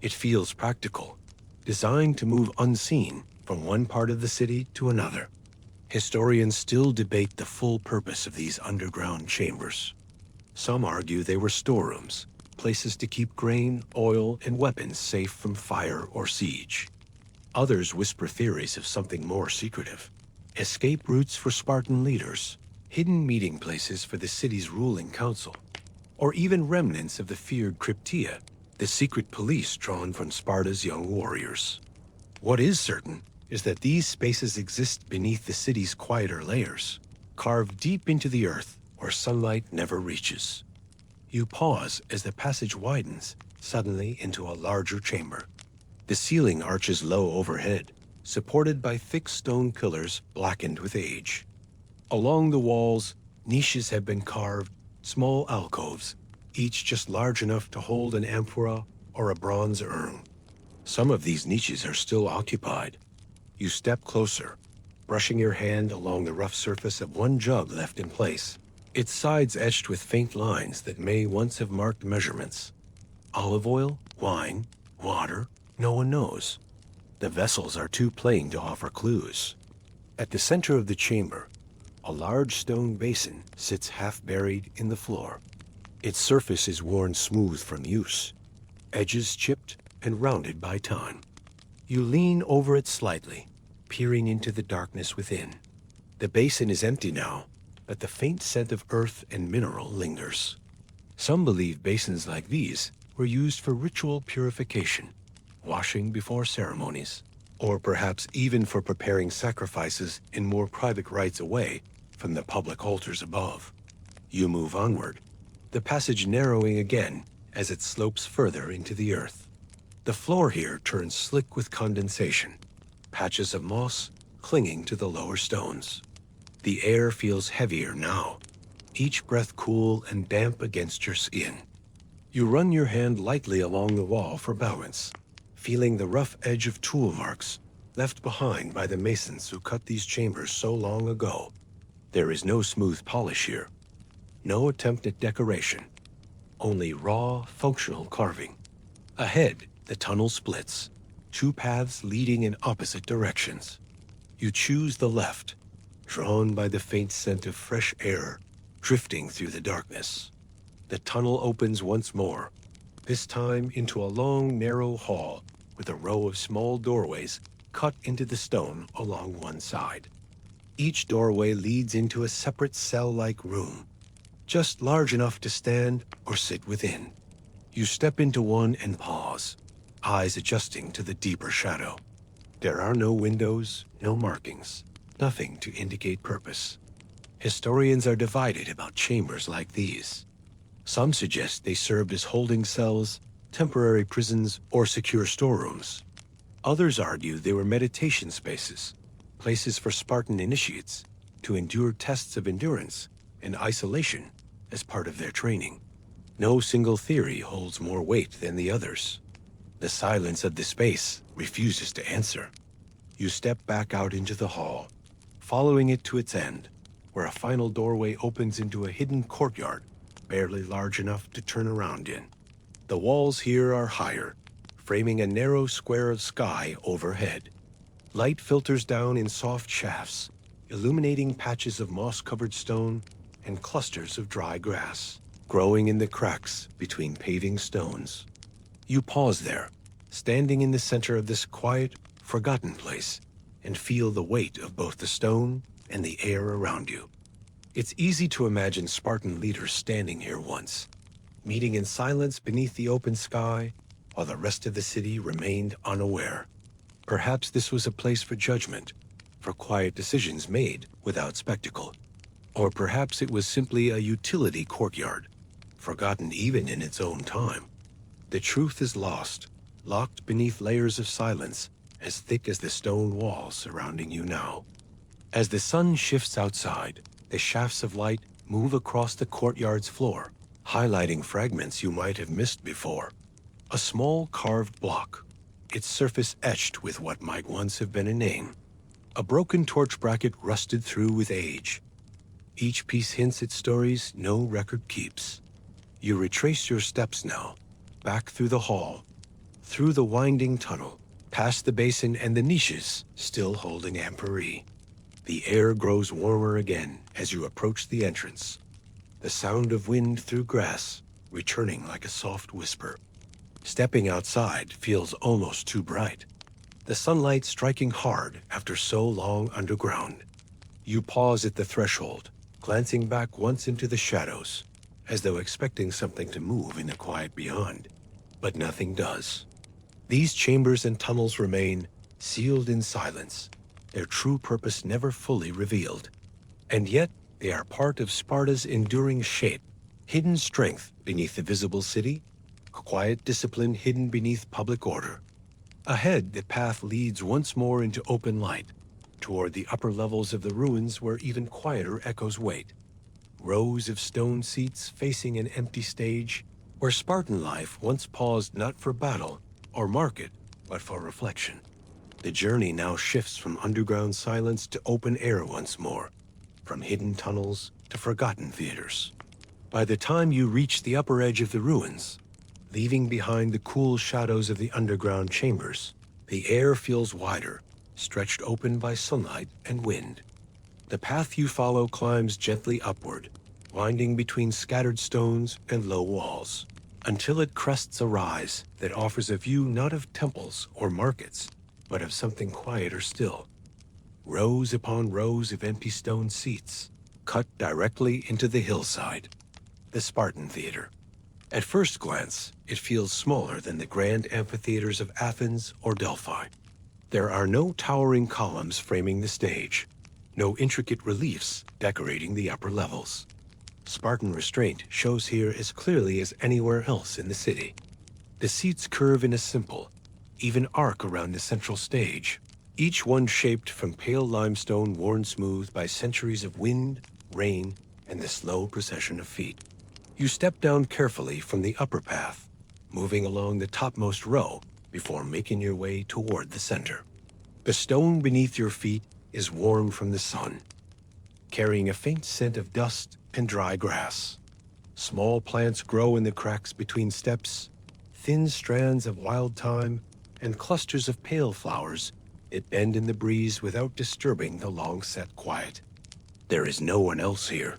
It feels practical, designed to move unseen from one part of the city to another. Historians still debate the full purpose of these underground chambers. Some argue they were storerooms, places to keep grain, oil, and weapons safe from fire or siege. Others whisper theories of something more secretive. Escape routes for Spartan leaders, hidden meeting places for the city's ruling council, or even remnants of the feared Cryptia, the secret police drawn from Sparta's young warriors. What is certain is that these spaces exist beneath the city's quieter layers, carved deep into the earth where sunlight never reaches. You pause as the passage widens, suddenly into a larger chamber. The ceiling arches low overhead, supported by thick stone pillars blackened with age. Along the walls, Niches have been carved, small alcoves, each just large enough to hold an amphora or a bronze urn. Some of these niches are still occupied. You step closer, brushing your hand along the rough surface of one jug left in place, its sides etched with faint lines that may once have marked measurements. Olive oil, wine, water, no one knows. The vessels are too plain to offer clues. At the center of the chamber, a large stone basin sits half buried in the floor. Its surface is worn smooth from use, edges chipped and rounded by time. You lean over it slightly, peering into the darkness within. The basin is empty now, but the faint scent of earth and mineral lingers. Some believe basins like these were used for ritual purification, washing before ceremonies, or perhaps even for preparing sacrifices in more private rites away from the public altars above. You move onward, the passage narrowing again as it slopes further into the earth. The floor here turns slick with condensation, patches of moss clinging to the lower stones. The air feels heavier now, each breath cool and damp against your skin. You run your hand lightly along the wall for balance, feeling the rough edge of tool marks left behind by the masons who cut these chambers so long ago. There is no smooth polish here, no attempt at decoration, only raw, functional carving. Ahead, the tunnel splits, two paths leading in opposite directions. You choose the left, drawn by the faint scent of fresh air drifting through the darkness. The tunnel opens once more, this time into a long, narrow hall with a row of small doorways cut into the stone along one side. Each doorway leads into a separate cell-like room, just large enough to stand or sit within. You step into one and pause, eyes adjusting to the deeper shadow. There are no windows, no markings, nothing to indicate purpose. Historians are divided about chambers like these. Some suggest they served as holding cells, temporary prisons, or secure storerooms. Others argue they were meditation spaces, places for Spartan initiates to endure tests of endurance and isolation as part of their training. No single theory holds more weight than the others. The silence of the space refuses to answer. You step back out into the hall, following it to its end, where a final doorway opens into a hidden courtyard, barely large enough to turn around in. The walls here are higher, framing a narrow square of sky overhead. Light filters down in soft shafts, illuminating patches of moss-covered stone and clusters of dry grass, growing in the cracks between paving stones. You pause there, standing in the center of this quiet, forgotten place, and feel the weight of both the stone and the air around you. It's easy to imagine Spartan leaders standing here once, meeting in silence beneath the open sky, while the rest of the city remained unaware. Perhaps this was a place for judgment, for quiet decisions made without spectacle. Or perhaps it was simply a utility courtyard, forgotten even in its own time. The truth is lost, locked beneath layers of silence as thick as the stone walls surrounding you now. As the sun shifts outside, the shafts of light move across the courtyard's floor, highlighting fragments you might have missed before. A small carved block, its surface etched with what might once have been a name. A broken torch bracket rusted through with age. Each piece hints at stories no record keeps. You retrace your steps now, back through the hall, through the winding tunnel, past the basin and the niches still holding amphorae. The air grows warmer again as you approach the entrance, the sound of wind through grass returning like a soft whisper. Stepping outside feels almost too bright, the sunlight striking hard after so long underground. You pause at the threshold, glancing back once into the shadows, as though expecting something to move in the quiet beyond. But nothing does. These chambers and tunnels remain sealed in silence, their true purpose never fully revealed. And yet, they are part of Sparta's enduring shape, hidden strength beneath the visible city, a quiet discipline hidden beneath public order. Ahead, the path leads once more into open light, toward the upper levels of the ruins where even quieter echoes wait. rows of stone seats facing an empty stage where Spartan life once paused not for battle or market, but for reflection. The journey now shifts from underground silence to open air once more, from hidden tunnels to forgotten theaters. By the time you reach the upper edge of the ruins, leaving behind the cool shadows of the underground chambers, the air feels wider, stretched open by sunlight and wind. The path you follow climbs gently upward, winding between scattered stones and low walls, until it crests a rise that offers a view not of temples or markets, but of something quieter still. Rows upon rows of empty stone seats, cut directly into the hillside. The Spartan Theater. At first glance, it feels smaller than the grand amphitheaters of Athens or Delphi. There are no towering columns framing the stage, no intricate reliefs decorating the upper levels. Spartan restraint shows here as clearly as anywhere else in the city. The seats curve in a simple, even arc around the central stage, each one shaped from pale limestone worn smooth by centuries of wind, rain, and the slow procession of feet. You step down carefully from the upper path, moving along the topmost row before making your way toward the center. The stone beneath your feet is warm from the sun, carrying a faint scent of dust and dry grass. Small plants grow in the cracks between steps, thin strands of wild thyme and clusters of pale flowers that bend in the breeze without disturbing the long-set quiet. There is no one else here.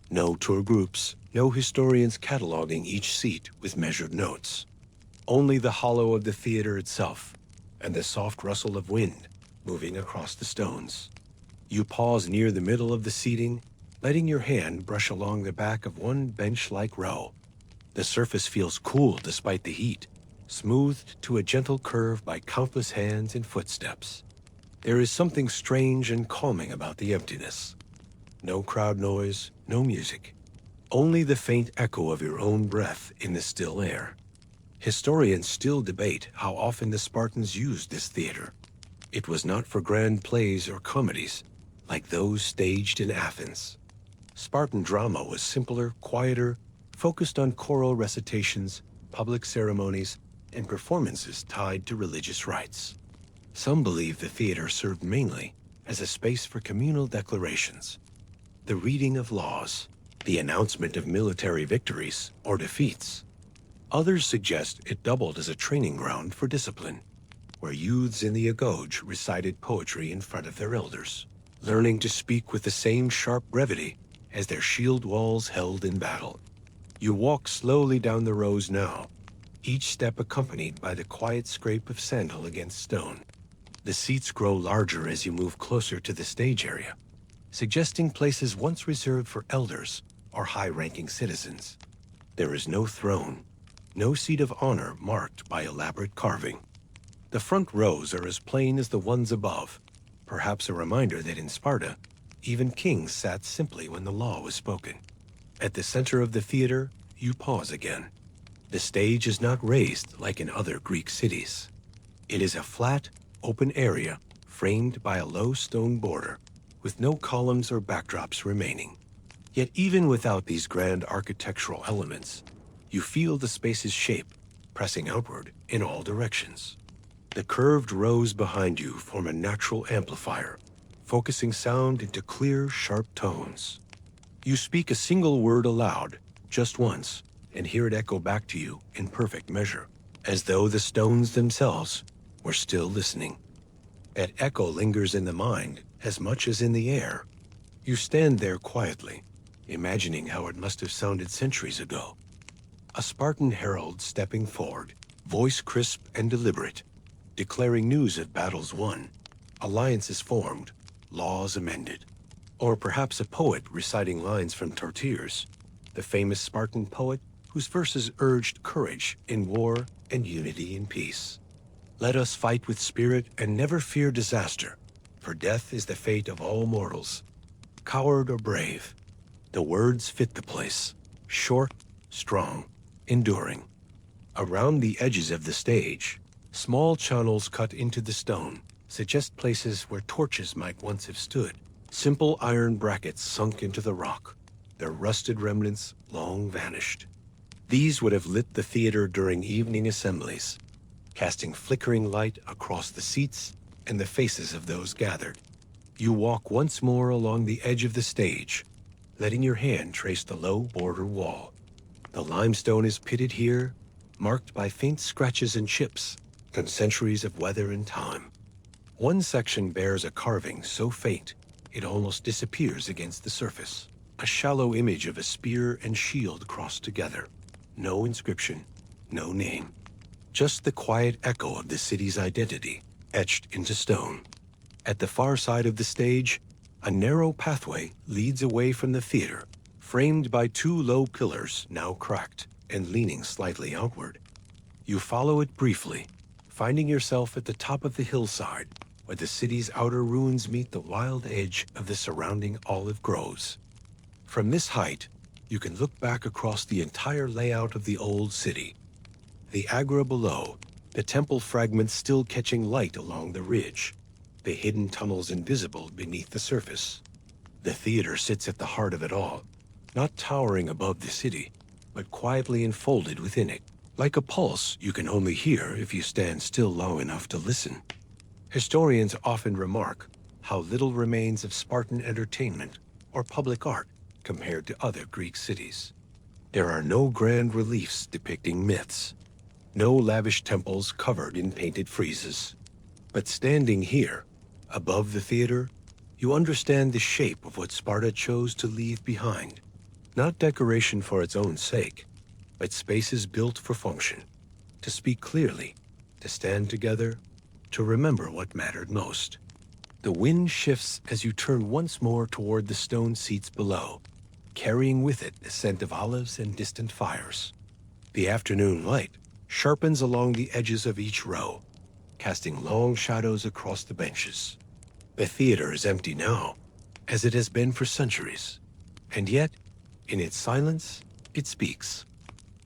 No tour groups, no historians cataloging each seat with measured notes. Only the hollow of the theater itself and the soft rustle of wind moving across the stones. You pause near the middle of the seating, letting your hand brush along the back of one bench-like row. The surface feels cool despite the heat, smoothed to a gentle curve by countless hands and footsteps. There is something strange and calming about the emptiness. No crowd noise, no music. Only the faint echo of your own breath in the still air. Historians still debate how often the Spartans used this theater. It was not for grand plays or comedies, like those staged in Athens. Spartan drama was simpler, quieter, focused on choral recitations, public ceremonies, and performances tied to religious rites. Some believe the theater served mainly as a space for communal declarations, the reading of laws, the announcement of military victories or defeats. Others suggest it doubled as a training ground for discipline, where youths in the agoge recited poetry in front of their elders, learning to speak with the same sharp brevity as their shield walls held in battle. You walk slowly down the rows now, each step accompanied by the quiet scrape of sandal against stone. The seats grow larger as you move closer to the stage area, suggesting places once reserved for elders or high-ranking citizens. There is no throne, no seat of honor marked by elaborate carving. The front rows are as plain as the ones above, perhaps a reminder that in Sparta, even kings sat simply when the law was spoken. At the center of the theater, you pause again. The stage is not raised like in other Greek cities. It is a flat, open area framed by a low stone border, with no columns or backdrops remaining. Yet even without these grand architectural elements, you feel the space's shape pressing outward in all directions. The curved rows behind you form a natural amplifier, focusing sound into clear, sharp tones. You speak a single word aloud, just once, and hear it echo back to you in perfect measure, as though the stones themselves were still listening. That echo lingers in the mind as much as in the air. You stand there quietly, imagining how it must have sounded centuries ago. A Spartan herald stepping forward, voice crisp and deliberate, declaring news of battles won, alliances formed, laws amended. Or perhaps a poet reciting lines from Tortyrus, the famous Spartan poet whose verses urged courage in war and unity in peace. Let us fight with spirit and never fear disaster, for death is the fate of all mortals. Coward or brave, the words fit the place, short, strong, enduring. Around the edges of the stage, small channels cut into the stone suggest places where torches might once have stood, simple iron brackets sunk into the rock. their rusted remnants long vanished. These would have lit the theater during evening assemblies, casting flickering light across the seats and the faces of those gathered. You walk once more along the edge of the stage, letting your hand trace the low border wall. The limestone is pitted here, marked by faint scratches and chips from centuries of weather and time. One section bears a carving so faint it almost disappears against the surface. A shallow image of a spear and shield crossed together. No inscription, no name. Just the quiet echo of the city's identity, etched into stone. At the far side of the stage, a narrow pathway leads away from the theater, framed by two low pillars now cracked and leaning slightly outward. You follow it briefly, finding yourself at the top of the hillside, where the city's outer ruins meet the wild edge of the surrounding olive groves. From this height, you can look back across the entire layout of the old city. The agora below, the temple fragments still catching light along the ridge, the hidden tunnels invisible beneath the surface. The theater sits at the heart of it all, not towering above the city, but quietly enfolded within it. Like a pulse you can only hear if you stand still long enough to listen. Historians often remark how little remains of Spartan entertainment or public art compared to other Greek cities. There are no grand reliefs depicting myths, no lavish temples covered in painted friezes. But standing here, above the theater, you understand the shape of what Sparta chose to leave behind. Not decoration for its own sake, but spaces built for function, to speak clearly, to stand together, to remember what mattered most. The wind shifts as you turn once more toward the stone seats below, carrying with it the scent of olives and distant fires. The afternoon light sharpens along the edges of each row, casting long shadows across the benches. The theater is empty now, as it has been for centuries, and yet, in its silence, it speaks.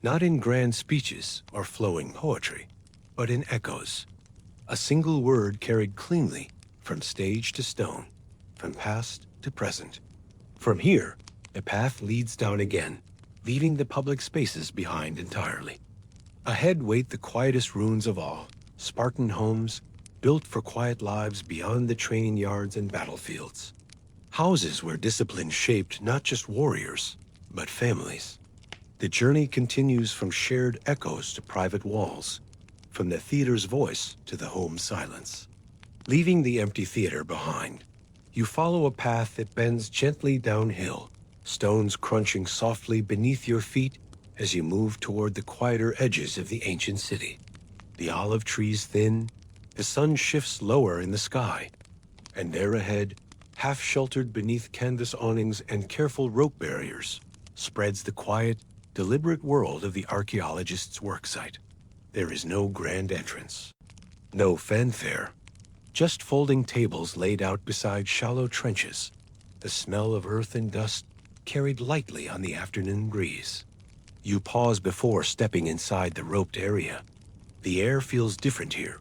Not in grand speeches or flowing poetry, but in echoes. A single word carried cleanly from stage to stone, from past to present. From here, the path leads down again, leaving the public spaces behind entirely. Ahead wait the quietest ruins of all, Spartan homes built for quiet lives beyond the training yards and battlefields. Houses where discipline shaped not just warriors, but families. The journey continues from shared echoes to private walls, from the theater's voice to the home's silence. Leaving the empty theater behind, you follow a path that bends gently downhill, stones crunching softly beneath your feet as you move toward the quieter edges of the ancient city. The olive trees thin, the sun shifts lower in the sky, and there ahead, half sheltered beneath canvas awnings and careful rope barriers, spreads the quiet, deliberate world of the archaeologist's worksite. There is no grand entrance, no fanfare, just folding tables laid out beside shallow trenches, the smell of earth and dust carried lightly on the afternoon breeze. You pause before stepping inside the roped area. The air feels different here,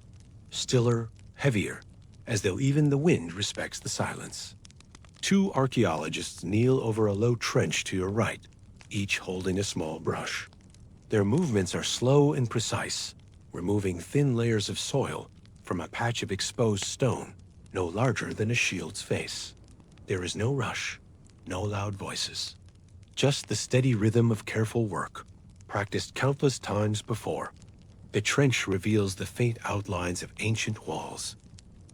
stiller, heavier, as though even the wind respects the silence. Two archaeologists kneel over a low trench to your right, each holding a small brush. Their movements are slow and precise, removing thin layers of soil from a patch of exposed stone no larger than a shield's face. There is no rush, no loud voices, just the steady rhythm of careful work, practiced countless times before. The trench reveals the faint outlines of ancient walls,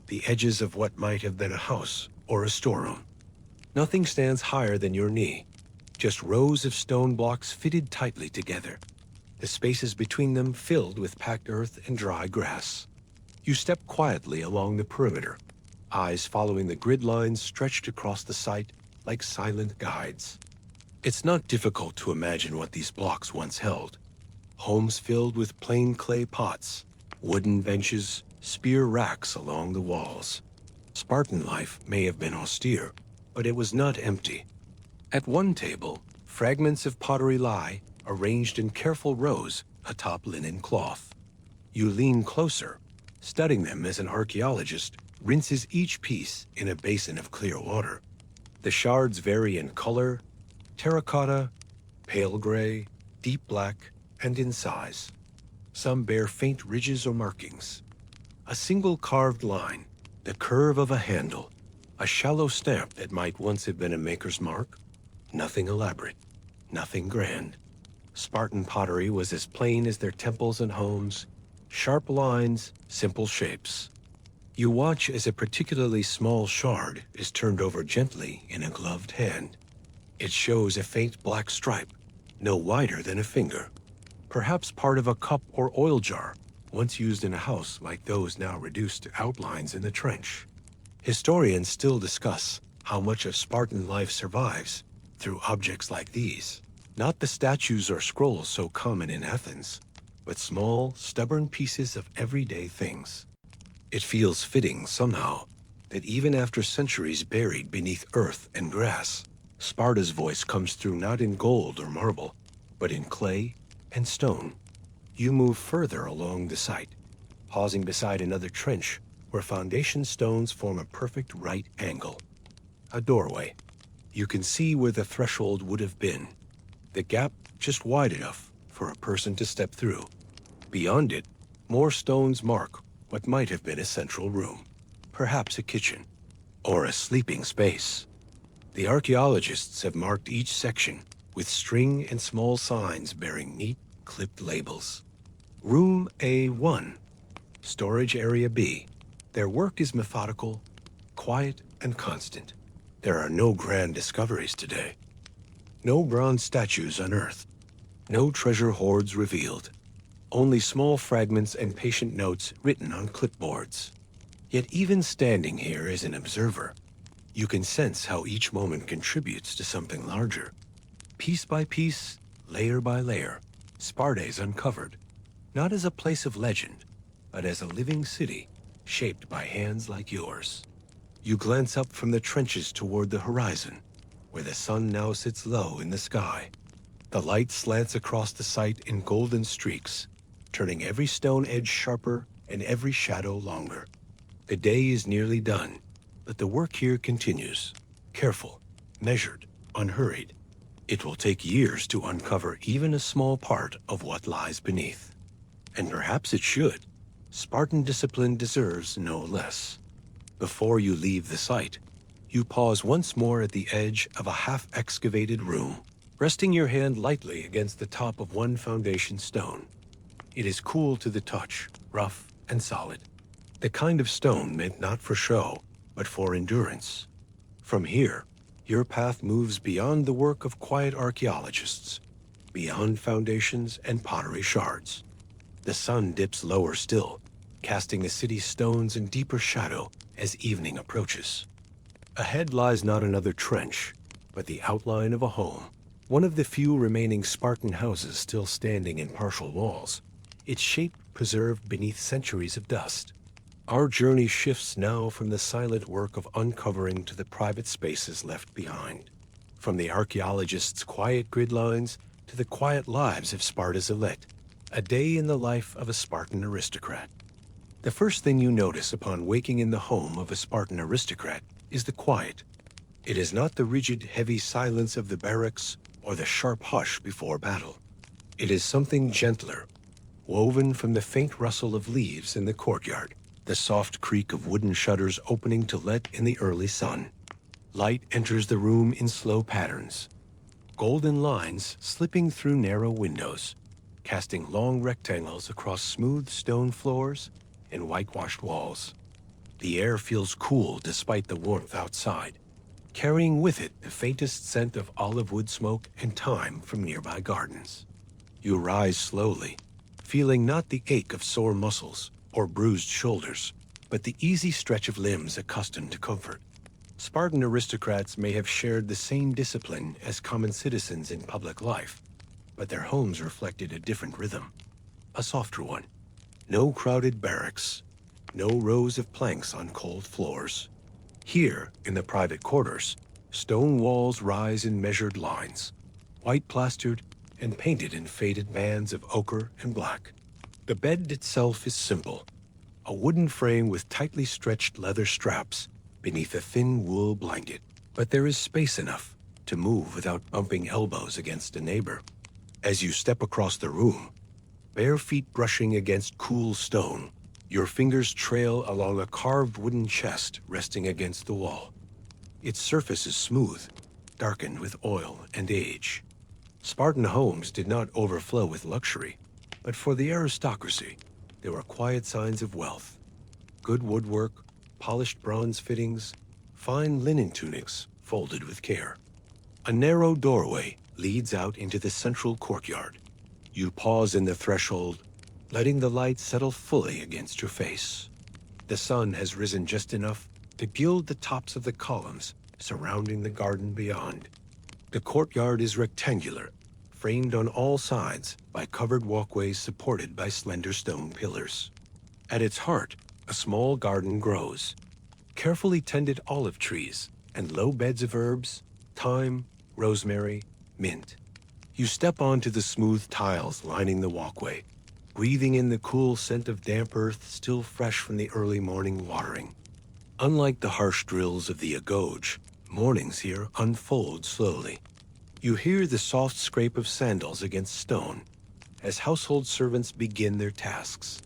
the edges of what might have been a house or a storeroom. Nothing stands higher than your knee, just rows of stone blocks fitted tightly together, the spaces between them filled with packed earth and dry grass. You step quietly along the perimeter, eyes following the grid lines stretched across the site like silent guides. It's not difficult to imagine what these blocks once held. Homes filled with plain clay pots, wooden benches, spear racks along the walls. Spartan life may have been austere, but it was not empty. At one table, fragments of pottery lie, arranged in careful rows atop linen cloth. You lean closer, studying them as an archaeologist rinses each piece in a basin of clear water. The shards vary in color, Terracotta, pale gray, deep black, and in size. Some bear faint ridges or markings. A single carved line, the curve of a handle, a shallow stamp that might once have been a maker's mark. Nothing elaborate, nothing grand. Spartan pottery was as plain as their temples and homes, sharp lines, simple shapes. You watch as a particularly small shard is turned over gently in a gloved hand. It shows a faint black stripe, no wider than a finger, perhaps part of a cup or oil jar, once used in a house like those now reduced to outlines in the trench. Historians still discuss how much of Spartan life survives through objects like these. Not the statues or scrolls so common in Athens, but small, stubborn pieces of everyday things. It feels fitting, somehow, that even after centuries buried beneath earth and grass, Sparta's voice comes through not in gold or marble, but in clay and stone. You move further along the site, pausing beside another trench where foundation stones form a perfect right angle. A doorway. You can see where the threshold would have been, the gap just wide enough for a person to step through. Beyond it, more stones mark what might have been a central room, perhaps a kitchen, or a sleeping space. The archaeologists have marked each section with string and small signs bearing neat, clipped labels. Room A1, Storage Area B. Their work is methodical, quiet, and constant. There are no grand discoveries today. No bronze statues unearthed. No treasure hoards revealed. Only small fragments and patient notes written on clipboards. Yet even standing here as an observer, you can sense how each moment contributes to something larger. Piece by piece, layer by layer, Sparta is uncovered, not as a place of legend, but as a living city shaped by hands like yours. You glance up from the trenches toward the horizon, where the sun now sits low in the sky. The light slants across the site in golden streaks, turning every stone edge sharper and every shadow longer. The day is nearly done, but the work here continues, careful, measured, unhurried. It will take years to uncover even a small part of what lies beneath. And perhaps it should. Spartan discipline deserves no less. Before you leave the site, you pause once more at the edge of a half-excavated room, resting your hand lightly against the top of one foundation stone. It is cool to the touch, rough and solid. The kind of stone meant not for show, but for endurance. From here, your path moves beyond the work of quiet archaeologists, beyond foundations and pottery shards. The sun dips lower still, casting the city's stones in deeper shadow as evening approaches. Ahead lies not another trench, but the outline of a home, one of the few remaining Spartan houses still standing in partial walls, its shape preserved beneath centuries of dust. Our journey shifts now from the silent work of uncovering to the private spaces left behind, from the archaeologists' quiet grid lines to the quiet lives of Sparta's elite, a day in the life of a Spartan aristocrat. The first thing you notice upon waking in the home of a Spartan aristocrat is the quiet. It is not the rigid, heavy silence of the barracks or the sharp hush before battle. It is something gentler, woven from the faint rustle of leaves in the courtyard, the soft creak of wooden shutters opening to let in the early sun. Light enters the room in slow patterns, golden lines slipping through narrow windows, casting long rectangles across smooth stone floors and whitewashed walls. The air feels cool despite the warmth outside, carrying with it the faintest scent of olive wood smoke and thyme from nearby gardens. You rise slowly, feeling not the ache of sore muscles or bruised shoulders, but the easy stretch of limbs accustomed to comfort. Spartan aristocrats may have shared the same discipline as common citizens in public life, but their homes reflected a different rhythm, a softer one. No crowded barracks, no rows of planks on cold floors. Here, in the private quarters, stone walls rise in measured lines, white plastered and painted in faded bands of ochre and black. The bed itself is simple, a wooden frame with tightly stretched leather straps beneath a thin wool blanket. But there is space enough, to move without bumping elbows against a neighbor. As you step across the room, bare feet brushing against cool stone, your fingers trail along a carved wooden chest resting against the wall. Its surface is smooth, darkened with oil and age. Spartan homes did not overflow with luxury, but for the aristocracy, there were quiet signs of wealth. Good woodwork, polished bronze fittings, fine linen tunics folded with care. A narrow doorway leads out into the central courtyard. You pause in the threshold, letting the light settle fully against your face. The sun has risen just enough to gild the tops of the columns surrounding the garden beyond. The courtyard is rectangular, framed on all sides by covered walkways supported by slender stone pillars. At its heart, a small garden grows. Carefully tended olive trees and low beds of herbs, thyme, rosemary, mint. You step onto the smooth tiles lining the walkway, breathing in the cool scent of damp earth still fresh from the early morning watering. Unlike the harsh drills of the agoge, mornings here unfold slowly. You hear the soft scrape of sandals against stone as household servants begin their tasks,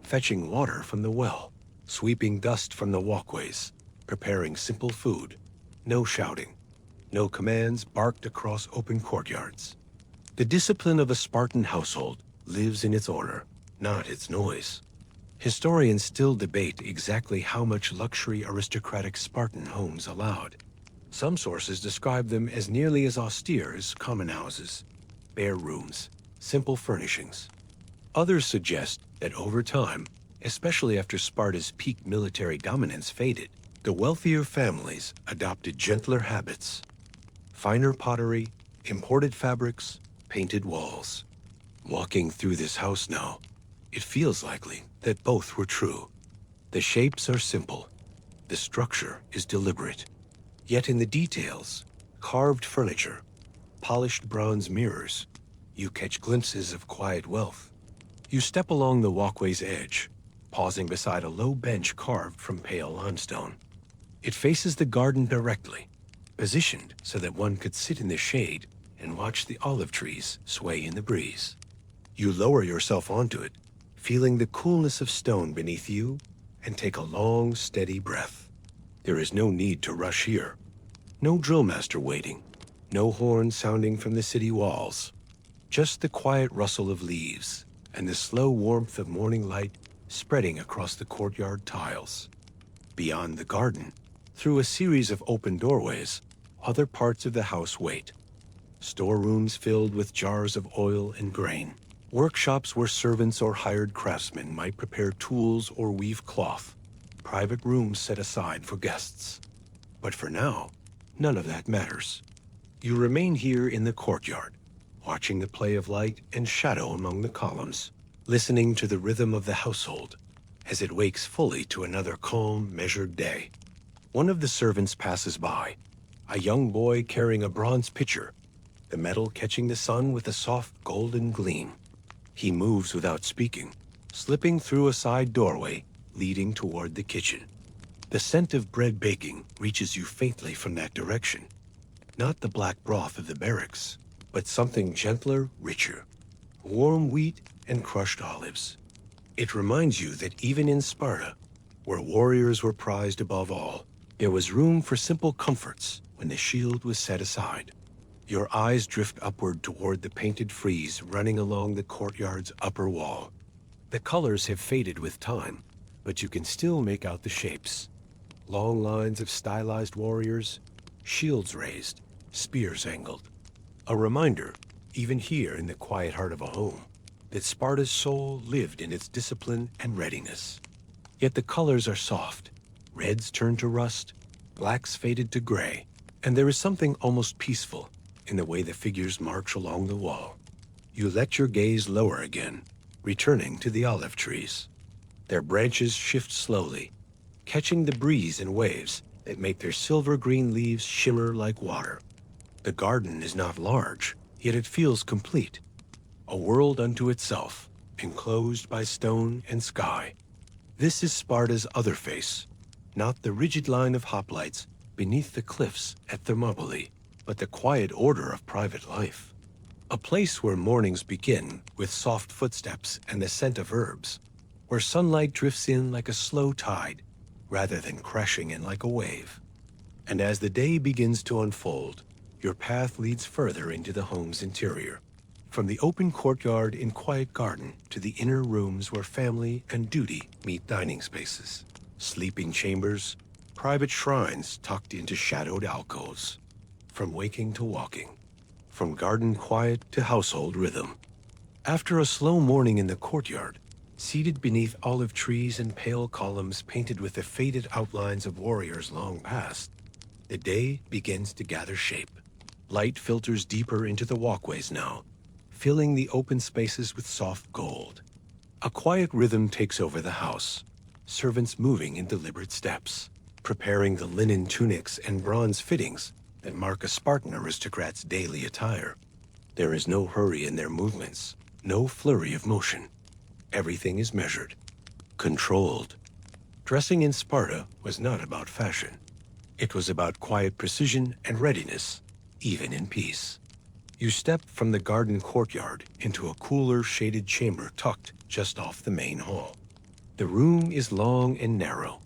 fetching water from the well, sweeping dust from the walkways, preparing simple food. No shouting, no commands barked across open courtyards. The discipline of a Spartan household lives in its order, not its noise. Historians still debate exactly how much luxury aristocratic Spartan homes allowed. Some sources describe them as nearly as austere as common houses, bare rooms, simple furnishings. Others suggest that over time, especially after Sparta's peak military dominance faded, the wealthier families adopted gentler habits. Finer pottery, imported fabrics, painted walls. Walking through this house now, it feels likely that both were true. The shapes are simple. The structure is deliberate. Yet in the details, carved furniture, polished bronze mirrors, you catch glimpses of quiet wealth. You step along the walkway's edge, pausing beside a low bench carved from pale limestone. It faces the garden directly, positioned so that one could sit in the shade and watch the olive trees sway in the breeze. You lower yourself onto it, feeling the coolness of stone beneath you, and take a long, steady breath. There is no need to rush here. No drill master waiting, no horn sounding from the city walls. Just the quiet rustle of leaves and the slow warmth of morning light spreading across the courtyard tiles. Beyond the garden, through a series of open doorways, other parts of the house wait. Storerooms filled with jars of oil and grain. Workshops where servants or hired craftsmen might prepare tools or weave cloth. Private rooms set aside for guests. But for now, none of that matters. You remain here in the courtyard, watching the play of light and shadow among the columns, listening to the rhythm of the household as it wakes fully to another calm, measured day. One of the servants passes by, a young boy carrying a bronze pitcher, the metal catching the sun with a soft golden gleam. He moves without speaking, slipping through a side doorway leading toward the kitchen. The scent of bread baking reaches you faintly from that direction. Not the black broth of the barracks, but something gentler, richer. Warm wheat and crushed olives. It reminds you that even in Sparta, where warriors were prized above all, there was room for simple comforts when the shield was set aside. Your eyes drift upward toward the painted frieze running along the courtyard's upper wall. The colors have faded with time, but you can still make out the shapes. Long lines of stylized warriors, shields raised, spears angled. A reminder, even here in the quiet heart of a home, that Sparta's soul lived in its discipline and readiness. Yet the colors are soft. Reds turn to rust, blacks faded to gray, and there is something almost peaceful in the way the figures march along the wall. You let your gaze lower again, returning to the olive trees. Their branches shift slowly, catching the breeze in waves that make their silver-green leaves shimmer like water. The garden is not large, yet it feels complete. A world unto itself, enclosed by stone and sky. This is Sparta's other face, not the rigid line of hoplites beneath the cliffs at Thermopylae, but the quiet order of private life. A place where mornings begin with soft footsteps and the scent of herbs, where sunlight drifts in like a slow tide rather than crashing in like a wave. And as the day begins to unfold, your path leads further into the home's interior, from the open courtyard and quiet garden to the inner rooms where family and duty meet dining spaces, sleeping chambers, private shrines tucked into shadowed alcoves. From waking to walking, from garden quiet to household rhythm. After a slow morning in the courtyard, seated beneath olive trees and pale columns painted with the faded outlines of warriors long past, the day begins to gather shape. Light filters deeper into the walkways now, filling the open spaces with soft gold. A quiet rhythm takes over the house, servants moving in deliberate steps, preparing the linen tunics and bronze fittings that mark a Spartan aristocrat's daily attire. There is no hurry in their movements, no flurry of motion. Everything is measured, controlled. Dressing in Sparta was not about fashion. It was about quiet precision and readiness, even in peace. You step from the garden courtyard into a cooler, shaded chamber tucked just off the main hall. The room is long and narrow,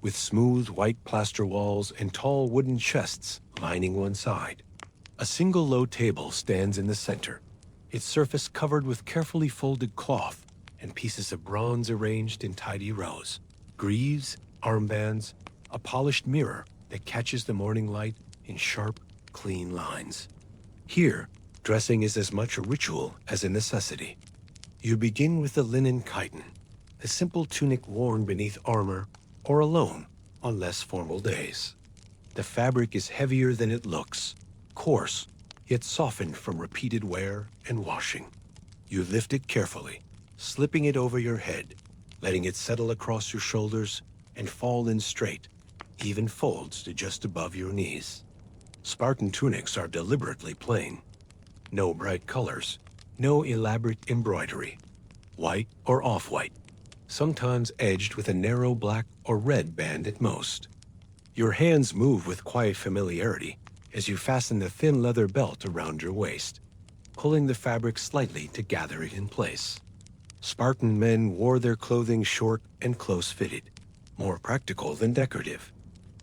with smooth white plaster walls and tall wooden chests lining one side. A single low table stands in the center, its surface covered with carefully folded cloth and pieces of bronze arranged in tidy rows. Greaves, armbands, a polished mirror that catches the morning light in sharp, clean lines. Here, dressing is as much a ritual as a necessity. You begin with the linen chiton, the simple tunic worn beneath armor or alone on less formal days. The fabric is heavier than it looks, coarse, yet softened from repeated wear and washing. You lift it carefully, slipping it over your head, letting it settle across your shoulders and fall in straight, even folds to just above your knees. Spartan tunics are deliberately plain. No bright colors, no elaborate embroidery. White or off-white, sometimes edged with a narrow black or red band at most. Your hands move with quiet familiarity as you fasten the thin leather belt around your waist, pulling the fabric slightly to gather it in place. Spartan men wore their clothing short and close-fitted, more practical than decorative.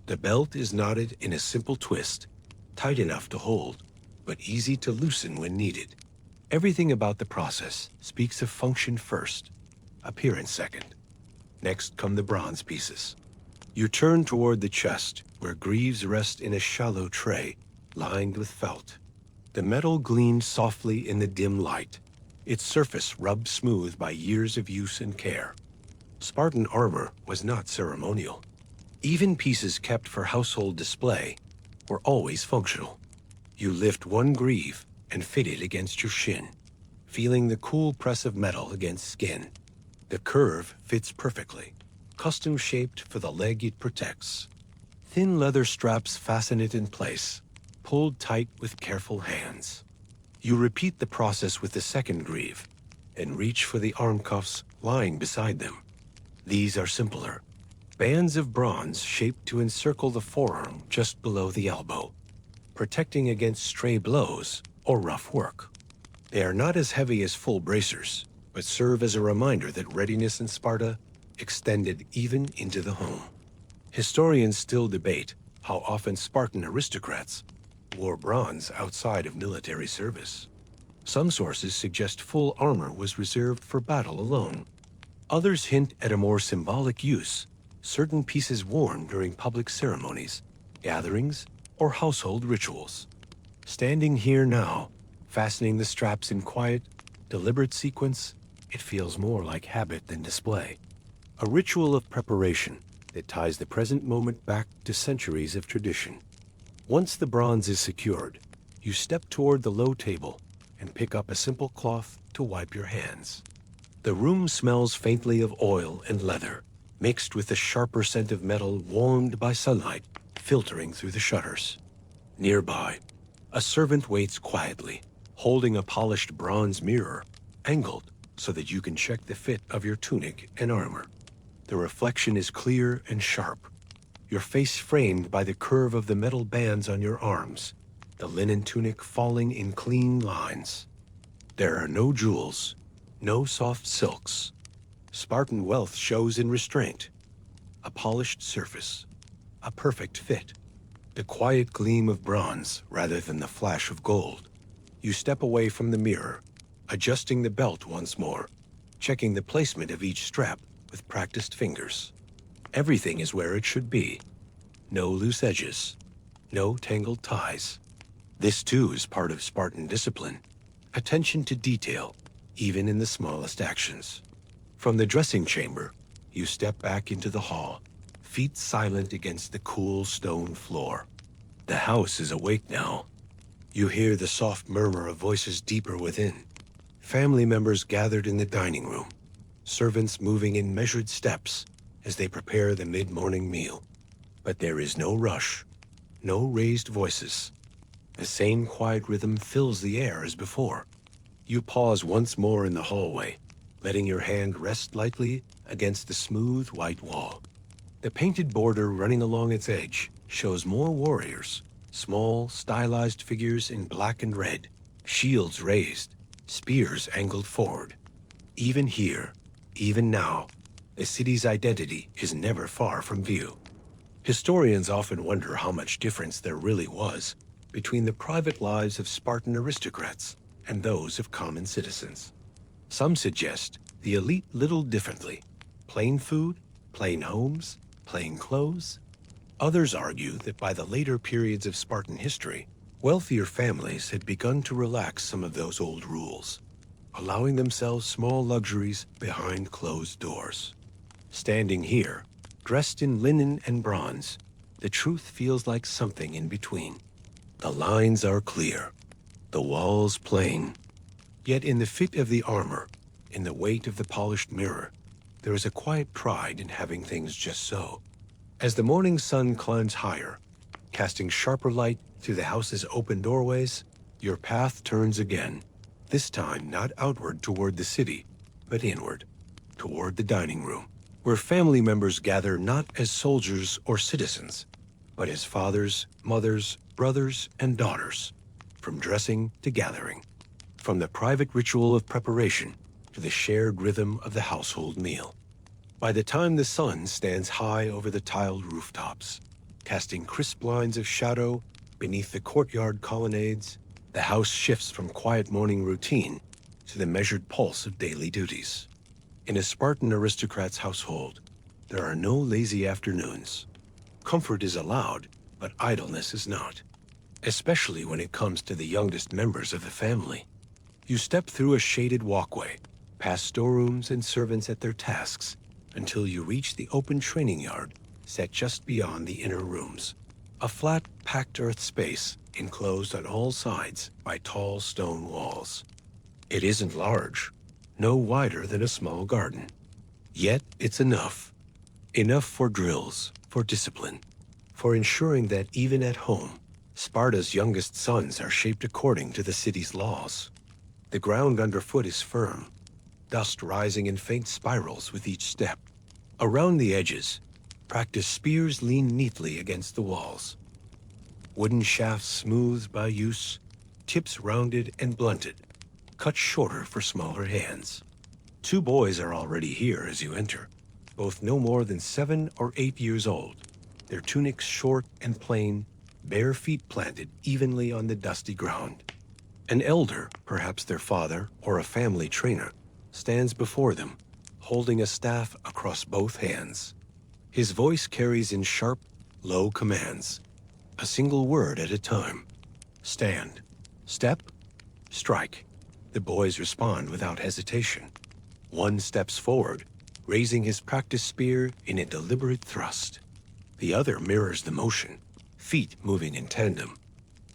The belt is knotted in a simple twist, tight enough to hold, but easy to loosen when needed. Everything about the process speaks of function first, appearance second. Next come the bronze pieces. You turn toward the chest, where greaves rest in a shallow tray, lined with felt. The metal gleamed softly in the dim light, its surface rubbed smooth by years of use and care. Spartan armor was not ceremonial. Even pieces kept for household display were always functional. You lift one greave and fit it against your shin, feeling the cool press of metal against skin. The curve fits perfectly, custom-shaped for the leg it protects. Thin leather straps fasten it in place, pulled tight with careful hands. You repeat the process with the second greave and reach for the arm cuffs lying beside them. These are simpler, bands of bronze shaped to encircle the forearm just below the elbow, protecting against stray blows or rough work. They are not as heavy as full bracers, but serve as a reminder that readiness in Sparta extended even into the home. Historians still debate how often Spartan aristocrats wore bronze outside of military service. Some sources suggest full armor was reserved for battle alone. Others hint at a more symbolic use, certain pieces worn during public ceremonies, gatherings, or household rituals. Standing here now, fastening the straps in quiet, deliberate sequence, it feels more like habit than display. A ritual of preparation that ties the present moment back to centuries of tradition. Once the bronze is secured, you step toward the low table and pick up a simple cloth to wipe your hands. The room smells faintly of oil and leather, mixed with the sharper scent of metal warmed by sunlight filtering through the shutters. Nearby, a servant waits quietly, holding a polished bronze mirror, angled so that you can check the fit of your tunic and armor. The reflection is clear and sharp, your face framed by the curve of the metal bands on your arms, the linen tunic falling in clean lines. There are no jewels, no soft silks. Spartan wealth shows in restraint, a polished surface, a perfect fit, the quiet gleam of bronze rather than the flash of gold. You step away from the mirror, adjusting the belt once more, checking the placement of each strap with practiced fingers. Everything is where it should be. No loose edges, no tangled ties. This too is part of Spartan discipline. Attention to detail, even in the smallest actions. From the dressing chamber, you step back into the hall, feet silent against the cool stone floor. The house is awake now. You hear the soft murmur of voices deeper within. Family members gathered in the dining room, servants moving in measured steps as they prepare the mid-morning meal. But there is no rush, no raised voices. The same quiet rhythm fills the air as before. You pause once more in the hallway, letting your hand rest lightly against the smooth white wall. The painted border running along its edge shows more warriors, small, stylized figures in black and red, shields raised, spears angled forward. Even here, even now, the city's identity is never far from view. Historians often wonder how much difference there really was between the private lives of Spartan aristocrats and those of common citizens. Some suggest the elite little differently. Plain food, plain homes, plain clothes. Others argue that by the later periods of Spartan history, wealthier families had begun to relax some of those old rules, allowing themselves small luxuries behind closed doors. Standing here, dressed in linen and bronze, the truth feels like something in between. The lines are clear, the walls plain. Yet in the fit of the armor, in the weight of the polished mirror, there is a quiet pride in having things just so. As the morning sun climbs higher, casting sharper light through the house's open doorways, your path turns again, this time not outward toward the city, but inward, toward the dining room, where family members gather not as soldiers or citizens, but as fathers, mothers, brothers, and daughters, from dressing to gathering, from the private ritual of preparation to the shared rhythm of the household meal. By the time the sun stands high over the tiled rooftops, casting crisp lines of shadow beneath the courtyard colonnades, the house shifts from quiet morning routine to the measured pulse of daily duties. In a Spartan aristocrat's household, there are no lazy afternoons. Comfort is allowed, but idleness is not, especially when it comes to the youngest members of the family. You step through a shaded walkway, past storerooms and servants at their tasks, until you reach the open training yard set just beyond the inner rooms. A flat, packed earth space enclosed on all sides by tall stone walls. It isn't large, no wider than a small garden. Yet it's enough. Enough for drills, for discipline, for ensuring that even at home, Sparta's youngest sons are shaped according to the city's laws. The ground underfoot is firm, dust rising in faint spirals with each step. Around the edges, practice spears lean neatly against the walls. Wooden shafts smoothed by use, tips rounded and blunted, cut shorter for smaller hands. 2 boys are already here as you enter, both no more than 7 or 8 years old, their tunics short and plain, bare feet planted evenly on the dusty ground. An elder, perhaps their father or a family trainer, stands before them, holding a staff across both hands. His voice carries in sharp, low commands, a single word at a time. Stand, step, strike. The boys respond without hesitation. One steps forward, raising his practice spear in a deliberate thrust. The other mirrors the motion, feet moving in tandem.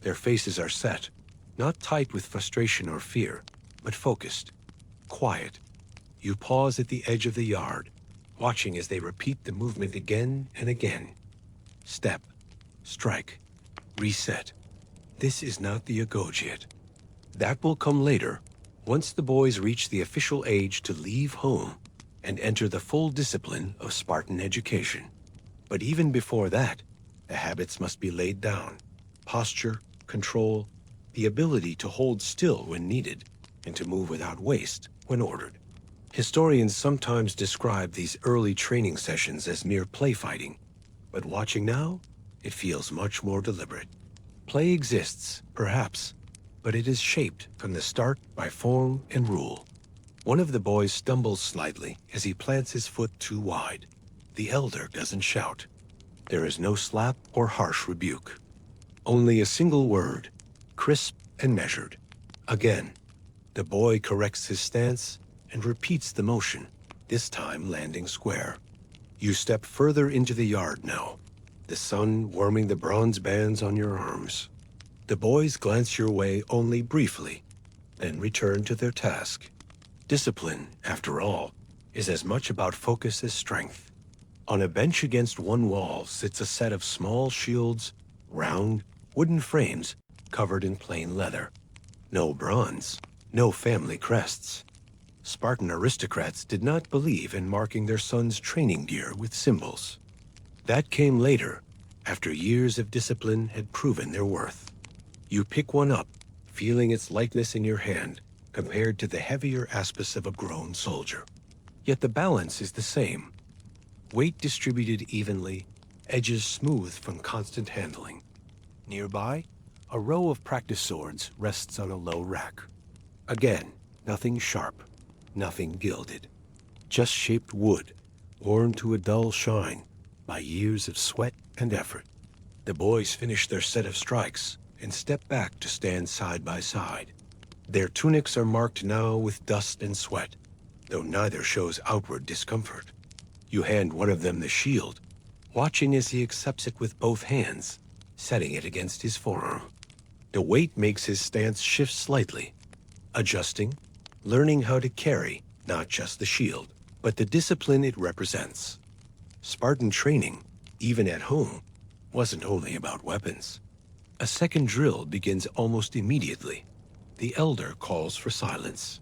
Their faces are set, not tight with frustration or fear, but focused, quiet. You pause at the edge of the yard, watching as they repeat the movement again and again. Step, strike, reset. This is not the agoge yet. That will come later, once the boys reach the official age to leave home and enter the full discipline of Spartan education. But even before that, the habits must be laid down. Posture, control, the ability to hold still when needed, and to move without waste when ordered. Historians sometimes describe these early training sessions as mere play fighting, but watching now, it feels much more deliberate. Play exists, perhaps, but it is shaped from the start by form and rule. One of the boys stumbles slightly as he plants his foot too wide. The elder doesn't shout. There is no slap or harsh rebuke. Only a single word, crisp and measured. Again, the boy corrects his stance and repeats the motion, this time landing square. You step further into the yard now, the sun warming the bronze bands on your arms. The boys glance your way only briefly, then return to their task. Discipline, after all, is as much about focus as strength. On a bench against one wall sits a set of small shields, round, wooden frames covered in plain leather. No bronze, no family crests. Spartan aristocrats did not believe in marking their sons' training gear with symbols. That came later, after years of discipline had proven their worth. You pick one up, feeling its lightness in your hand, compared to the heavier aspects of a grown soldier. Yet the balance is the same. Weight distributed evenly, edges smooth from constant handling. Nearby, a row of practice swords rests on a low rack. Again, nothing sharp, nothing gilded. Just shaped wood, worn to a dull shine by years of sweat and effort. The boys finish their set of strikes and step back to stand side by side. Their tunics are marked now with dust and sweat, though neither shows outward discomfort. You hand one of them the shield, watching as he accepts it with both hands, setting it against his forearm. The weight makes his stance shift slightly, adjusting, learning how to carry not just the shield, but the discipline it represents. Spartan training, even at home, wasn't only about weapons. A second drill begins almost immediately. The elder calls for silence.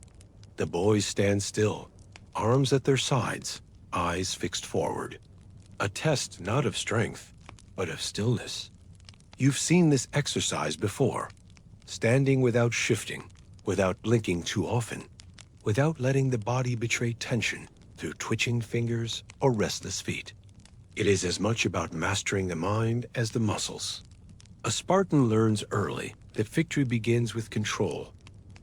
The boys stand still, arms at their sides, eyes fixed forward. A test not of strength, but of stillness. You've seen this exercise before, standing without shifting, without blinking too often, without letting the body betray tension through twitching fingers or restless feet. It is as much about mastering the mind as the muscles. A Spartan learns early that victory begins with control,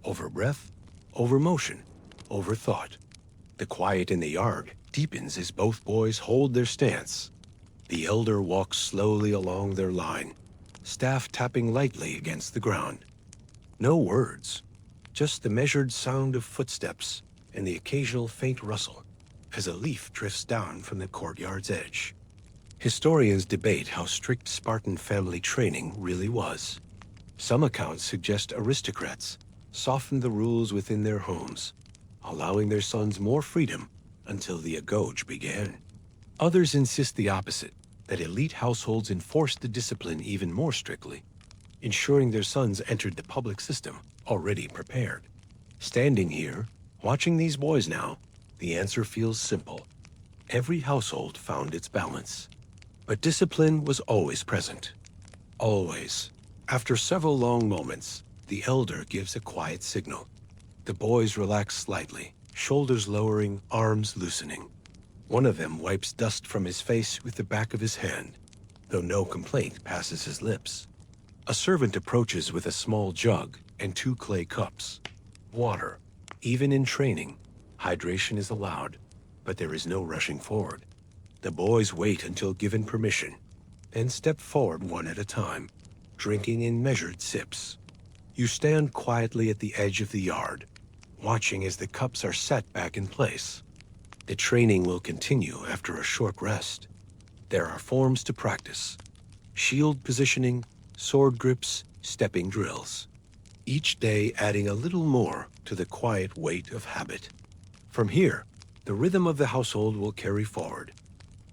over breath, over motion, over thought. The quiet in the yard deepens as both boys hold their stance. The elder walks slowly along their line, staff tapping lightly against the ground. No words, just the measured sound of footsteps and the occasional faint rustle as a leaf drifts down from the courtyard's edge. Historians debate how strict Spartan family training really was. Some accounts suggest aristocrats softened the rules within their homes, allowing their sons more freedom until the agode began. Others insist the opposite, that elite households enforced the discipline even more strictly, ensuring their sons entered the public system already prepared. Standing here, watching these boys now, the answer feels simple. Every household found its balance. But discipline was always present. Always. After several long moments, the elder gives a quiet signal. The boys relax slightly, shoulders lowering, arms loosening. One of them wipes dust from his face with the back of his hand, though no complaint passes his lips. A servant approaches with a small jug and 2 clay cups. Water. Even in training, hydration is allowed, but there is no rushing forward. The boys wait until given permission, then step forward one at a time, drinking in measured sips. You stand quietly at the edge of the yard, watching as the cups are set back in place. The training will continue after a short rest. There are forms to practice: shield positioning, sword grips, stepping drills. Each day adding a little more to the quiet weight of habit. From here, the rhythm of the household will carry forward.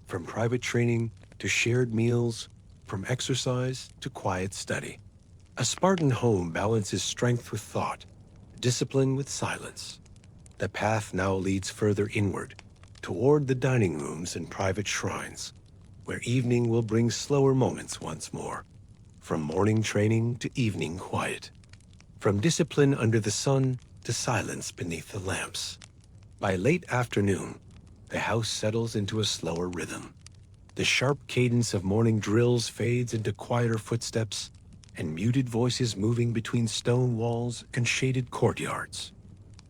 From private training to shared meals, from exercise to quiet study. A Spartan home balances strength with thought, discipline with silence. The path now leads further inward, toward the dining rooms and private shrines, where evening will bring slower moments once more. from morning training to evening quiet, from discipline under the sun to silence beneath the lamps. By late afternoon, the house settles into a slower rhythm. The sharp cadence of morning drills fades into quieter footsteps and muted voices moving between stone walls and shaded courtyards.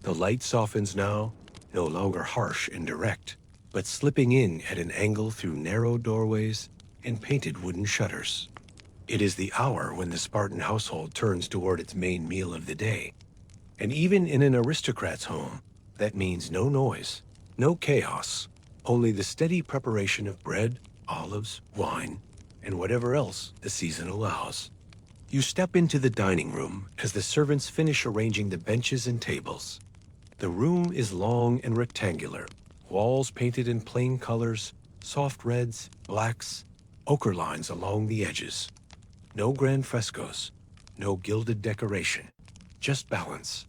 The light softens now, no longer harsh and direct, but slipping in at an angle through narrow doorways and painted wooden shutters. It is the hour when the Spartan household turns toward its main meal of the day. And even in an aristocrat's home, that means no noise, no chaos, only the steady preparation of bread, olives, wine, and whatever else the season allows. You step into the dining room as the servants finish arranging the benches and tables. The room is long and rectangular, walls painted in plain colors, soft reds, blacks, ochre lines along the edges. No grand frescoes, no gilded decoration, just balance.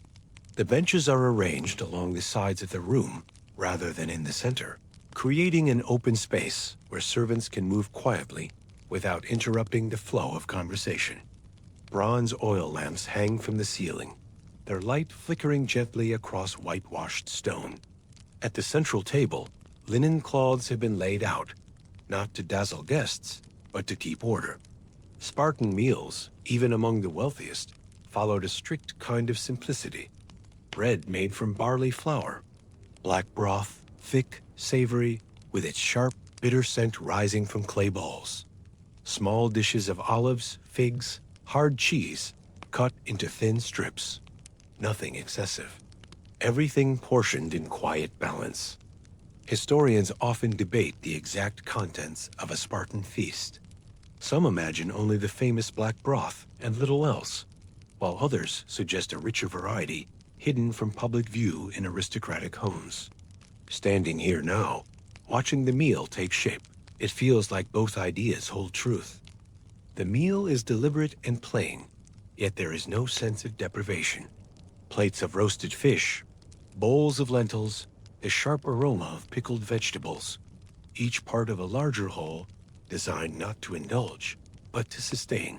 The benches are arranged along the sides of the room rather than in the center, creating an open space where servants can move quietly without interrupting the flow of conversation. Bronze oil lamps hang from the ceiling, their light flickering gently across whitewashed stone. At the central table, linen cloths have been laid out, not to dazzle guests, but to keep order. Spartan meals, even among the wealthiest, followed a strict kind of simplicity. Bread made from barley flour, black broth, thick, savory, with its sharp, bitter scent rising from clay balls. Small dishes of olives, figs, hard cheese, cut into thin strips. Nothing excessive. Everything portioned in quiet balance. Historians often debate the exact contents of a Spartan feast. Some imagine only the famous black broth and little else, while others suggest a richer variety hidden from public view in aristocratic homes. Standing here now, watching the meal take shape, it feels like both ideas hold truth. The meal is deliberate and plain, yet there is no sense of deprivation. Plates of roasted fish, bowls of lentils, the sharp aroma of pickled vegetables, each part of a larger whole designed not to indulge, but to sustain.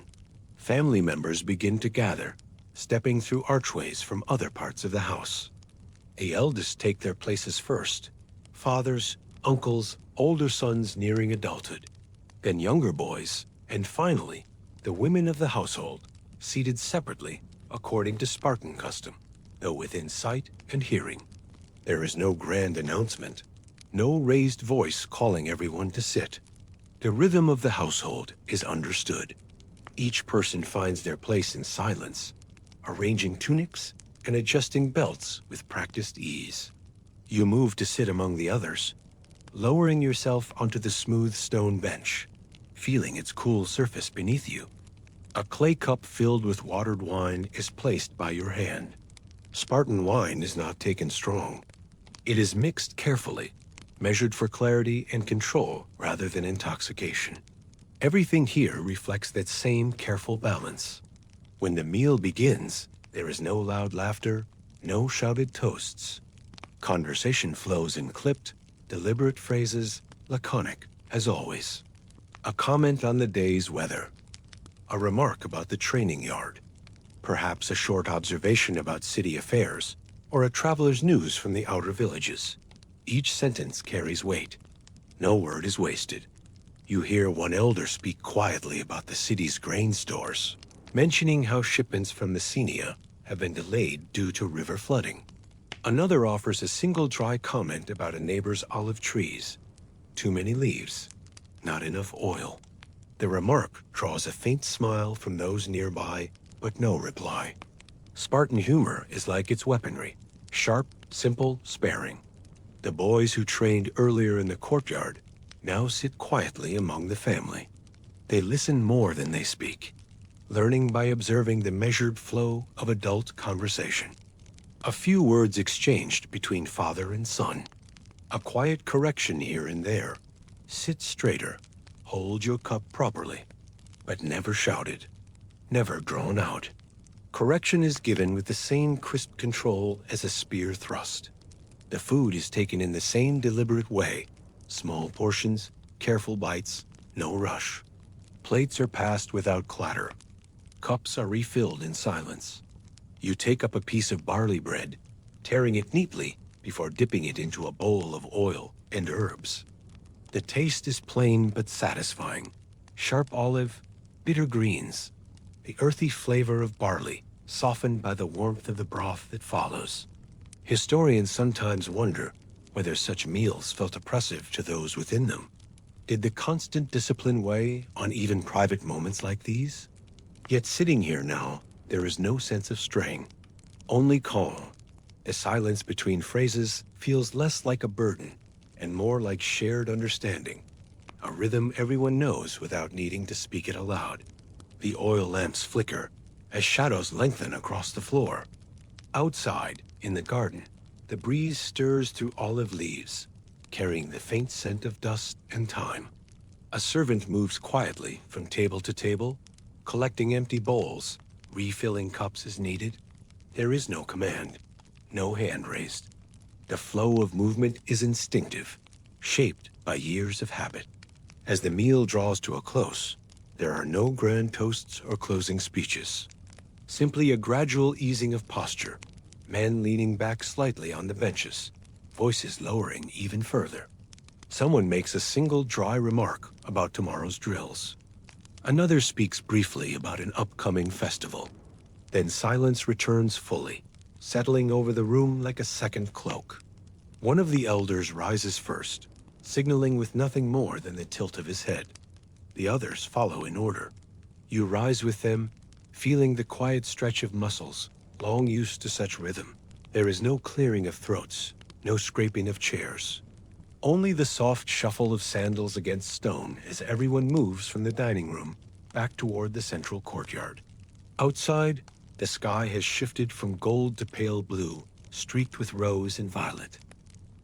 Family members begin to gather, stepping through archways from other parts of the house. The eldest take their places first, fathers, uncles, older sons nearing adulthood, then younger boys, and finally, the women of the household, seated separately according to Spartan custom, though within sight and hearing. There is no grand announcement, no raised voice calling everyone to sit. The rhythm of the household is understood. Each person finds their place in silence, arranging tunics and adjusting belts with practiced ease. You move to sit among the others, lowering yourself onto the smooth stone bench, feeling its cool surface beneath you. A clay cup filled with watered wine is placed by your hand. Spartan wine is not taken strong. It is mixed carefully, measured for clarity and control rather than intoxication. Everything here reflects that same careful balance. When the meal begins, there is no loud laughter, no shouted toasts. Conversation flows in clipped, deliberate phrases, laconic, as always. A comment on the day's weather. A remark about the training yard. Perhaps a short observation about city affairs, or a traveler's news from the outer villages. Each sentence carries weight. No word is wasted. You hear one elder speak quietly about the city's grain stores, mentioning how shipments from Messenia have been delayed due to river flooding. Another offers a single dry comment about a neighbor's olive trees. Too many leaves, not enough oil. The remark draws a faint smile from those nearby, but no reply. Spartan humor is like its weaponry, sharp, simple, sparing. The boys who trained earlier in the courtyard now sit quietly among the family. They listen more than they speak, learning by observing the measured flow of adult conversation. A few words exchanged between father and son. A quiet correction here and there. Sit straighter, hold your cup properly, but never shouted, never drawn out. Correction is given with the same crisp control as a spear thrust. The food is taken in the same deliberate way, small portions, careful bites, no rush. Plates are passed without clatter. Cups are refilled in silence. You take up a piece of barley bread, tearing it neatly before dipping it into a bowl of oil and herbs. The taste is plain but satisfying. Sharp olive, bitter greens, the earthy flavor of barley, softened by the warmth of the broth that follows. Historians sometimes wonder whether such meals felt oppressive to those within them. Did the constant discipline weigh on even private moments like these? Yet sitting here now, there is no sense of straying, only calm. The silence between phrases feels less like a burden and more like shared understanding, a rhythm everyone knows without needing to speak it aloud. The oil lamps flicker as shadows lengthen across the floor. Outside, in the garden, the breeze stirs through olive leaves, carrying the faint scent of dust and thyme. A servant moves quietly from table to table, collecting empty bowls, refilling cups as needed. There is no command, no hand raised. The flow of movement is instinctive, shaped by years of habit. As the meal draws to a close, there are no grand toasts or closing speeches. Simply a gradual easing of posture, men leaning back slightly on the benches, voices lowering even further. Someone makes a single dry remark about tomorrow's drills. Another speaks briefly about an upcoming festival. Then silence returns fully, settling over the room like a second cloak. One of the elders rises first, signaling with nothing more than the tilt of his head. The others follow in order. You rise with them, feeling the quiet stretch of muscles, long used to such rhythm. There is no clearing of throats, no scraping of chairs. Only the soft shuffle of sandals against stone as everyone moves from the dining room back toward the central courtyard. Outside, the sky has shifted from gold to pale blue, streaked with rose and violet.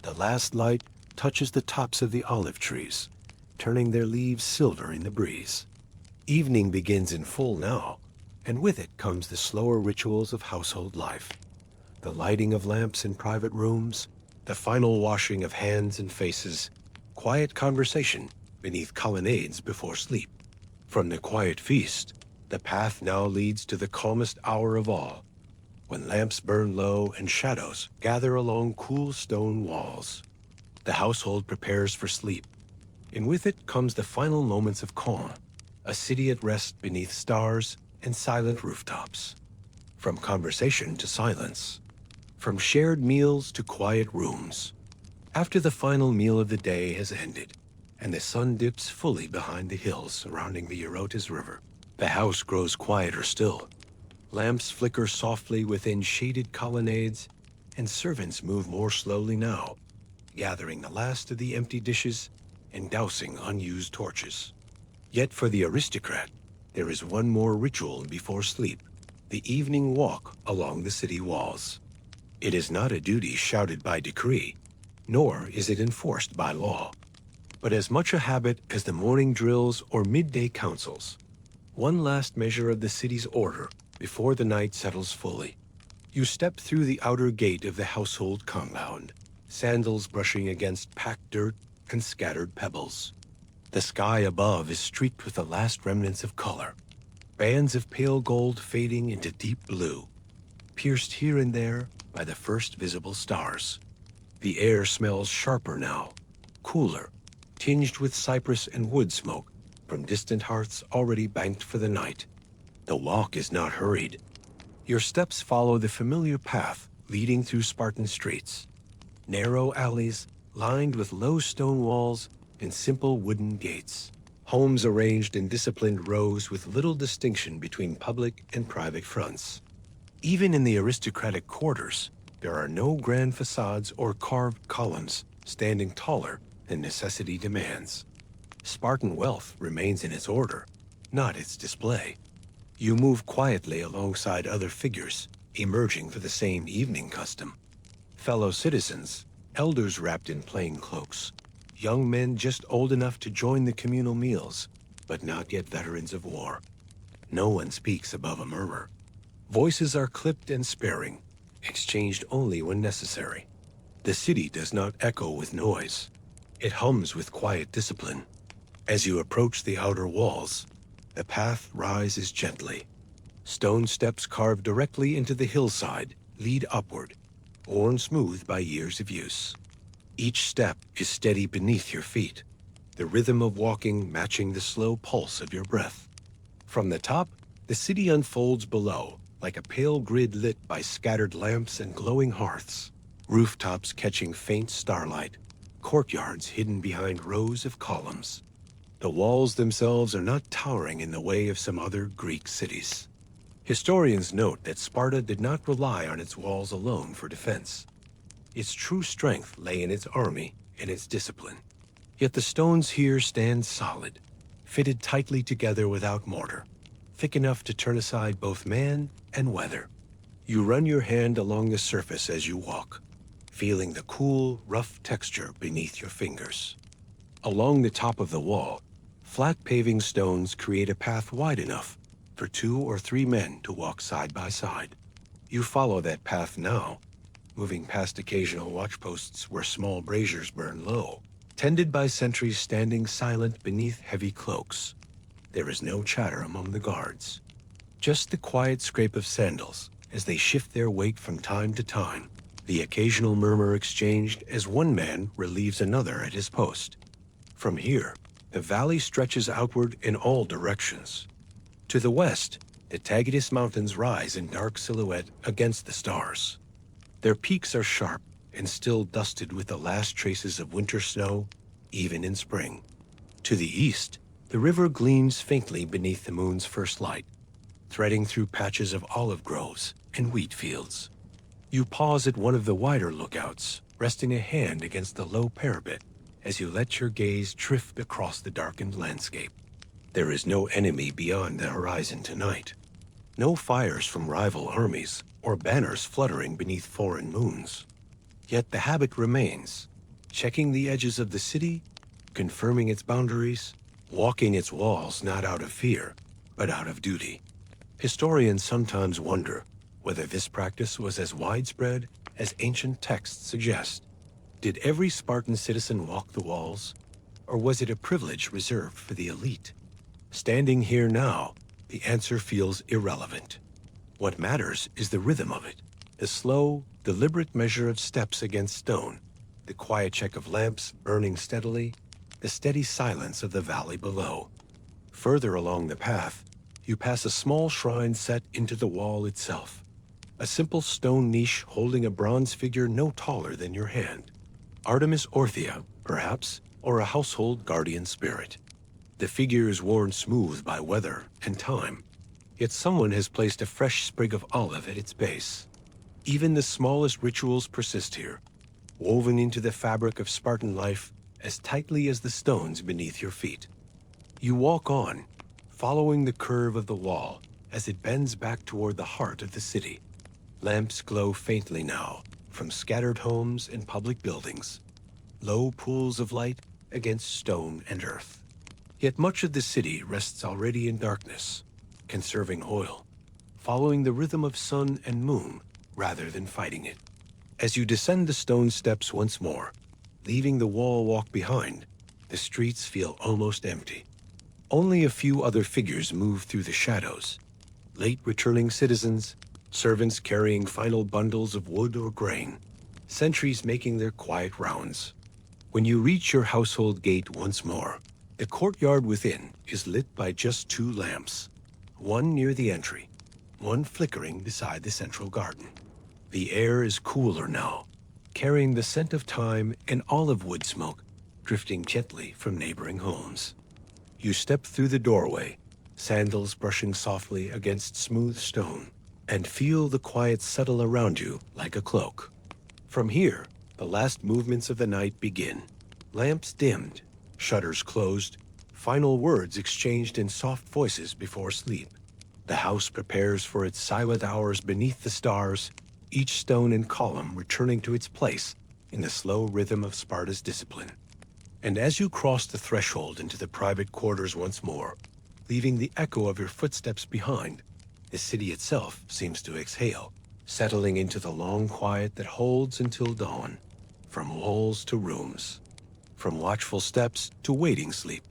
The last light touches the tops of the olive trees, turning their leaves silver in the breeze. Evening begins in full now, and with it comes the slower rituals of household life. The lighting of lamps in private rooms, the final washing of hands and faces, quiet conversation beneath colonnades before sleep. From the quiet feast, the path now leads to the calmest hour of all, when lamps burn low and shadows gather along cool stone walls. The household prepares for sleep, and with it comes the final moments of calm, a city at rest beneath stars and silent rooftops. From conversation to silence, from shared meals to quiet rooms. After the final meal of the day has ended, and the sun dips fully behind the hills surrounding the Eurotas River, the house grows quieter still. Lamps flicker softly within shaded colonnades, and servants move more slowly now, gathering the last of the empty dishes and dousing unused torches. Yet for the aristocrat, there is one more ritual before sleep, the evening walk along the city walls. It is not a duty shouted by decree, nor is it enforced by law, but as much a habit as the morning drills or midday councils. One last measure of the city's order before the night settles fully. You step through the outer gate of the household compound, sandals brushing against packed dirt and scattered pebbles. The sky above is streaked with the last remnants of color, bands of pale gold fading into deep blue, pierced here and there by the first visible stars. The air smells sharper now, cooler, tinged with cypress and wood smoke from distant hearths already banked for the night. The walk is not hurried. Your steps follow the familiar path leading through Spartan streets, narrow alleys lined with low stone walls and simple wooden gates, homes arranged in disciplined rows with little distinction between public and private fronts. Even in the aristocratic quarters, there are no grand facades or carved columns standing taller than necessity demands. Spartan wealth remains in its order, not its display. You move quietly alongside other figures, emerging for the same evening custom. Fellow citizens, elders wrapped in plain cloaks, young men just old enough to join the communal meals, but not yet veterans of war. No one speaks above a murmur. Voices are clipped and sparing, exchanged only when necessary. The city does not echo with noise. It hums with quiet discipline. As you approach the outer walls, The path rises gently. Stone steps carved directly into the hillside lead upward, worn smooth by years of use. Each step is steady beneath your feet, the rhythm of walking matching the slow pulse of your breath. From the top, the city unfolds below, like a pale grid lit by scattered lamps and glowing hearths, rooftops catching faint starlight, courtyards hidden behind rows of columns. The walls themselves are not towering in the way of some other Greek cities. Historians note that Sparta did not rely on its walls alone for defense. Its true strength lay in its army and its discipline. Yet the stones here stand solid, fitted tightly together without mortar, thick enough to turn aside both man and weather. You run your hand along the surface as you walk, feeling the cool, rough texture beneath your fingers. Along the top of the wall, flat paving stones create a path wide enough for 2 or 3 men to walk side by side. You follow that path now, moving past occasional watchposts where small braziers burn low, tended by sentries standing silent beneath heavy cloaks. There is no chatter among the guards, just the quiet scrape of sandals as they shift their weight from time to time, the occasional murmur exchanged as one man relieves another at his post. From here, the valley stretches outward in all directions. To the west, the Tagitus Mountains rise in dark silhouette against the stars. Their peaks are sharp and still dusted with the last traces of winter snow, even in spring. To the east, the river gleams faintly beneath the moon's first light, threading through patches of olive groves and wheat fields. You pause at one of the wider lookouts, resting a hand against the low parapet as you let your gaze drift across the darkened landscape. There is no enemy beyond the horizon tonight. No fires from rival armies or banners fluttering beneath foreign moons. Yet the habit remains, checking the edges of the city, confirming its boundaries, walking its walls not out of fear, but out of duty. Historians sometimes wonder whether this practice was as widespread as ancient texts suggest. Did every Spartan citizen walk the walls, or was it a privilege reserved for the elite? Standing here now, the answer feels irrelevant. What matters is the rhythm of it, the slow, deliberate measure of steps against stone, the quiet check of lamps burning steadily, the steady silence of the valley below. Further along the path, you pass a small shrine set into the wall itself, a simple stone niche holding a bronze figure no taller than your hand. Artemis Orthia, perhaps, or a household guardian spirit. The figure is worn smooth by weather and time, yet someone has placed a fresh sprig of olive at its base. Even the smallest rituals persist here, woven into the fabric of Spartan life as tightly as the stones beneath your feet. You walk on, following the curve of the wall as it bends back toward the heart of the city. Lamps glow faintly now from scattered homes and public buildings, low pools of light against stone and earth. Yet much of the city rests already in darkness, conserving oil, following the rhythm of sun and moon rather than fighting it. As you descend the stone steps once more, leaving the wall walk behind, the streets feel almost empty. Only a few other figures move through the shadows, late returning citizens, servants carrying final bundles of wood or grain, sentries making their quiet rounds. When you reach your household gate once more, the courtyard within is lit by just 2 lamps, one near the entry, one flickering beside the central garden. The air is cooler now, carrying the scent of thyme and olive wood smoke drifting gently from neighboring homes. You step through the doorway, sandals brushing softly against smooth stone, and feel the quiet settle around you like a cloak. From here, the last movements of the night begin. Lamps dimmed, shutters closed, final words exchanged in soft voices before sleep. The house prepares for its silent hours beneath the stars, each stone and column returning to its place in the slow rhythm of Sparta's discipline. And as you cross the threshold into the private quarters once more, leaving the echo of your footsteps behind, the city itself seems to exhale, settling into the long quiet that holds until dawn, from walls to rooms, from watchful steps to waiting sleep.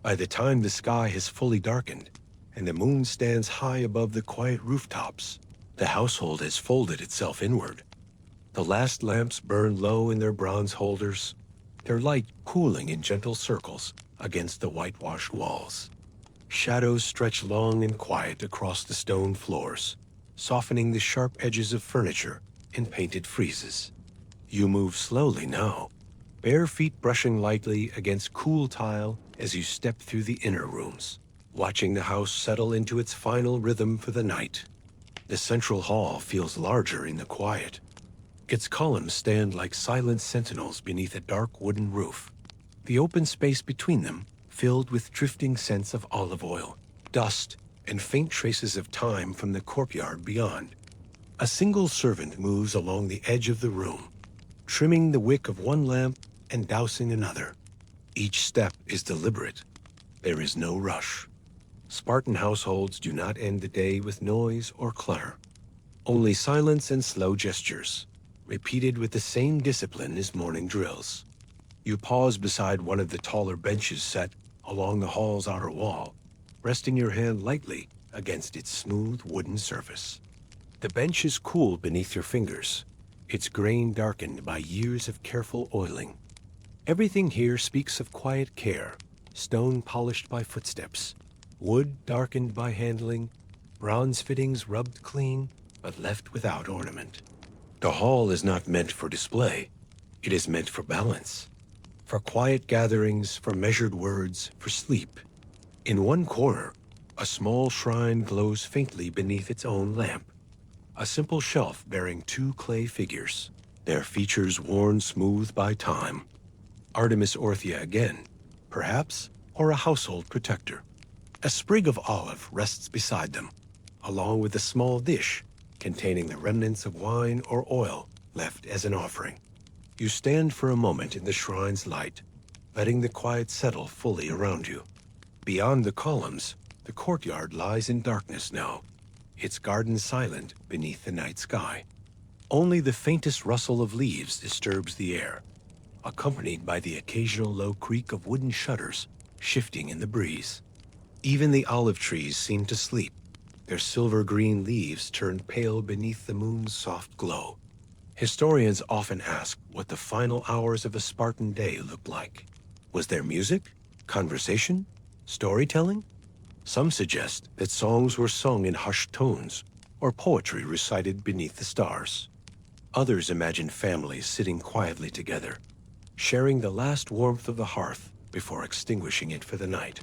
By the time the sky has fully darkened and the moon stands high above the quiet rooftops, the household has folded itself inward. The last lamps burn low in their bronze holders, their light cooling in gentle circles against the whitewashed walls. Shadows stretch long and quiet across the stone floors, softening the sharp edges of furniture and painted friezes. You move slowly now, bare feet brushing lightly against cool tile as you step through the inner rooms, watching the house settle into its final rhythm for the night. The central hall feels larger in the quiet. Its columns stand like silent sentinels beneath a dark wooden roof, the open space between them filled with drifting scents of olive oil, dust, and faint traces of time from the courtyard beyond. A single servant moves along the edge of the room, trimming the wick of one lamp and dousing another. Each step is deliberate. There is no rush. Spartan households do not end the day with noise or clutter. Only silence and slow gestures, repeated with the same discipline as morning drills. You pause beside one of the taller benches set along the hall's outer wall, resting your hand lightly against its smooth wooden surface. The bench is cool beneath your fingers, its grain darkened by years of careful oiling. Everything here speaks of quiet care, stone polished by footsteps, wood darkened by handling, bronze fittings rubbed clean but left without ornament. The hall is not meant for display. It is meant for balance, for quiet gatherings, for measured words, for sleep. In one corner, a small shrine glows faintly beneath its own lamp, a simple shelf bearing two clay figures, their features worn smooth by time. Artemis Orthia again, perhaps, or a household protector. A sprig of olive rests beside them, along with a small dish containing the remnants of wine or oil left as an offering. You stand for a moment in the shrine's light, letting the quiet settle fully around you. Beyond the columns, the courtyard lies in darkness now, its garden silent beneath the night sky. Only the faintest rustle of leaves disturbs the air, accompanied by the occasional low creak of wooden shutters shifting in the breeze. Even the olive trees seem to sleep, their silver-green leaves turned pale beneath the moon's soft glow. Historians often ask what the final hours of a Spartan day looked like. Was there music, conversation, storytelling? Some suggest that songs were sung in hushed tones, or poetry recited beneath the stars. Others imagine families sitting quietly together, sharing the last warmth of the hearth before extinguishing it for the night.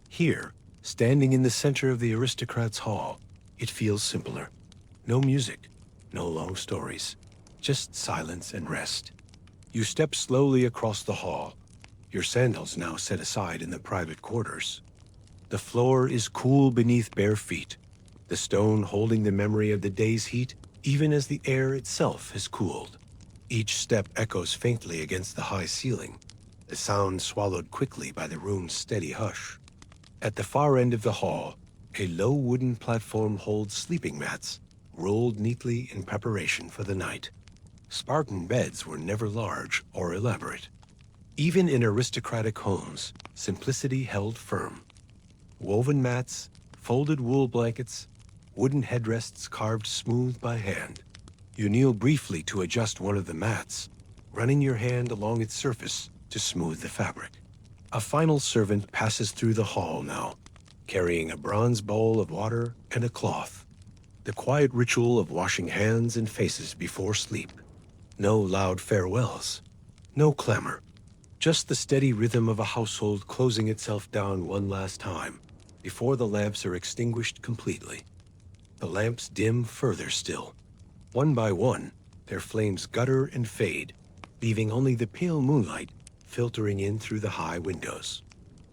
Here, standing in the center of the Aristocrat's hall, it feels simpler. No music, no long stories, just silence and rest. You step slowly across the hall, your sandals now set aside in the private quarters. The floor is cool beneath bare feet, the stone holding the memory of the day's heat even as the air itself has cooled. Each step echoes faintly against the high ceiling, the sound swallowed quickly by the room's steady hush. At the far end of the hall, a low wooden platform holds sleeping mats, rolled neatly in preparation for the night. Spartan beds were never large or elaborate. Even in aristocratic homes, simplicity held firm. Woven mats, folded wool blankets, wooden headrests carved smooth by hand. You kneel briefly to adjust one of the mats, running your hand along its surface to smooth the fabric. A final servant passes through the hall now, carrying a bronze bowl of water and a cloth. The quiet ritual of washing hands and faces before sleep. No loud farewells, no clamor, just the steady rhythm of a household closing itself down one last time before the lamps are extinguished completely. The lamps dim further still. One by one, their flames gutter and fade, leaving only the pale moonlight filtering in through the high windows.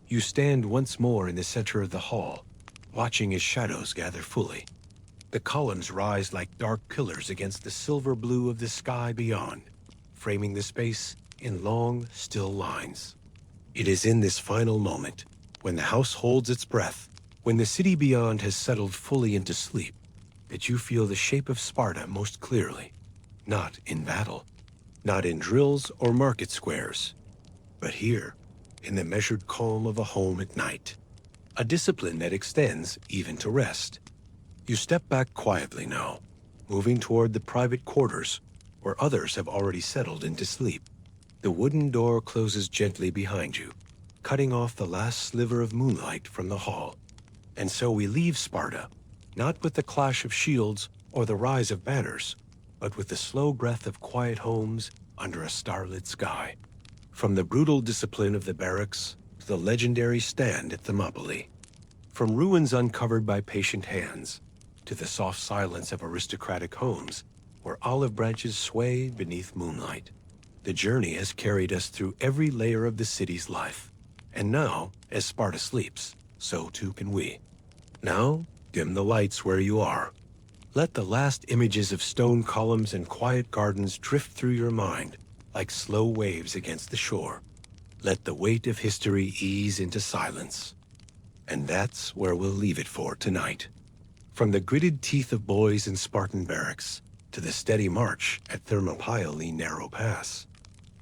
You stand once more in the center of the hall, watching as shadows gather fully. The columns rise like dark pillars against the silver blue of the sky beyond, framing the space in long, still lines. It is in this final moment, when the house holds its breath, when the city beyond has settled fully into sleep, that you feel the shape of Sparta most clearly. Not in battle, not in drills or market squares, but here, in the measured calm of a home at night. A discipline that extends even to rest. You step back quietly now, moving toward the private quarters where others have already settled into sleep. The wooden door closes gently behind you, cutting off the last sliver of moonlight from the hall. And so we leave Sparta, not with the clash of shields or the rise of banners, but with the slow breath of quiet homes under a starlit sky. From the brutal discipline of the barracks to the legendary stand at Thermopylae. From ruins uncovered by patient hands to the soft silence of aristocratic homes where olive branches sway beneath moonlight. The journey has carried us through every layer of the city's life. And now, as Sparta sleeps, so too can we. Now, dim the lights where you are. Let the last images of stone columns and quiet gardens drift through your mind like slow waves against the shore. Let the weight of history ease into silence. And that's where we'll leave it for tonight. From the gritted teeth of boys in Spartan Barracks to the steady march at Thermopylae narrow pass.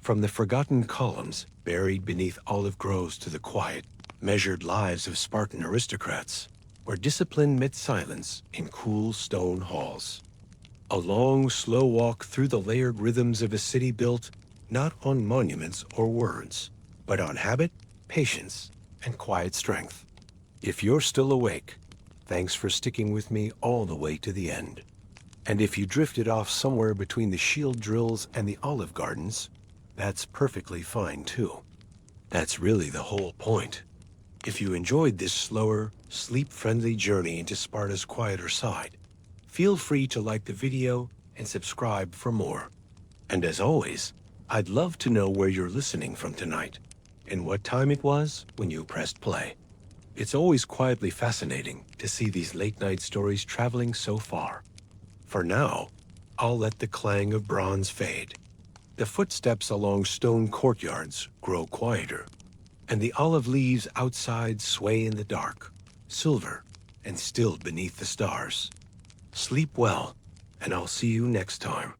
From the forgotten columns buried beneath olive groves to the quiet, measured lives of Spartan aristocrats, where discipline met silence in cool stone halls. A long, slow walk through the layered rhythms of a city built not on monuments or words, but on habit, patience, and quiet strength. If you're still awake, thanks for sticking with me all the way to the end. And if you drifted off somewhere between the shield drills and the olive gardens, that's perfectly fine too. That's really the whole point. If you enjoyed this slower, sleep-friendly journey into Sparta's quieter side, feel free to like the video and subscribe for more. And as always, I'd love to know where you're listening from tonight and what time it was when you pressed play. It's always quietly fascinating to see these late-night stories traveling so far. For now, I'll let the clang of bronze fade. The footsteps along stone courtyards grow quieter, and the olive leaves outside sway in the dark, silver and still beneath the stars. Sleep well, and I'll see you next time.